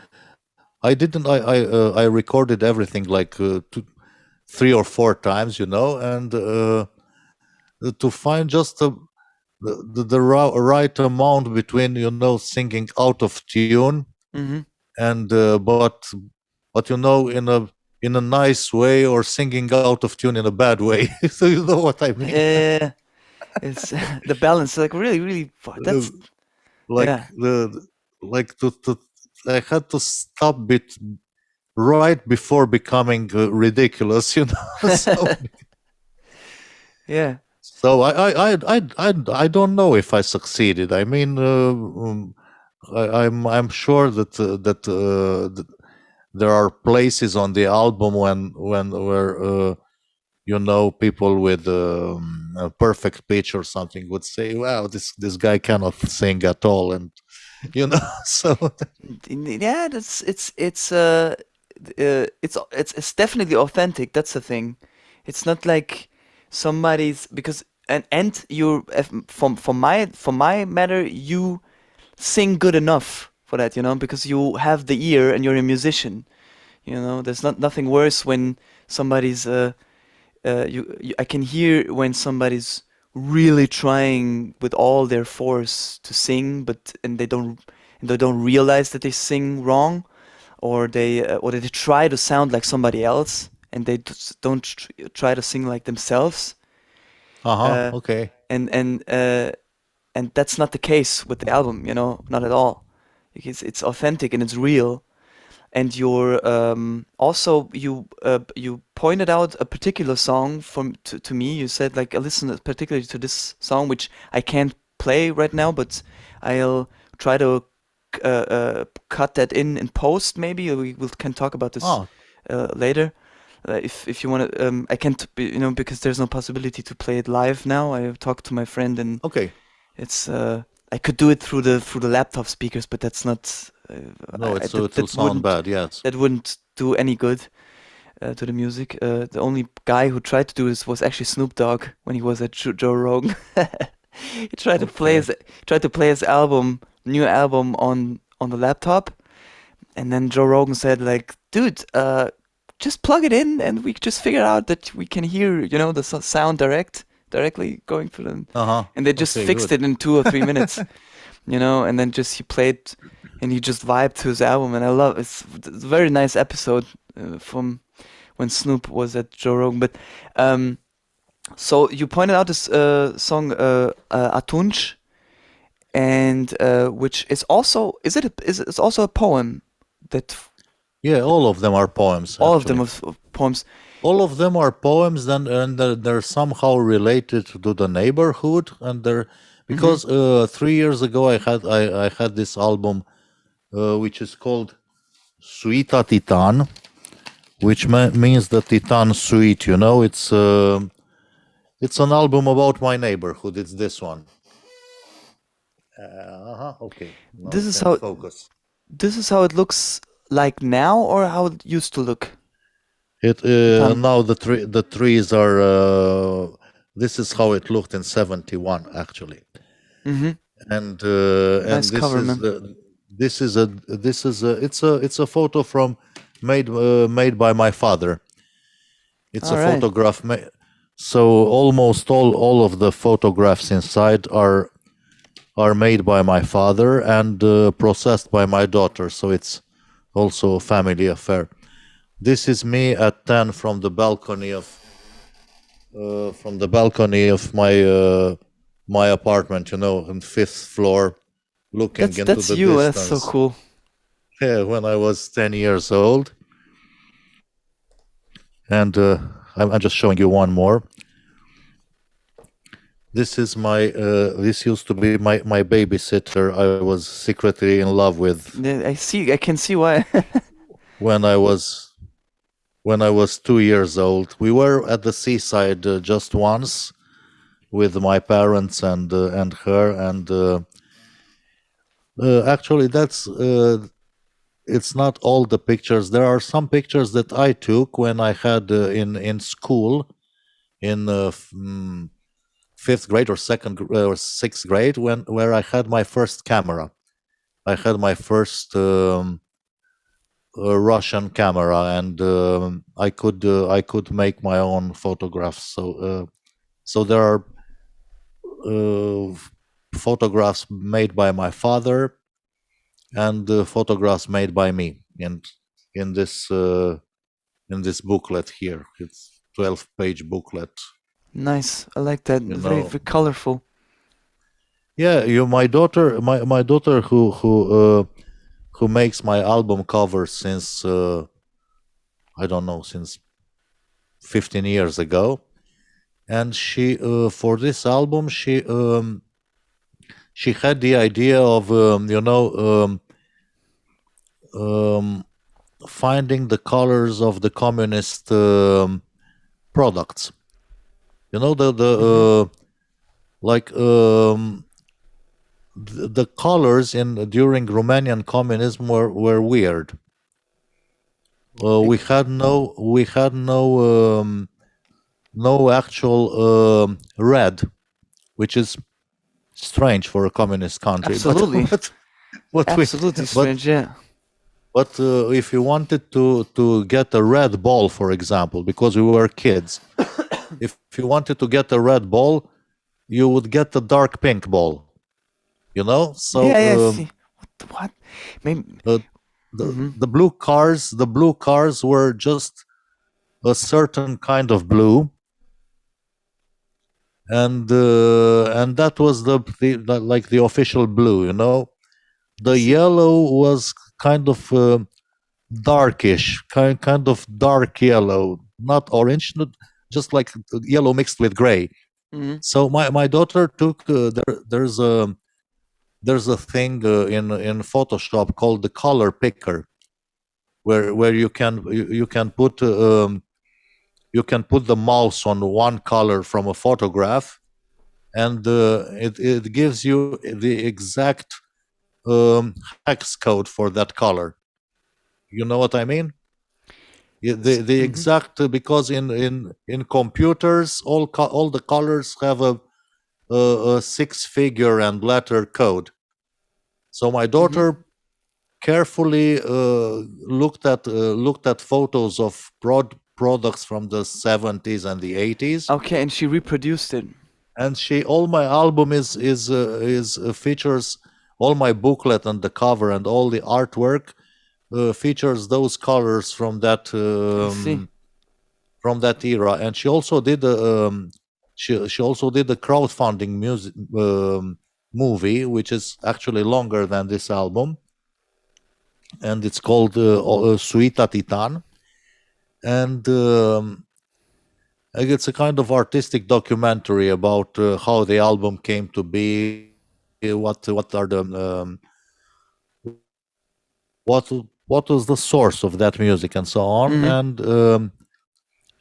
[SPEAKER 2] I didn't. I recorded everything like 3 or 4 times, and to find just the right amount between singing out of tune
[SPEAKER 1] mm-hmm.
[SPEAKER 2] and but in a nice way or singing out of tune in a bad way. So you know what I mean.
[SPEAKER 1] Yeah, it's the balance, like really,
[SPEAKER 2] Uh,
[SPEAKER 1] that's
[SPEAKER 2] like
[SPEAKER 1] yeah,
[SPEAKER 2] the like to I had to stop it right before becoming ridiculous, so
[SPEAKER 1] yeah,
[SPEAKER 2] I don't know if I succeeded. I mean, I'm sure that there are places on the album when where people with a perfect pitch or something would say, "Wow, this guy cannot sing at all," and so
[SPEAKER 1] yeah, that's it's definitely authentic. That's the thing. It's not like somebody's because and you for my matter you sing good enough for that, you know, because you have the ear and you're a musician. You know, there's nothing worse when somebody's I can hear when somebody's really trying with all their force to sing, but and they don't realize that they sing wrong, or they try to sound like somebody else and they don't try to sing like themselves.
[SPEAKER 2] uh-huh,
[SPEAKER 1] Uh,
[SPEAKER 2] okay.
[SPEAKER 1] and and uh, and that's not the case with the album, you know, not at all. It's authentic and it's real. And you're also you pointed out a particular song to me. You said like listen particularly to this song, which I can't play right now, but I'll try to cut that in post. Maybe we can talk about this
[SPEAKER 2] Oh,
[SPEAKER 1] later. If you want to, I can't, you know, because there's no possibility to play it live now. I talked to my friend and
[SPEAKER 2] okay.
[SPEAKER 1] it's I could do it through the laptop speakers, but that's not.
[SPEAKER 2] No, it's so
[SPEAKER 1] That
[SPEAKER 2] it will sound bad. Yes.
[SPEAKER 1] do any good to the music. The only guy who tried to do this was actually Snoop Dogg when he was at Joe Rogan. He
[SPEAKER 2] Okay.
[SPEAKER 1] tried to play his new album on the laptop, and then Joe Rogan said like, "Dude, just plug it in, and we just figure out that we can hear, the sound directly going through them."
[SPEAKER 2] Uh-huh.
[SPEAKER 1] And they just
[SPEAKER 2] Okay,
[SPEAKER 1] fixed
[SPEAKER 2] good.
[SPEAKER 1] it in 2 or 3 minutes, and then just he played, and he just vibed to his album, and it's a very nice episode from when Snoop was at Joe Rogan. But um, so you pointed out this song Atunci, and which is also it's also a poem that
[SPEAKER 2] Yeah, all of them are poems
[SPEAKER 1] all of them
[SPEAKER 2] actually.
[SPEAKER 1] of poems.
[SPEAKER 2] All of them are poems, and they're somehow related to the neighborhood, and they're
[SPEAKER 1] Hmm.
[SPEAKER 2] because 3 years ago I had this album which is called Suita Titan, which means the Titan Suite. It's an album about my neighborhood. It's this one. Okay, now
[SPEAKER 1] This
[SPEAKER 2] it
[SPEAKER 1] is
[SPEAKER 2] can
[SPEAKER 1] how
[SPEAKER 2] focus.
[SPEAKER 1] this is how it looks like now, or how it used to look.
[SPEAKER 2] It
[SPEAKER 1] Titan.
[SPEAKER 2] now the trees are. This is how it looked in '71 actually,
[SPEAKER 1] Hmm.
[SPEAKER 2] and
[SPEAKER 1] Nice cover, man.
[SPEAKER 2] it's a photo from made by my father. It's
[SPEAKER 1] All
[SPEAKER 2] a
[SPEAKER 1] right.
[SPEAKER 2] photograph. So almost all of the photographs inside are made by my father and processed by my daughter. So it's also a family affair. This is me at 10 from the balcony of my apartment, on fifth floor, looking into
[SPEAKER 1] That's
[SPEAKER 2] the
[SPEAKER 1] you. That's so
[SPEAKER 2] distance.
[SPEAKER 1] cool.
[SPEAKER 2] Yeah, when I was 10 years old, and I'm just showing you one more. This is this used to be my babysitter. I was secretly in love with
[SPEAKER 1] Yeah, I see. I can see why.
[SPEAKER 2] when I was 2 years old. We were at the seaside just once with my parents and her, and actually it's not all the pictures. There are some pictures that I took when I had in school in fifth grade or or sixth grade where I had my first camera. I had my first Russian camera, and I could make my own photographs. So there are uh, photographs made by my father and photographs made by me, and in this uh, in this booklet here, it's 12-page booklet.
[SPEAKER 1] Nice. I like that.
[SPEAKER 2] You
[SPEAKER 1] Very,
[SPEAKER 2] know,
[SPEAKER 1] very colorful.
[SPEAKER 2] yeah, my daughter who makes my album cover since I don't know, since 15 years ago, and she for this album she had the idea of finding the colors of the communist products. The
[SPEAKER 1] Hmm.
[SPEAKER 2] like the colors in during Romanian communism were weird.
[SPEAKER 1] Like,
[SPEAKER 2] We had no actual red, which is strange for a communist country. But
[SPEAKER 1] absolutely,
[SPEAKER 2] but we
[SPEAKER 1] absolutely
[SPEAKER 2] but
[SPEAKER 1] strange. Yeah.
[SPEAKER 2] if you wanted to get a red ball, for example, because we were kids, if you wanted to get a red ball, you would get the dark pink ball.
[SPEAKER 1] Yeah. Yeah. I
[SPEAKER 2] So
[SPEAKER 1] see. What? Maybe.
[SPEAKER 2] uh,
[SPEAKER 1] Hmm.
[SPEAKER 2] the blue cars were just a certain kind of blue, and that was like the official blue.
[SPEAKER 1] I
[SPEAKER 2] The
[SPEAKER 1] see.
[SPEAKER 2] yellow was kind of darkish, kind of dark yellow, not orange, just like yellow mixed with gray.
[SPEAKER 1] Hmm.
[SPEAKER 2] So my daughter took there's a thing in Photoshop called the color picker, where you can put the mouse on one color from a photograph, and it gives you the exact hex code for that color. You know what I mean? The
[SPEAKER 1] Mm-hmm.
[SPEAKER 2] exact because in computers all the colors have a six-figure and letter code. So my
[SPEAKER 1] Mm-hmm.
[SPEAKER 2] daughter carefully looked at photos of products from the 70s and the 80s,
[SPEAKER 1] Okay, and she reproduced it.
[SPEAKER 2] and she all my album is features all my booklet and the cover and all the artwork features those colors
[SPEAKER 1] I see.
[SPEAKER 2] from that era. And she also did she also did a crowdfunding music movie, which is actually longer than this album, and it's called Suita Titan. And it's a kind of artistic documentary about how the album came to be, what are the what was the source of that music and so on.
[SPEAKER 1] Mm-hmm.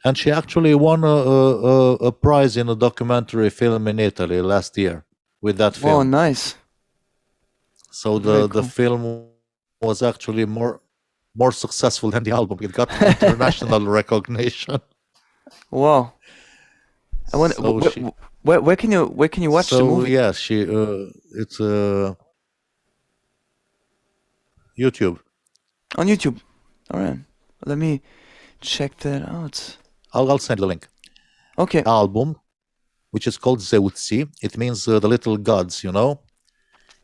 [SPEAKER 2] And she actually won a prize in a documentary film in Italy last year with that
[SPEAKER 1] Oh,
[SPEAKER 2] film.
[SPEAKER 1] nice.
[SPEAKER 2] So
[SPEAKER 1] Very
[SPEAKER 2] the
[SPEAKER 1] cool.
[SPEAKER 2] film was actually more successful than the album. It got international recognition.
[SPEAKER 1] Wow. I wonder
[SPEAKER 2] So she
[SPEAKER 1] where can you watch the
[SPEAKER 2] so
[SPEAKER 1] movie?
[SPEAKER 2] yeah she it's YouTube.
[SPEAKER 1] On YouTube. All right. Let me check that out.
[SPEAKER 2] I'll send you the link.
[SPEAKER 1] Okay.
[SPEAKER 2] Album, which is called Zeutii. It means the little gods.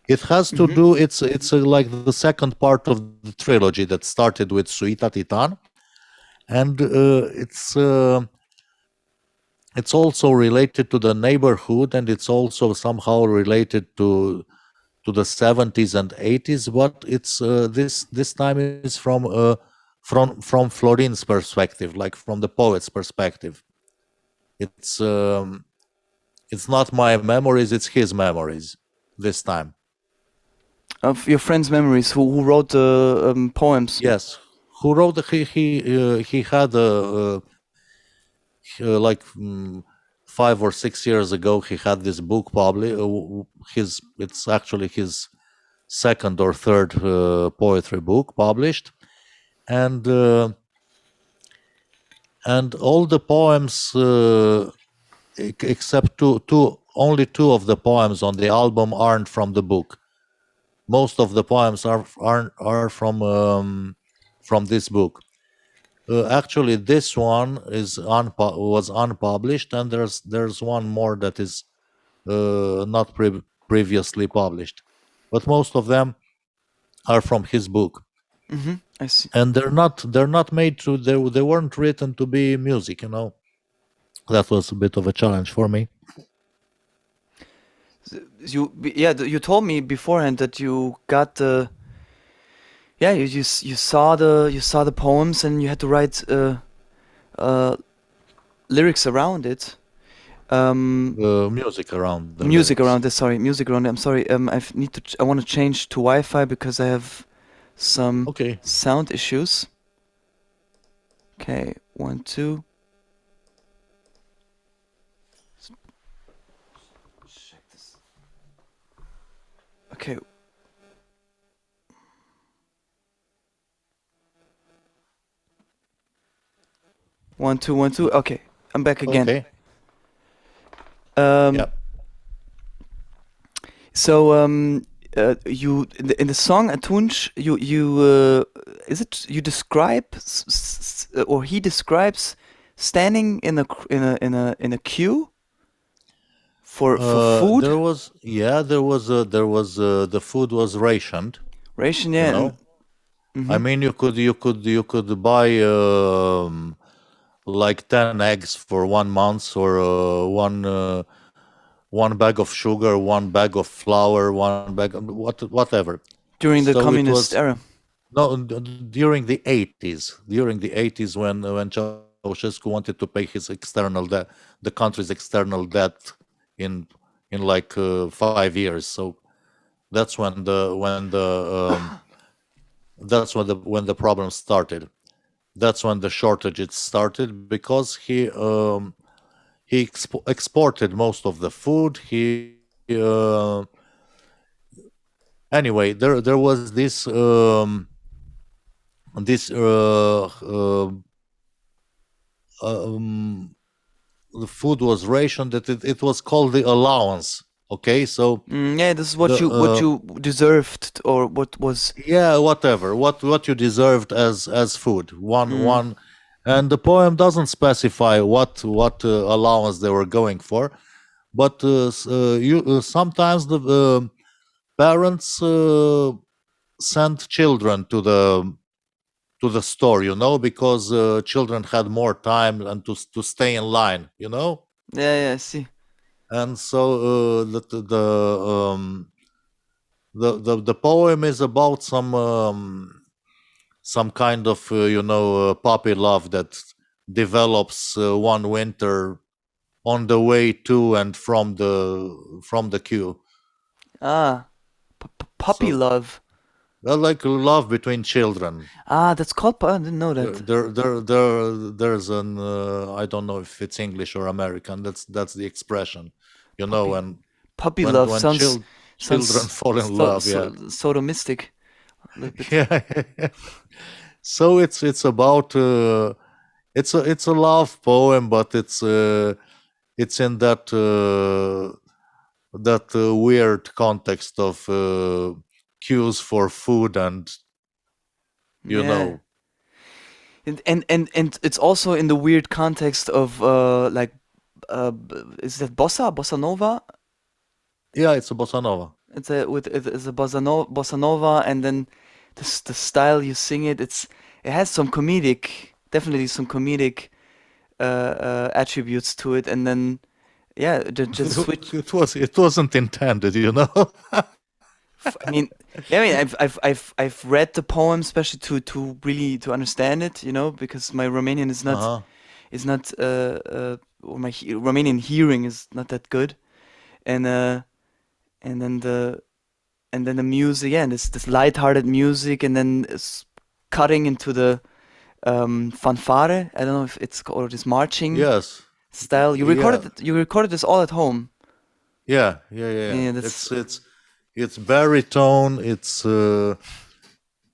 [SPEAKER 2] It has to
[SPEAKER 1] Mm-hmm.
[SPEAKER 2] do. It's like the second part of the trilogy that started with Suita Titan, and it's also related to the neighborhood, and it's also somehow related to the 70s and 80s. But it's this time is from Florin's perspective, like from the poet's perspective. It's it's not my memories; it's his memories this time.
[SPEAKER 1] Of your friend's memories, who wrote the poems.
[SPEAKER 2] Yes, who wrote he had like 5 or 6 years ago he had this book published. His It's actually his second or third poetry book published, and all the poems except only two of the poems on the album aren't from the book. Most of the poems are from this book. Actually, this one was unpublished, and there's one more that is not previously published, but most of them are from his book,
[SPEAKER 1] Mm-hmm. I see.
[SPEAKER 2] and they're not made to they weren't written to be music. That was a bit of a challenge for me.
[SPEAKER 1] You told me beforehand that you got the yeah you saw the poems and you had to write uh lyrics around it.
[SPEAKER 2] Music around the
[SPEAKER 1] Music
[SPEAKER 2] lyrics.
[SPEAKER 1] around this. Sorry, music around it. I'm sorry. I want to change to Wi-Fi because I have some
[SPEAKER 2] Okay.
[SPEAKER 1] sound issues. Okay, 1, 2. Check this. Okay. 1, 2, 1, 2. Okay, I'm back again.
[SPEAKER 2] Okay.
[SPEAKER 1] Um,
[SPEAKER 2] Yeah.
[SPEAKER 1] so you in the song Atunç, is it you describe or he describes standing in a queue for food
[SPEAKER 2] There was the food was rationed.
[SPEAKER 1] ration,
[SPEAKER 2] You
[SPEAKER 1] yeah, and
[SPEAKER 2] know, I
[SPEAKER 1] hmm
[SPEAKER 2] mean, you could buy like 10 eggs for 1 month, or one bag of sugar, one bag of flour, one bag whatever.
[SPEAKER 1] during the
[SPEAKER 2] So it
[SPEAKER 1] communist
[SPEAKER 2] was
[SPEAKER 1] era.
[SPEAKER 2] no during the 80s. During the 80s, when Ceausescu wanted to pay his external debt, the country's external debt in like 5 years. So that's when the problem started. That's when the shortage it started, because he exported most of the food. He anyway, there was this um, the food was rationed that it was called the allowance. Okay, so
[SPEAKER 1] Yeah, this is
[SPEAKER 2] the
[SPEAKER 1] what you deserved, or what was.
[SPEAKER 2] yeah, whatever, what you deserved as food,
[SPEAKER 1] Mm,
[SPEAKER 2] one, and the poem doesn't specify what allowance they were going for, but you sometimes the parents sent children to the store, because children had more time and to stay in line,
[SPEAKER 1] yeah, I see.
[SPEAKER 2] and so the poem is about some kind of puppy love that develops one winter on the way to and from the queue.
[SPEAKER 1] Ah, puppy
[SPEAKER 2] So
[SPEAKER 1] love.
[SPEAKER 2] like love between children.
[SPEAKER 1] Ah, that's called. I didn't know that.
[SPEAKER 2] There's an I don't know if it's English or American. That's the expression,
[SPEAKER 1] Puppy
[SPEAKER 2] and
[SPEAKER 1] puppy
[SPEAKER 2] when
[SPEAKER 1] love
[SPEAKER 2] when children
[SPEAKER 1] sounds
[SPEAKER 2] fall in love, yeah.
[SPEAKER 1] sodomistic a little bit.
[SPEAKER 2] Yeah. So it's about it's a love poem, but it's in that weird context of queues for food and you
[SPEAKER 1] Yeah.
[SPEAKER 2] know
[SPEAKER 1] And it's also in the weird context of like is that bossa nova?
[SPEAKER 2] yeah, it's a bossa nova.
[SPEAKER 1] It's a bossa nova, and then the style you sing it, it has some comedic, definitely some comedic attributes to it, and then yeah, just switch.
[SPEAKER 2] It wasn't intended.
[SPEAKER 1] I mean, yeah, I mean, I've read the poem, especially to really to understand it, because my Romanian
[SPEAKER 2] Uh-huh.
[SPEAKER 1] is not or my Romanian hearing is not that good, and and then the and then the music, yeah, this lighthearted music, and then it's cutting into the fanfare. I don't know if it's called, or this marching
[SPEAKER 2] Yes.
[SPEAKER 1] style.
[SPEAKER 2] Yeah.
[SPEAKER 1] You recorded this all at home.
[SPEAKER 2] Yeah.
[SPEAKER 1] Yeah, that's
[SPEAKER 2] It's baritone.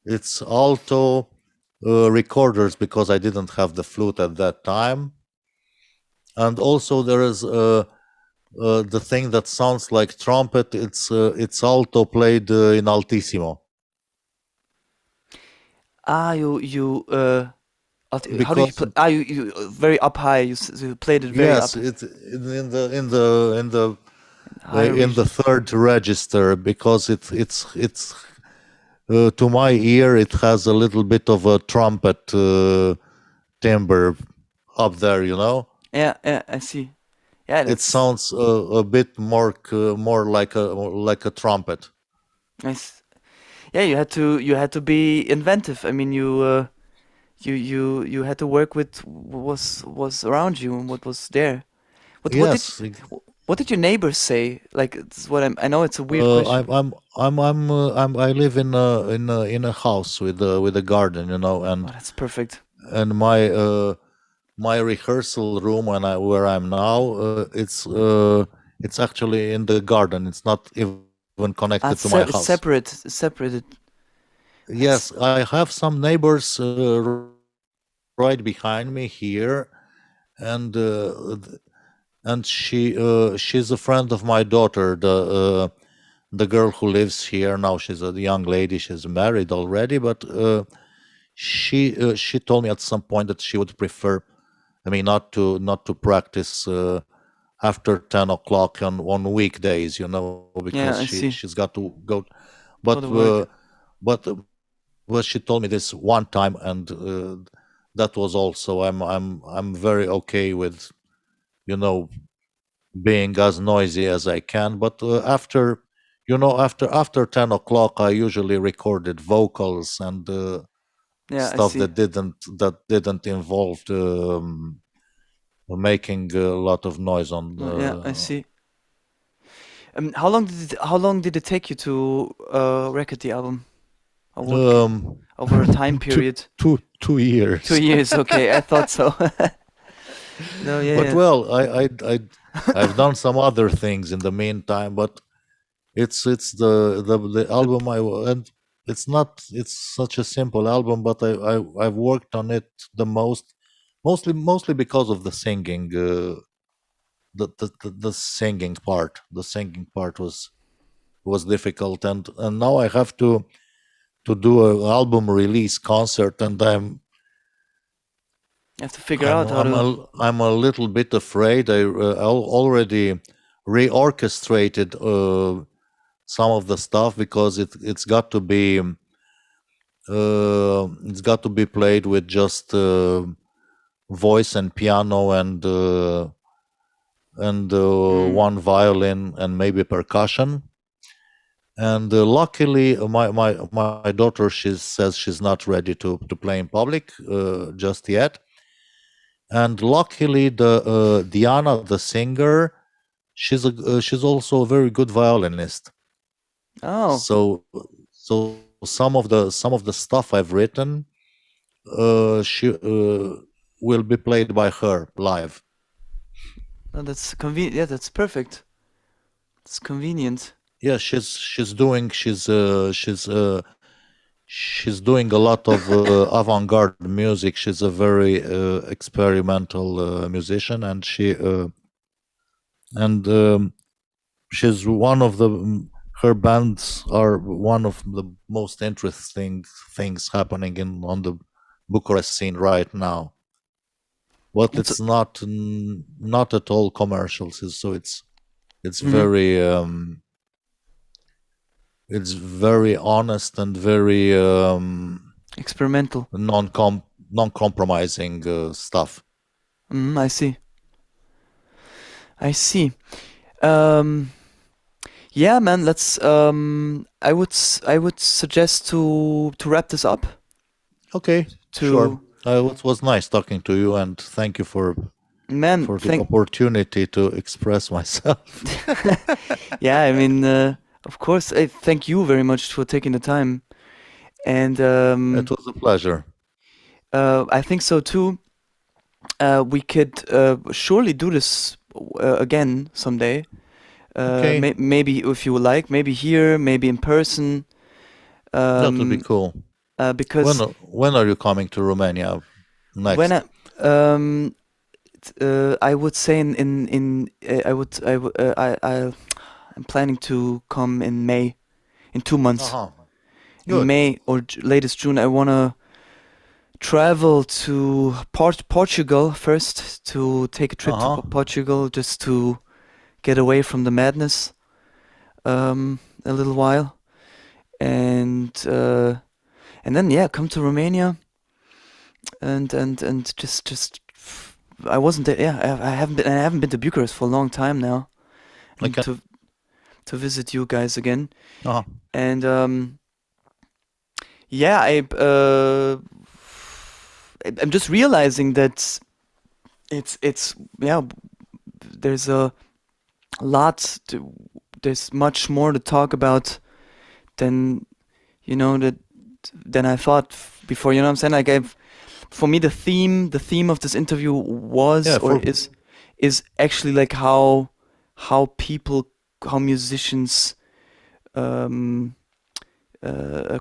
[SPEAKER 2] It's alto recorders because I didn't have the flute at that time, and also there is the thing that sounds like trumpet. It's alto played in altissimo
[SPEAKER 1] you how do you
[SPEAKER 2] because
[SPEAKER 1] play? You very up high. You played it very
[SPEAKER 2] yes,
[SPEAKER 1] up
[SPEAKER 2] it's
[SPEAKER 1] higher
[SPEAKER 2] in the
[SPEAKER 1] region.
[SPEAKER 2] third register because it's to my ear it has a little bit of a trumpet timbre up there.
[SPEAKER 1] Yeah, yeah, I see. Yeah,
[SPEAKER 2] It
[SPEAKER 1] that's
[SPEAKER 2] sounds a bit more like a trumpet.
[SPEAKER 1] nice. Yeah, you had to be inventive. I mean, you had to work with what was around you and what was there. What did
[SPEAKER 2] Yes.
[SPEAKER 1] what did your neighbors say? Like, it's what I know it's a weird question.
[SPEAKER 2] I live in a house with a garden,
[SPEAKER 1] Oh,
[SPEAKER 2] and
[SPEAKER 1] that's perfect.
[SPEAKER 2] and my rehearsal room where I'm now, it's actually in the garden. It's not even connected to
[SPEAKER 1] Ah,
[SPEAKER 2] my house.
[SPEAKER 1] separated. That's
[SPEAKER 2] Yes, I have some neighbors right behind me here, and she's a friend of my daughter, the girl who lives here now. She's a young lady. She's married already, but she told me at some point that she would prefer, I mean, not to practice after 10 o'clock on weekdays, because
[SPEAKER 1] yeah, I
[SPEAKER 2] she's
[SPEAKER 1] see.
[SPEAKER 2] got to go.
[SPEAKER 1] Go
[SPEAKER 2] But
[SPEAKER 1] to work.
[SPEAKER 2] but she told me this one time, and that was also I'm very okay with you know being as noisy as I can. But after 10 o'clock, I usually recorded vocals and
[SPEAKER 1] Yeah, I
[SPEAKER 2] stuff
[SPEAKER 1] see.
[SPEAKER 2] that didn't involve making a lot of noise on
[SPEAKER 1] Yeah, I
[SPEAKER 2] the
[SPEAKER 1] see. How long did it take you to record the album? Or what
[SPEAKER 2] um
[SPEAKER 1] over a time
[SPEAKER 2] two
[SPEAKER 1] period?
[SPEAKER 2] two two
[SPEAKER 1] Two
[SPEAKER 2] years.
[SPEAKER 1] years. Okay, I thought so. No,
[SPEAKER 2] But
[SPEAKER 1] yeah,
[SPEAKER 2] well, I've done some other things in the meantime. But it's the
[SPEAKER 1] yeah.
[SPEAKER 2] album and it's such a simple album, but I've worked on it the most, mostly because of the singing. The singing part. The singing part was difficult, and now I have to do an album release concert, and
[SPEAKER 1] You have to figure out how to.
[SPEAKER 2] I'm a little bit afraid. Already reorchestrated some of the stuff because it's got to be played with just voice and piano and
[SPEAKER 1] Mm.
[SPEAKER 2] one violin and maybe percussion. And luckily, my daughter, she says she's not ready to play in public just yet. And luckily, the Diana, the singer, she's also a very good violinist.
[SPEAKER 1] Oh,
[SPEAKER 2] So some of the stuff I've written, she will be played by her live.
[SPEAKER 1] no, that's convenient. Yeah, that's perfect. It's convenient.
[SPEAKER 2] Yeah, she's doing a lot of avant-garde music. She's a very experimental musician, and she's one of the her bands are one of the most interesting things happening in on the Bucharest scene right now. But
[SPEAKER 1] It's.
[SPEAKER 2] it's not at all commercial, so it's
[SPEAKER 1] Mhm.
[SPEAKER 2] very honest and very
[SPEAKER 1] Experimental.
[SPEAKER 2] non-compromising stuff.
[SPEAKER 1] I see. I see. Um, yeah, man. Let's. I would suggest to wrap this up.
[SPEAKER 2] Okay, sure.
[SPEAKER 1] To
[SPEAKER 2] It was nice talking to you, and thank you
[SPEAKER 1] man.
[SPEAKER 2] for the
[SPEAKER 1] Thank.
[SPEAKER 2] opportunity to express myself.
[SPEAKER 1] Yeah, I mean, of course. I thank you very much for taking the time, and
[SPEAKER 2] It was a pleasure.
[SPEAKER 1] I think so too. We could surely do this again someday.
[SPEAKER 2] Okay,
[SPEAKER 1] Maybe if you would like, maybe here, maybe in person.
[SPEAKER 2] that would be
[SPEAKER 1] Um,
[SPEAKER 2] cool.
[SPEAKER 1] because
[SPEAKER 2] When are you coming to Romania
[SPEAKER 1] when
[SPEAKER 2] next?
[SPEAKER 1] I would say I'm planning to come in May, in 2 months.
[SPEAKER 2] Uh-huh.
[SPEAKER 1] In
[SPEAKER 2] Good.
[SPEAKER 1] May or latest June, I wanna travel to Portugal first, to take a trip to
[SPEAKER 2] Uh-huh.
[SPEAKER 1] Portugal, just to get away from the madness a little while, and then yeah, come to Romania and just I wasn't there. Yeah, I haven't been to Bucharest for a long time now,
[SPEAKER 2] I
[SPEAKER 1] and
[SPEAKER 2] can.
[SPEAKER 1] to visit you guys again.
[SPEAKER 2] Uh-huh.
[SPEAKER 1] And yeah, I'm just realizing that it's yeah, there's a lot there's much more to talk about than that than I thought before. You know what I'm saying? Like for me, the theme of this interview was
[SPEAKER 2] Yeah,
[SPEAKER 1] or
[SPEAKER 2] for
[SPEAKER 1] is actually like how musicians um,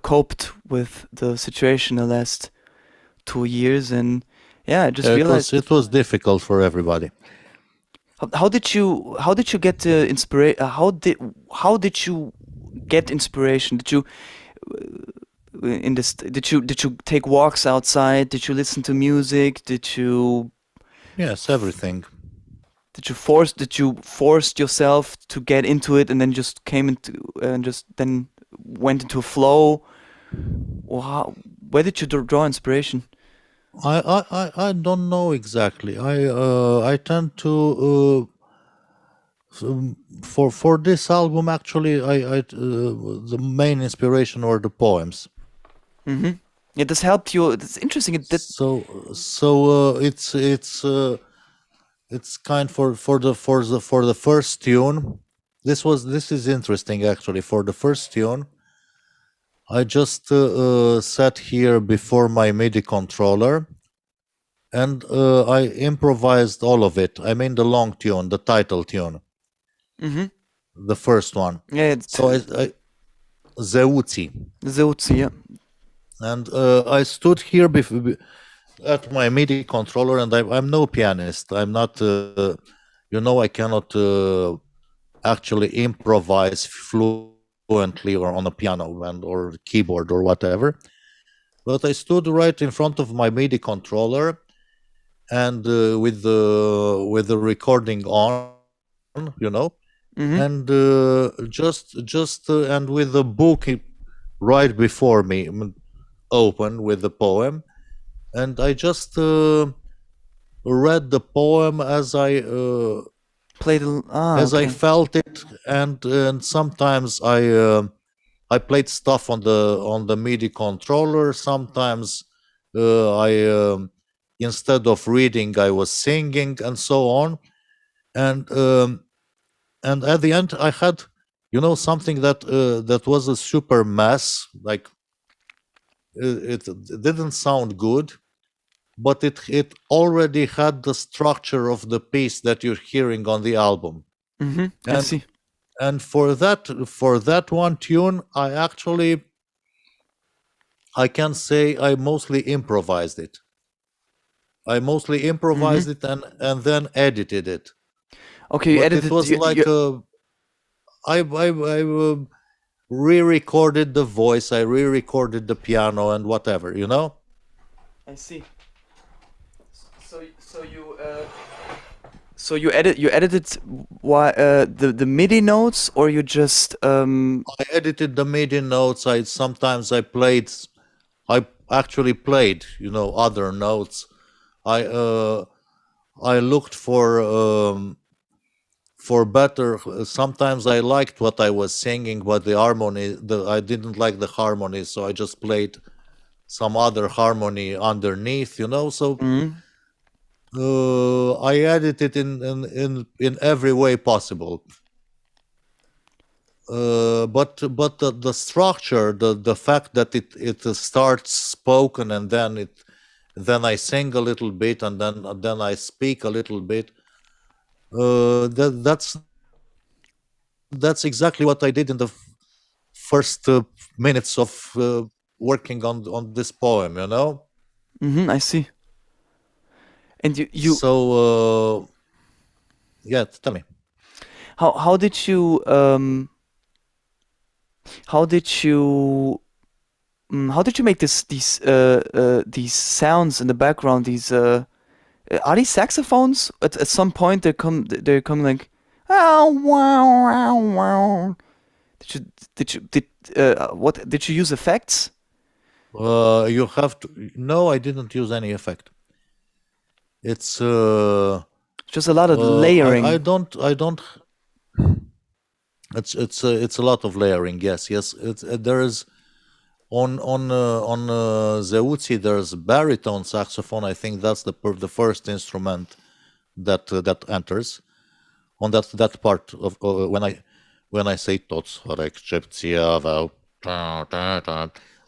[SPEAKER 1] coped with the situation the last 2 years, and yeah, I just
[SPEAKER 2] yeah,
[SPEAKER 1] realized
[SPEAKER 2] it was difficult for everybody.
[SPEAKER 1] how did you get the inspiration? How did you get inspiration? Did you in this did you take walks outside? Did you listen to music?
[SPEAKER 2] Yes, everything.
[SPEAKER 1] Did you force yourself to get into it and then just came into and just then went into a flow? Or where did you draw inspiration?
[SPEAKER 2] I don't know exactly. I tend to for this album actually I the main inspiration were the poems.
[SPEAKER 1] Mm-hmm. Yeah, this helped you. It's interesting. It did.
[SPEAKER 2] It's kind for the first tune. This is interesting actually. For the first tune, I just sat here before my MIDI controller and I improvised all of it. I mean the long tune, the title tune,
[SPEAKER 1] Mm-hmm.
[SPEAKER 2] the first one.
[SPEAKER 1] Yeah,
[SPEAKER 2] So I Zeutii,
[SPEAKER 1] Zeutii, yeah.
[SPEAKER 2] and I stood here at my MIDI controller, and I'm no pianist. I'm not, I cannot actually improvise fluently or on a piano or keyboard or whatever. But I stood right in front of my MIDI controller and with the recording on, and
[SPEAKER 1] Mm-hmm.
[SPEAKER 2] just and with the book right before me, open with the poem, and I just read the poem
[SPEAKER 1] Played
[SPEAKER 2] as I
[SPEAKER 1] okay.
[SPEAKER 2] felt it, and sometimes I played stuff on the MIDI controller. Sometimes I instead of reading, I was singing and so on, and um, and at the end, I had something that was a super mess. Like it didn't sound good, but it already had the structure of the piece that you're hearing on the album.
[SPEAKER 1] Mm-hmm. I
[SPEAKER 2] And
[SPEAKER 1] see.
[SPEAKER 2] and for that one tune, I can say I mostly improvised it. I mostly
[SPEAKER 1] Mm-hmm.
[SPEAKER 2] improvised it and then edited it.
[SPEAKER 1] Okay, you
[SPEAKER 2] But it
[SPEAKER 1] edited
[SPEAKER 2] was like I re-recorded the voice, I re-recorded the piano and whatever.
[SPEAKER 1] I see. So you edited the MIDI notes, or you just
[SPEAKER 2] I edited the MIDI notes. I actually played, other notes. I uh I looked for better. Sometimes I liked what I was singing, but I didn't like the harmony, so I just played some other harmony underneath. So
[SPEAKER 1] mm,
[SPEAKER 2] I edited in every way possible. But the structure, the fact that it starts spoken and then I sing a little bit and then I speak a little bit. That's exactly what I did in the first minutes of working on this poem.
[SPEAKER 1] mm-hmm, I see. And you
[SPEAKER 2] So yeah, tell me.
[SPEAKER 1] how did you how did you how did you make these sounds in the background? These are these saxophones? At some point they come like oh wow wow wow. Did you did what did you use effects?
[SPEAKER 2] You have to. No, I didn't use any effect. It's
[SPEAKER 1] Just a lot of
[SPEAKER 2] I
[SPEAKER 1] layering.
[SPEAKER 2] don't. It's a lot of layering. Yes. It's there is on Zeutii. There's baritone saxophone. I think that's the first instrument that enters on that part of when I say tots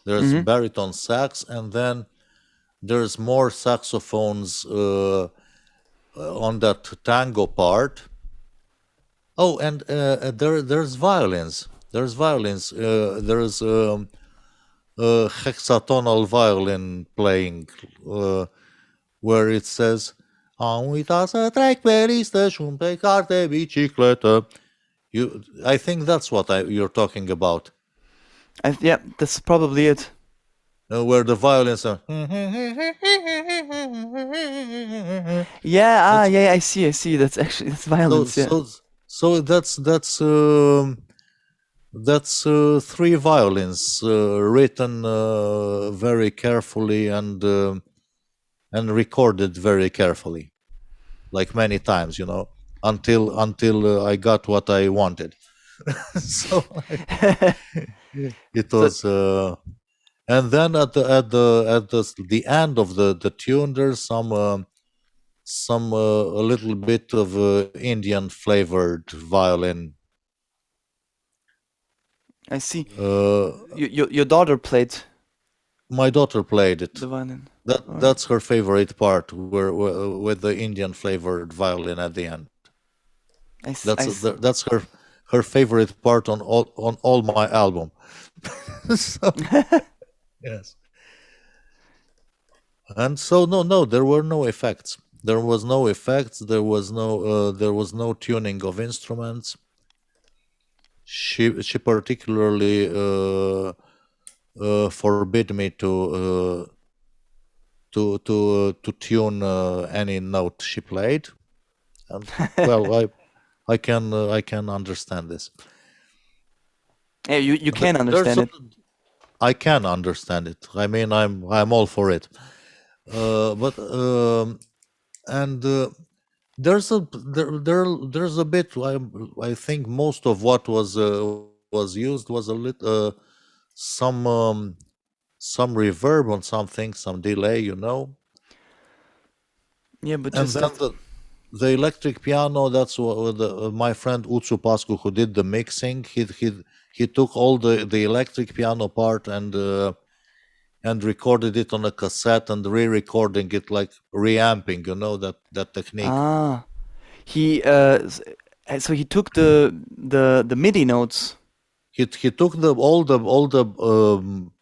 [SPEAKER 2] there's
[SPEAKER 1] Mm-hmm.
[SPEAKER 2] baritone sax, and then there's more saxophones on that tango part. Oh, and there's violins. There's violins. There's hexatonal violin playing, where it says "Am uitat să trec pe listă și un plecar de bicicletă." I think that's what you're talking about,
[SPEAKER 1] Yeah, that's probably it.
[SPEAKER 2] where the violins are.
[SPEAKER 1] Yeah,
[SPEAKER 2] That's
[SPEAKER 1] yeah, I see. That's actually that's
[SPEAKER 2] so
[SPEAKER 1] violence. Yeah,
[SPEAKER 2] so so that's three violins written very carefully and recorded very carefully, like many times, until I got what I wanted. So it
[SPEAKER 1] so
[SPEAKER 2] was, and then at the end of the tune, there's some a little bit of Indian flavored violin.
[SPEAKER 1] I see.
[SPEAKER 2] Uh,
[SPEAKER 1] Your daughter played
[SPEAKER 2] my daughter played it.
[SPEAKER 1] the violin. All right.
[SPEAKER 2] That's her favorite part, with the Indian flavored violin at the end. That's her favorite part on all my album. So, yes. And so no, there were no effects. There was no effects. There was no tuning of instruments. She particularly forbid me to tune any note she played, and well, I can understand this.
[SPEAKER 1] Yeah, you can
[SPEAKER 2] There's
[SPEAKER 1] understand it.
[SPEAKER 2] I can understand it. I mean, I'm all for it. But and there's a bit. I think most of what was used was some some reverb on something, some delay,
[SPEAKER 1] Yeah, but
[SPEAKER 2] and
[SPEAKER 1] just
[SPEAKER 2] then the electric piano. That's what my friend Utsu Pascu, who did the mixing. He took all the electric piano part and recorded it on a cassette and re-recording it, like reamping, that technique.
[SPEAKER 1] ah, he so he took the MIDI notes,
[SPEAKER 2] He took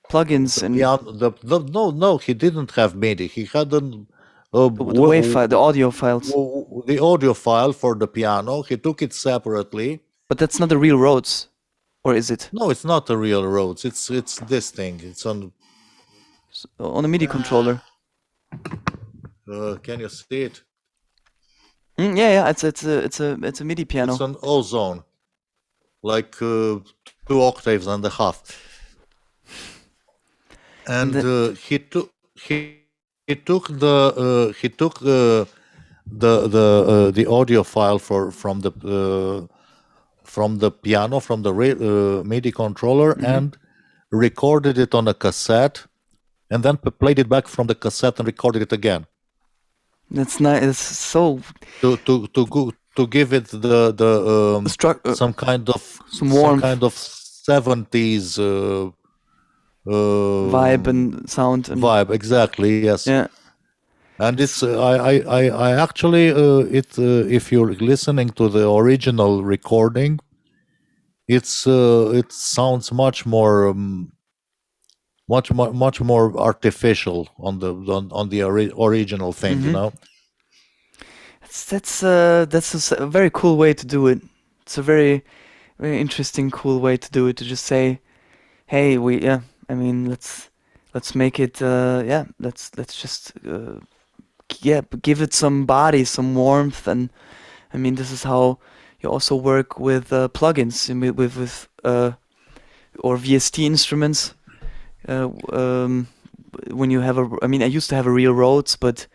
[SPEAKER 1] plugins,
[SPEAKER 2] the
[SPEAKER 1] and
[SPEAKER 2] piano. No, he didn't have MIDI. He had
[SPEAKER 1] the wave file, the audio files.
[SPEAKER 2] the audio file for the piano. He took it separately.
[SPEAKER 1] But that's not the real Rhodes, or is it?
[SPEAKER 2] No, it's not a real Rhodes. It's this thing. It's
[SPEAKER 1] On a MIDI controller.
[SPEAKER 2] can you see it?
[SPEAKER 1] Yeah, it's a MIDI
[SPEAKER 2] It's
[SPEAKER 1] piano.
[SPEAKER 2] an ozone, like 2 octaves and a half. And he took the audio file from the piano, from the MIDI controller, and recorded it on a cassette, and then played it back from the cassette and recorded it again
[SPEAKER 1] That's nice. It's so
[SPEAKER 2] to give it some kind of
[SPEAKER 1] some warmth,
[SPEAKER 2] 70s
[SPEAKER 1] vibe, and sound, and
[SPEAKER 2] vibe. Exactly, yes.
[SPEAKER 1] yeah.
[SPEAKER 2] And it's I actually if you're listening to the original recording, it sounds much more much more artificial on the original thing.
[SPEAKER 1] That's a very cool way to do it. It's a very interesting, cool way to do it. To just say, hey, I mean, let's make it. Let's just give it some body, some warmth, and I mean, this is how you also work with plugins, with or VST instruments. When you have I mean, I used to have a real Rhodes, but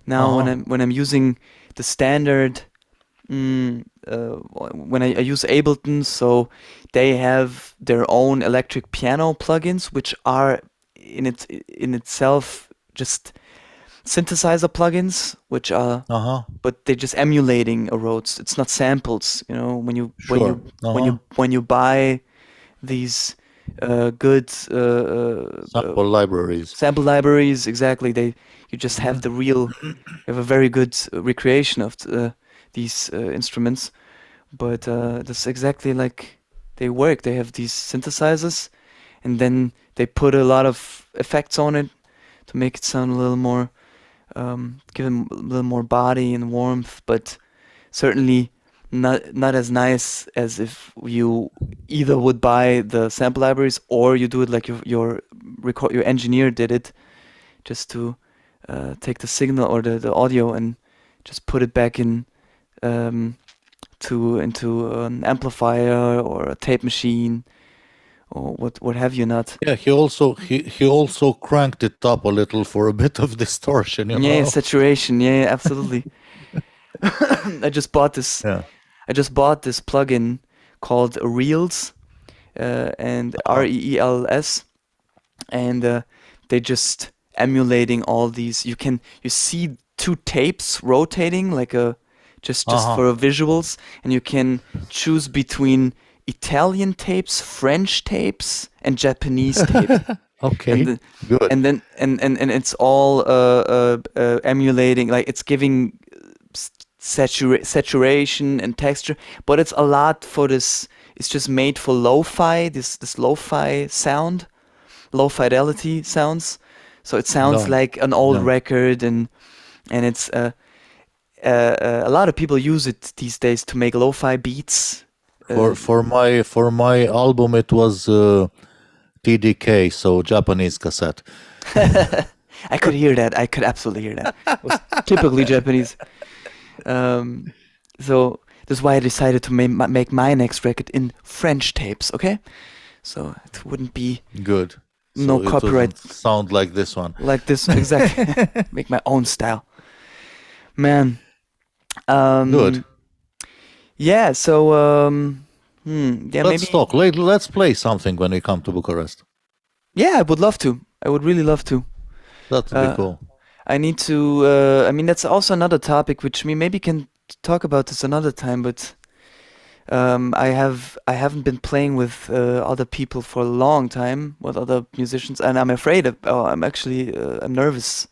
[SPEAKER 1] now when I'm using the standard, when I use Ableton, so they have their own electric piano plugins, which are in itself just synthesizer plugins, which are but they're just emulating a Rhodes. It's not samples,
[SPEAKER 2] Sure.
[SPEAKER 1] when you buy these good
[SPEAKER 2] Sample libraries.
[SPEAKER 1] exactly. You just have the real. You have a very good recreation of these instruments, but that's exactly like they work. They have these synthesizers, and then they put a lot of effects on it to make it sound a little more, give them a little more body and warmth, but certainly not as nice as if you either would buy the sample libraries or you do it like your engineer did it, just to take the signal or the audio and just put it back in into an amplifier or a tape machine or what have you not.
[SPEAKER 2] Yeah, he also cranked it up a little for a bit of distortion,
[SPEAKER 1] Yeah, saturation. Yeah, absolutely. I just bought this.
[SPEAKER 2] Yeah.
[SPEAKER 1] I just bought this plugin called Reels, and REELS, and they just emulating all these. You see two tapes rotating like just for visuals, and you can choose between Italian tapes, French tapes, and Japanese tapes. and
[SPEAKER 2] Okay,
[SPEAKER 1] the,
[SPEAKER 2] good.
[SPEAKER 1] and it's all emulating, like it's giving saturation and texture, but it's a lot for this. It's just made for lo-fi, this lo-fi sound, low fidelity sounds. So it sounds
[SPEAKER 2] No,
[SPEAKER 1] like an old
[SPEAKER 2] no.
[SPEAKER 1] record, and it's a lot of people use it these days to make lo-fi beats. Uh,
[SPEAKER 2] For my album, it was TDK, so Japanese cassette.
[SPEAKER 1] I could hear that. I could absolutely hear that. It was typically Japanese. Um, so that's why I decided to make my next record in French tapes. Okay, so it wouldn't be
[SPEAKER 2] Good.
[SPEAKER 1] no
[SPEAKER 2] So it
[SPEAKER 1] copyright
[SPEAKER 2] doesn't sound like this one.
[SPEAKER 1] like this exactly. Make my own style, man.
[SPEAKER 2] Good.
[SPEAKER 1] Um, yeah. So yeah,
[SPEAKER 2] Let's
[SPEAKER 1] maybe.
[SPEAKER 2] talk. Let's play something when we come to Bucharest.
[SPEAKER 1] Yeah, I would love to. I would really love to.
[SPEAKER 2] That would be
[SPEAKER 1] Uh,
[SPEAKER 2] cool.
[SPEAKER 1] I need to. I mean, that's also another topic which we maybe can talk about this another time. But I haven't been playing with other people for a long time, with other musicians, and I'm afraid of. Oh, I'm actually I'm nervous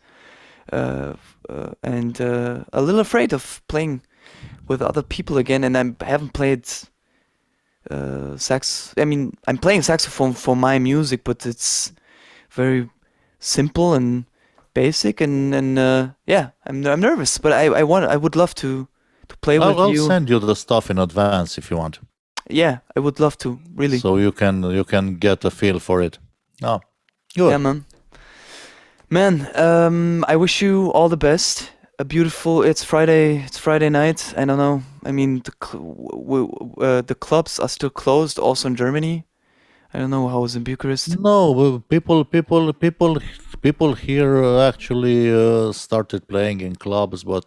[SPEAKER 1] and a little afraid of playing with other people again. And I haven't played sax. I mean, I'm playing saxophone for my music, but it's very simple and basic, and yeah, I'm nervous, but I would love to play
[SPEAKER 2] I'll,
[SPEAKER 1] with
[SPEAKER 2] I'll
[SPEAKER 1] you.
[SPEAKER 2] send you the stuff in advance if you want,
[SPEAKER 1] Yeah, I would love to, really.
[SPEAKER 2] so you can get a feel for it. Oh,
[SPEAKER 1] Yeah,
[SPEAKER 2] good.
[SPEAKER 1] man. Man, I wish you all the best. A beautiful. It's Friday. It's Friday night. I don't know. I mean, the clubs are still closed, also in Germany. I don't know how it's in Bucharest.
[SPEAKER 2] No, people here actually started playing in clubs, but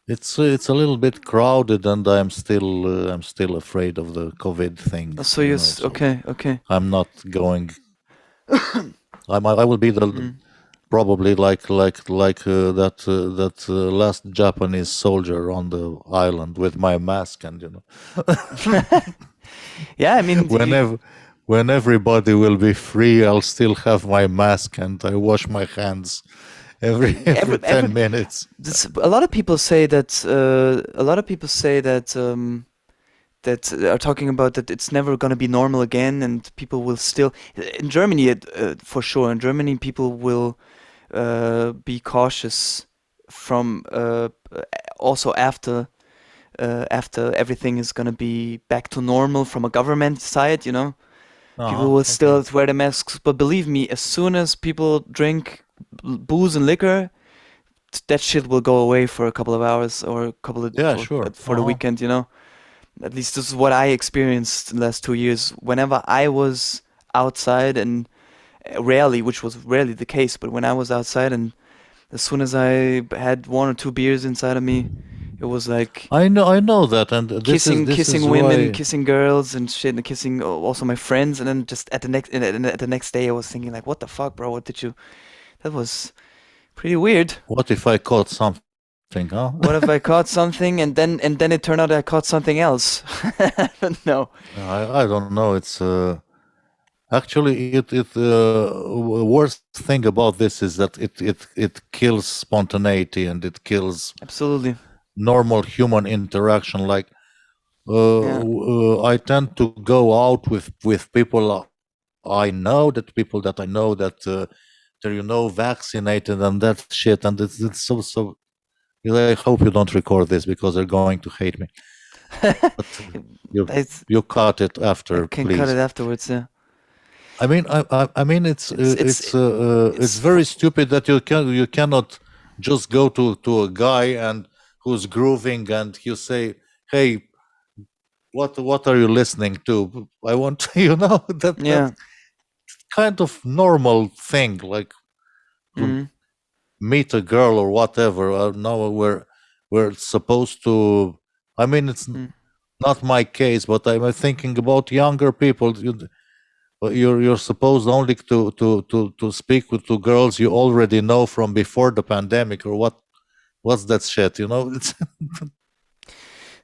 [SPEAKER 2] it's a little bit crowded, and I'm still afraid of the COVID thing,
[SPEAKER 1] So yes,
[SPEAKER 2] So
[SPEAKER 1] okay, okay.
[SPEAKER 2] I'm not going. I will be the
[SPEAKER 1] Mm.
[SPEAKER 2] probably like that last Japanese soldier on the island with my mask, and
[SPEAKER 1] Yeah, I mean,
[SPEAKER 2] whenever when everybody will be free, I'll still have my mask, and I wash my hands every every
[SPEAKER 1] every
[SPEAKER 2] 10 minutes.
[SPEAKER 1] a lot of people say that that are talking about that it's never going to be normal again, and people will still in Germany for sure. In Germany, people will be cautious from also after everything is going to be back to normal from a government side. People will still
[SPEAKER 2] Okay.
[SPEAKER 1] wear the masks, but believe me, as soon as people drink booze and liquor, that shit will go away for a couple of hours or a couple of
[SPEAKER 2] Yeah, sure.
[SPEAKER 1] for the weekend. At least this is what I experienced in the last 2 years. Whenever I was outside, and rarely, which was rarely the case, but when I was outside, and as soon as I had one or two beers inside of me, it was like
[SPEAKER 2] I know that, and this is this
[SPEAKER 1] kissing
[SPEAKER 2] is
[SPEAKER 1] women,
[SPEAKER 2] why.
[SPEAKER 1] kissing girls and shit, and kissing also my friends. And then just at the next day, I was thinking like, what the fuck, bro? What did you? That was pretty weird.
[SPEAKER 2] What if I caught something, huh?
[SPEAKER 1] What if I caught something and then it turned out I caught something else? I don't know.
[SPEAKER 2] I don't know. It's actually worst thing about this is that it kills spontaneity, and it kills
[SPEAKER 1] Absolutely.
[SPEAKER 2] normal human interaction. Like
[SPEAKER 1] Yeah.
[SPEAKER 2] I tend to go out with people I know, that they're vaccinated and that shit, and it's so. I hope you don't record this because they're going to hate me. But you
[SPEAKER 1] It's,
[SPEAKER 2] you cut it
[SPEAKER 1] I
[SPEAKER 2] after,
[SPEAKER 1] can cut it
[SPEAKER 2] please.
[SPEAKER 1] afterwards. Yeah.
[SPEAKER 2] I mean,
[SPEAKER 1] It's it's
[SPEAKER 2] it's
[SPEAKER 1] it's
[SPEAKER 2] very stupid that you cannot just go to a guy and who's grooving, and you say, "Hey, what are you listening to?" I want that
[SPEAKER 1] yeah.
[SPEAKER 2] kind of normal thing, like to
[SPEAKER 1] Mm,
[SPEAKER 2] meet a girl or whatever. Now we're supposed to. I mean, it's
[SPEAKER 1] mm.
[SPEAKER 2] not my case, but I'm thinking about younger people. You're supposed only to speak with two girls you already know from before the pandemic, or what's that shit? It's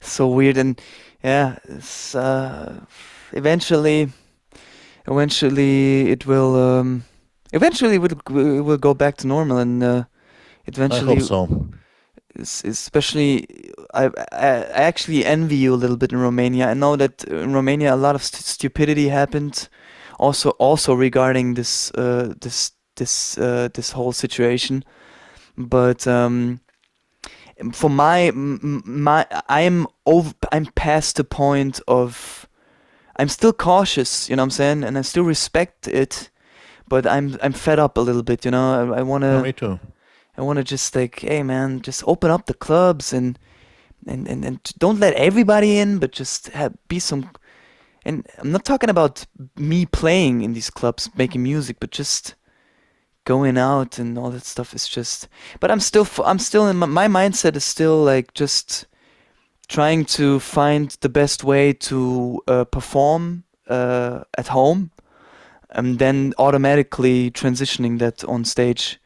[SPEAKER 1] So weird, and yeah, it's eventually. Eventually, it will go back to normal, and
[SPEAKER 2] I hope
[SPEAKER 1] eventually,
[SPEAKER 2] so.
[SPEAKER 1] especially, I actually envy you a little bit in Romania. I know that in Romania a lot of stupidity happened, also regarding this whole situation. But for I'm past the point of I'm still cautious, you know what I'm saying, and I still respect it, but I'm fed up a little bit, you know.
[SPEAKER 2] Yeah, me too.
[SPEAKER 1] I wanna just like, hey man, just open up the clubs and don't let everybody in, but just be some. And I'm not talking about me playing in these clubs, making music, but just going out and all that stuff is just. But I'm still in my mindset is still like just trying to find the best way to perform at home and then automatically transitioning that on stage,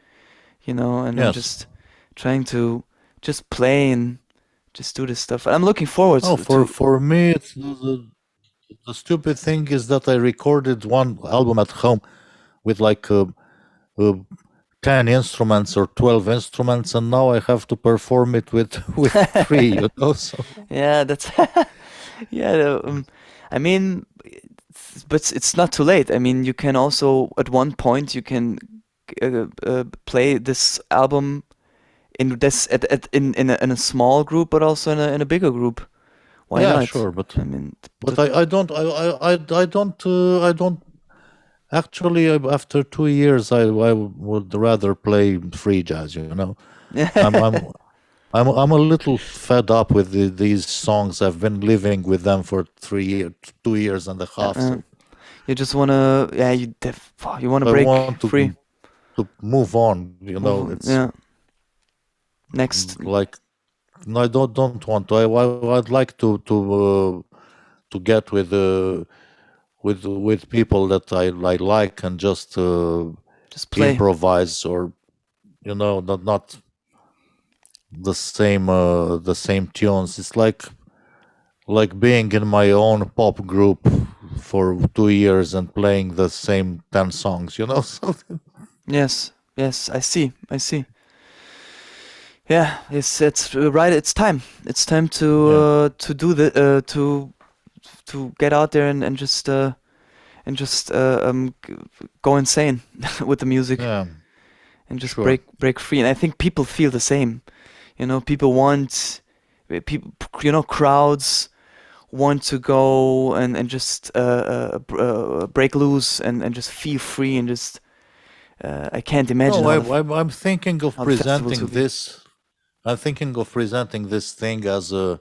[SPEAKER 1] you know, and I'm
[SPEAKER 2] Yes.
[SPEAKER 1] just trying to just play and just do this stuff. I'm looking forward
[SPEAKER 2] Oh,
[SPEAKER 1] to
[SPEAKER 2] for me, the stupid thing is that I recorded one album at home with like uh, 10 instruments or 12 instruments, and now I have to perform it with with three, you know. So
[SPEAKER 1] yeah, that's yeah. I mean, but it's not too late. I mean, you can also at one point you can play this album in this in a small group, but also in a bigger group. Why
[SPEAKER 2] yeah,
[SPEAKER 1] not?
[SPEAKER 2] sure,
[SPEAKER 1] I mean,
[SPEAKER 2] but I don't actually. After 2 years, I would rather play free jazz. You know, I'm
[SPEAKER 1] yeah,
[SPEAKER 2] I'm I'm a little fed up with these songs. I've been living with them for 3 years, 2 years and a half.
[SPEAKER 1] uh,
[SPEAKER 2] So
[SPEAKER 1] you just wanna, yeah, you wanna
[SPEAKER 2] I
[SPEAKER 1] break
[SPEAKER 2] want
[SPEAKER 1] free,
[SPEAKER 2] to move on. You
[SPEAKER 1] move,
[SPEAKER 2] know, it's
[SPEAKER 1] yeah, next,
[SPEAKER 2] like no, I don't want to. I'd like to get with people that I like and just
[SPEAKER 1] just play.
[SPEAKER 2] improvise, or you know, not the same tunes. It's like being in my own pop group for 2 years and playing the same 10 songs, you know. So
[SPEAKER 1] Yes, yes, I see. Yeah, it's right. It's time. It's time
[SPEAKER 2] yeah,
[SPEAKER 1] to do the to get out there and just go insane with the music
[SPEAKER 2] yeah,
[SPEAKER 1] and just
[SPEAKER 2] sure.
[SPEAKER 1] break free. And I think people feel the same. You know, people want people. You know, crowds want to go and just break loose and just feel free and just. I can't imagine
[SPEAKER 2] No,
[SPEAKER 1] how
[SPEAKER 2] I'm thinking of
[SPEAKER 1] how the festivals
[SPEAKER 2] presenting
[SPEAKER 1] would be.
[SPEAKER 2] this. I'm thinking of presenting this thing as a,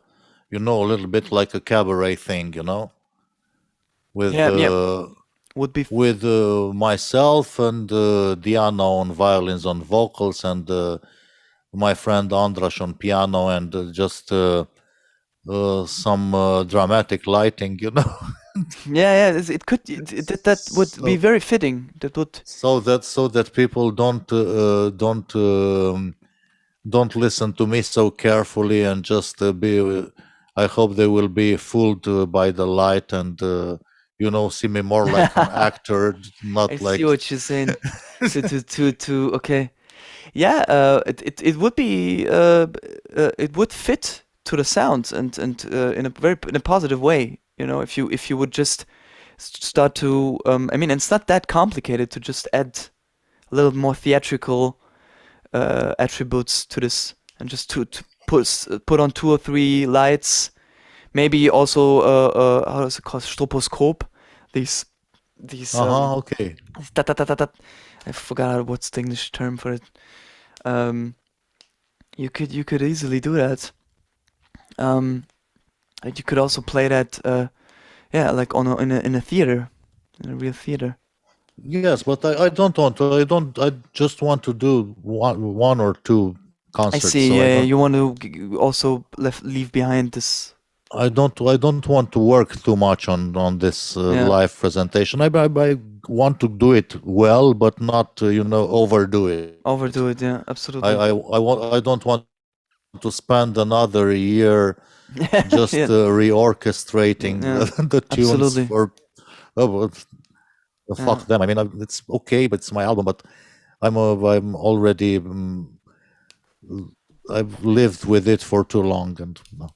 [SPEAKER 2] you know, a little bit like a cabaret thing, you know, with
[SPEAKER 1] Yeah, yeah, would be.
[SPEAKER 2] myself and Diana on violins, on vocals, and my friend Andras on piano, and just some dramatic lighting, you know.
[SPEAKER 1] Yeah, yeah. It could. That would be
[SPEAKER 2] so
[SPEAKER 1] very fitting. That would.
[SPEAKER 2] so that people don't listen to me so carefully and just be. I hope they will be fooled by the light and you know, see me more like an actor,
[SPEAKER 1] I
[SPEAKER 2] not
[SPEAKER 1] see
[SPEAKER 2] like.
[SPEAKER 1] what you're saying. To okay. Yeah, it would be it would fit to the sound and in a positive way. You know, if you would just start to I mean, it's not that complicated to just add a little more theatrical attributes to this and just to put on two or three lights. Maybe also how is it called? Stroboskop. These these
[SPEAKER 2] Okay.
[SPEAKER 1] tat, tat, tat, tat, tat. I forgot what's the English term for it. Um, you could easily do that. Um, and you could also play that, yeah, like in a theater, in a real theater.
[SPEAKER 2] Yes, but I don't want to. I just want to do one or two
[SPEAKER 1] I
[SPEAKER 2] concerts.
[SPEAKER 1] see.
[SPEAKER 2] So
[SPEAKER 1] Yeah, yeah, you want to also leave behind this.
[SPEAKER 2] I don't want to work too much on this
[SPEAKER 1] Yeah,
[SPEAKER 2] live presentation. I want to do it well, but not you know, overdo it.
[SPEAKER 1] overdo it. Yeah, absolutely.
[SPEAKER 2] I don't want to spend another year just
[SPEAKER 1] Yeah,
[SPEAKER 2] reorchestrating
[SPEAKER 1] yeah,
[SPEAKER 2] the tunes
[SPEAKER 1] absolutely.
[SPEAKER 2] for. Oh,
[SPEAKER 1] Yeah.
[SPEAKER 2] fuck them. I mean, it's okay, but it's my album. But I'm already I've lived with it for too long, and no.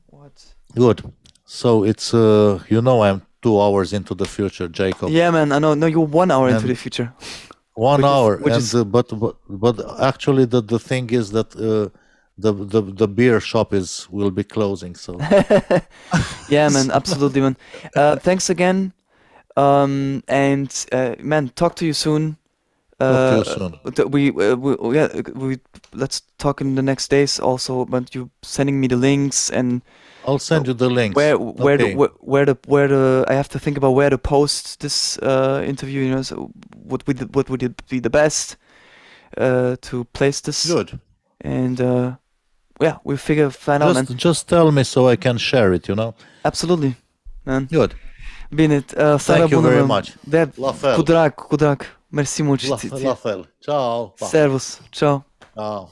[SPEAKER 1] What?
[SPEAKER 2] Good. So it's I'm 2 hours into the future, Jacob,
[SPEAKER 1] Yeah, man. I know. No, you're 1 hour into the
[SPEAKER 2] and
[SPEAKER 1] future,
[SPEAKER 2] one
[SPEAKER 1] which is
[SPEAKER 2] hour,
[SPEAKER 1] which
[SPEAKER 2] and
[SPEAKER 1] is
[SPEAKER 2] but actually the thing is that the beer shop will be closing. So
[SPEAKER 1] yeah, man. Absolutely, man. Thanks again. And man, talk to you soon.
[SPEAKER 2] talk to you
[SPEAKER 1] Uh,
[SPEAKER 2] soon.
[SPEAKER 1] yeah, we let's talk in the next days also about you sending me the links and
[SPEAKER 2] I'll
[SPEAKER 1] uh,
[SPEAKER 2] send you the links. Okay.
[SPEAKER 1] where the I have to think about where to post this interview. So what would it be the best to place this
[SPEAKER 2] Good.
[SPEAKER 1] and yeah, we find out, man.
[SPEAKER 2] Just tell me so I can share it.
[SPEAKER 1] Absolutely, man.
[SPEAKER 2] Good.
[SPEAKER 1] Bine, seară
[SPEAKER 2] Thank you
[SPEAKER 1] bună,
[SPEAKER 2] very
[SPEAKER 1] man.
[SPEAKER 2] much.
[SPEAKER 1] De
[SPEAKER 2] La
[SPEAKER 1] cu
[SPEAKER 2] fel.
[SPEAKER 1] drag, cu drag. Mersi mult și
[SPEAKER 2] La fel. Ciao. Pa.
[SPEAKER 1] Servus, ciao.
[SPEAKER 2] Ciao.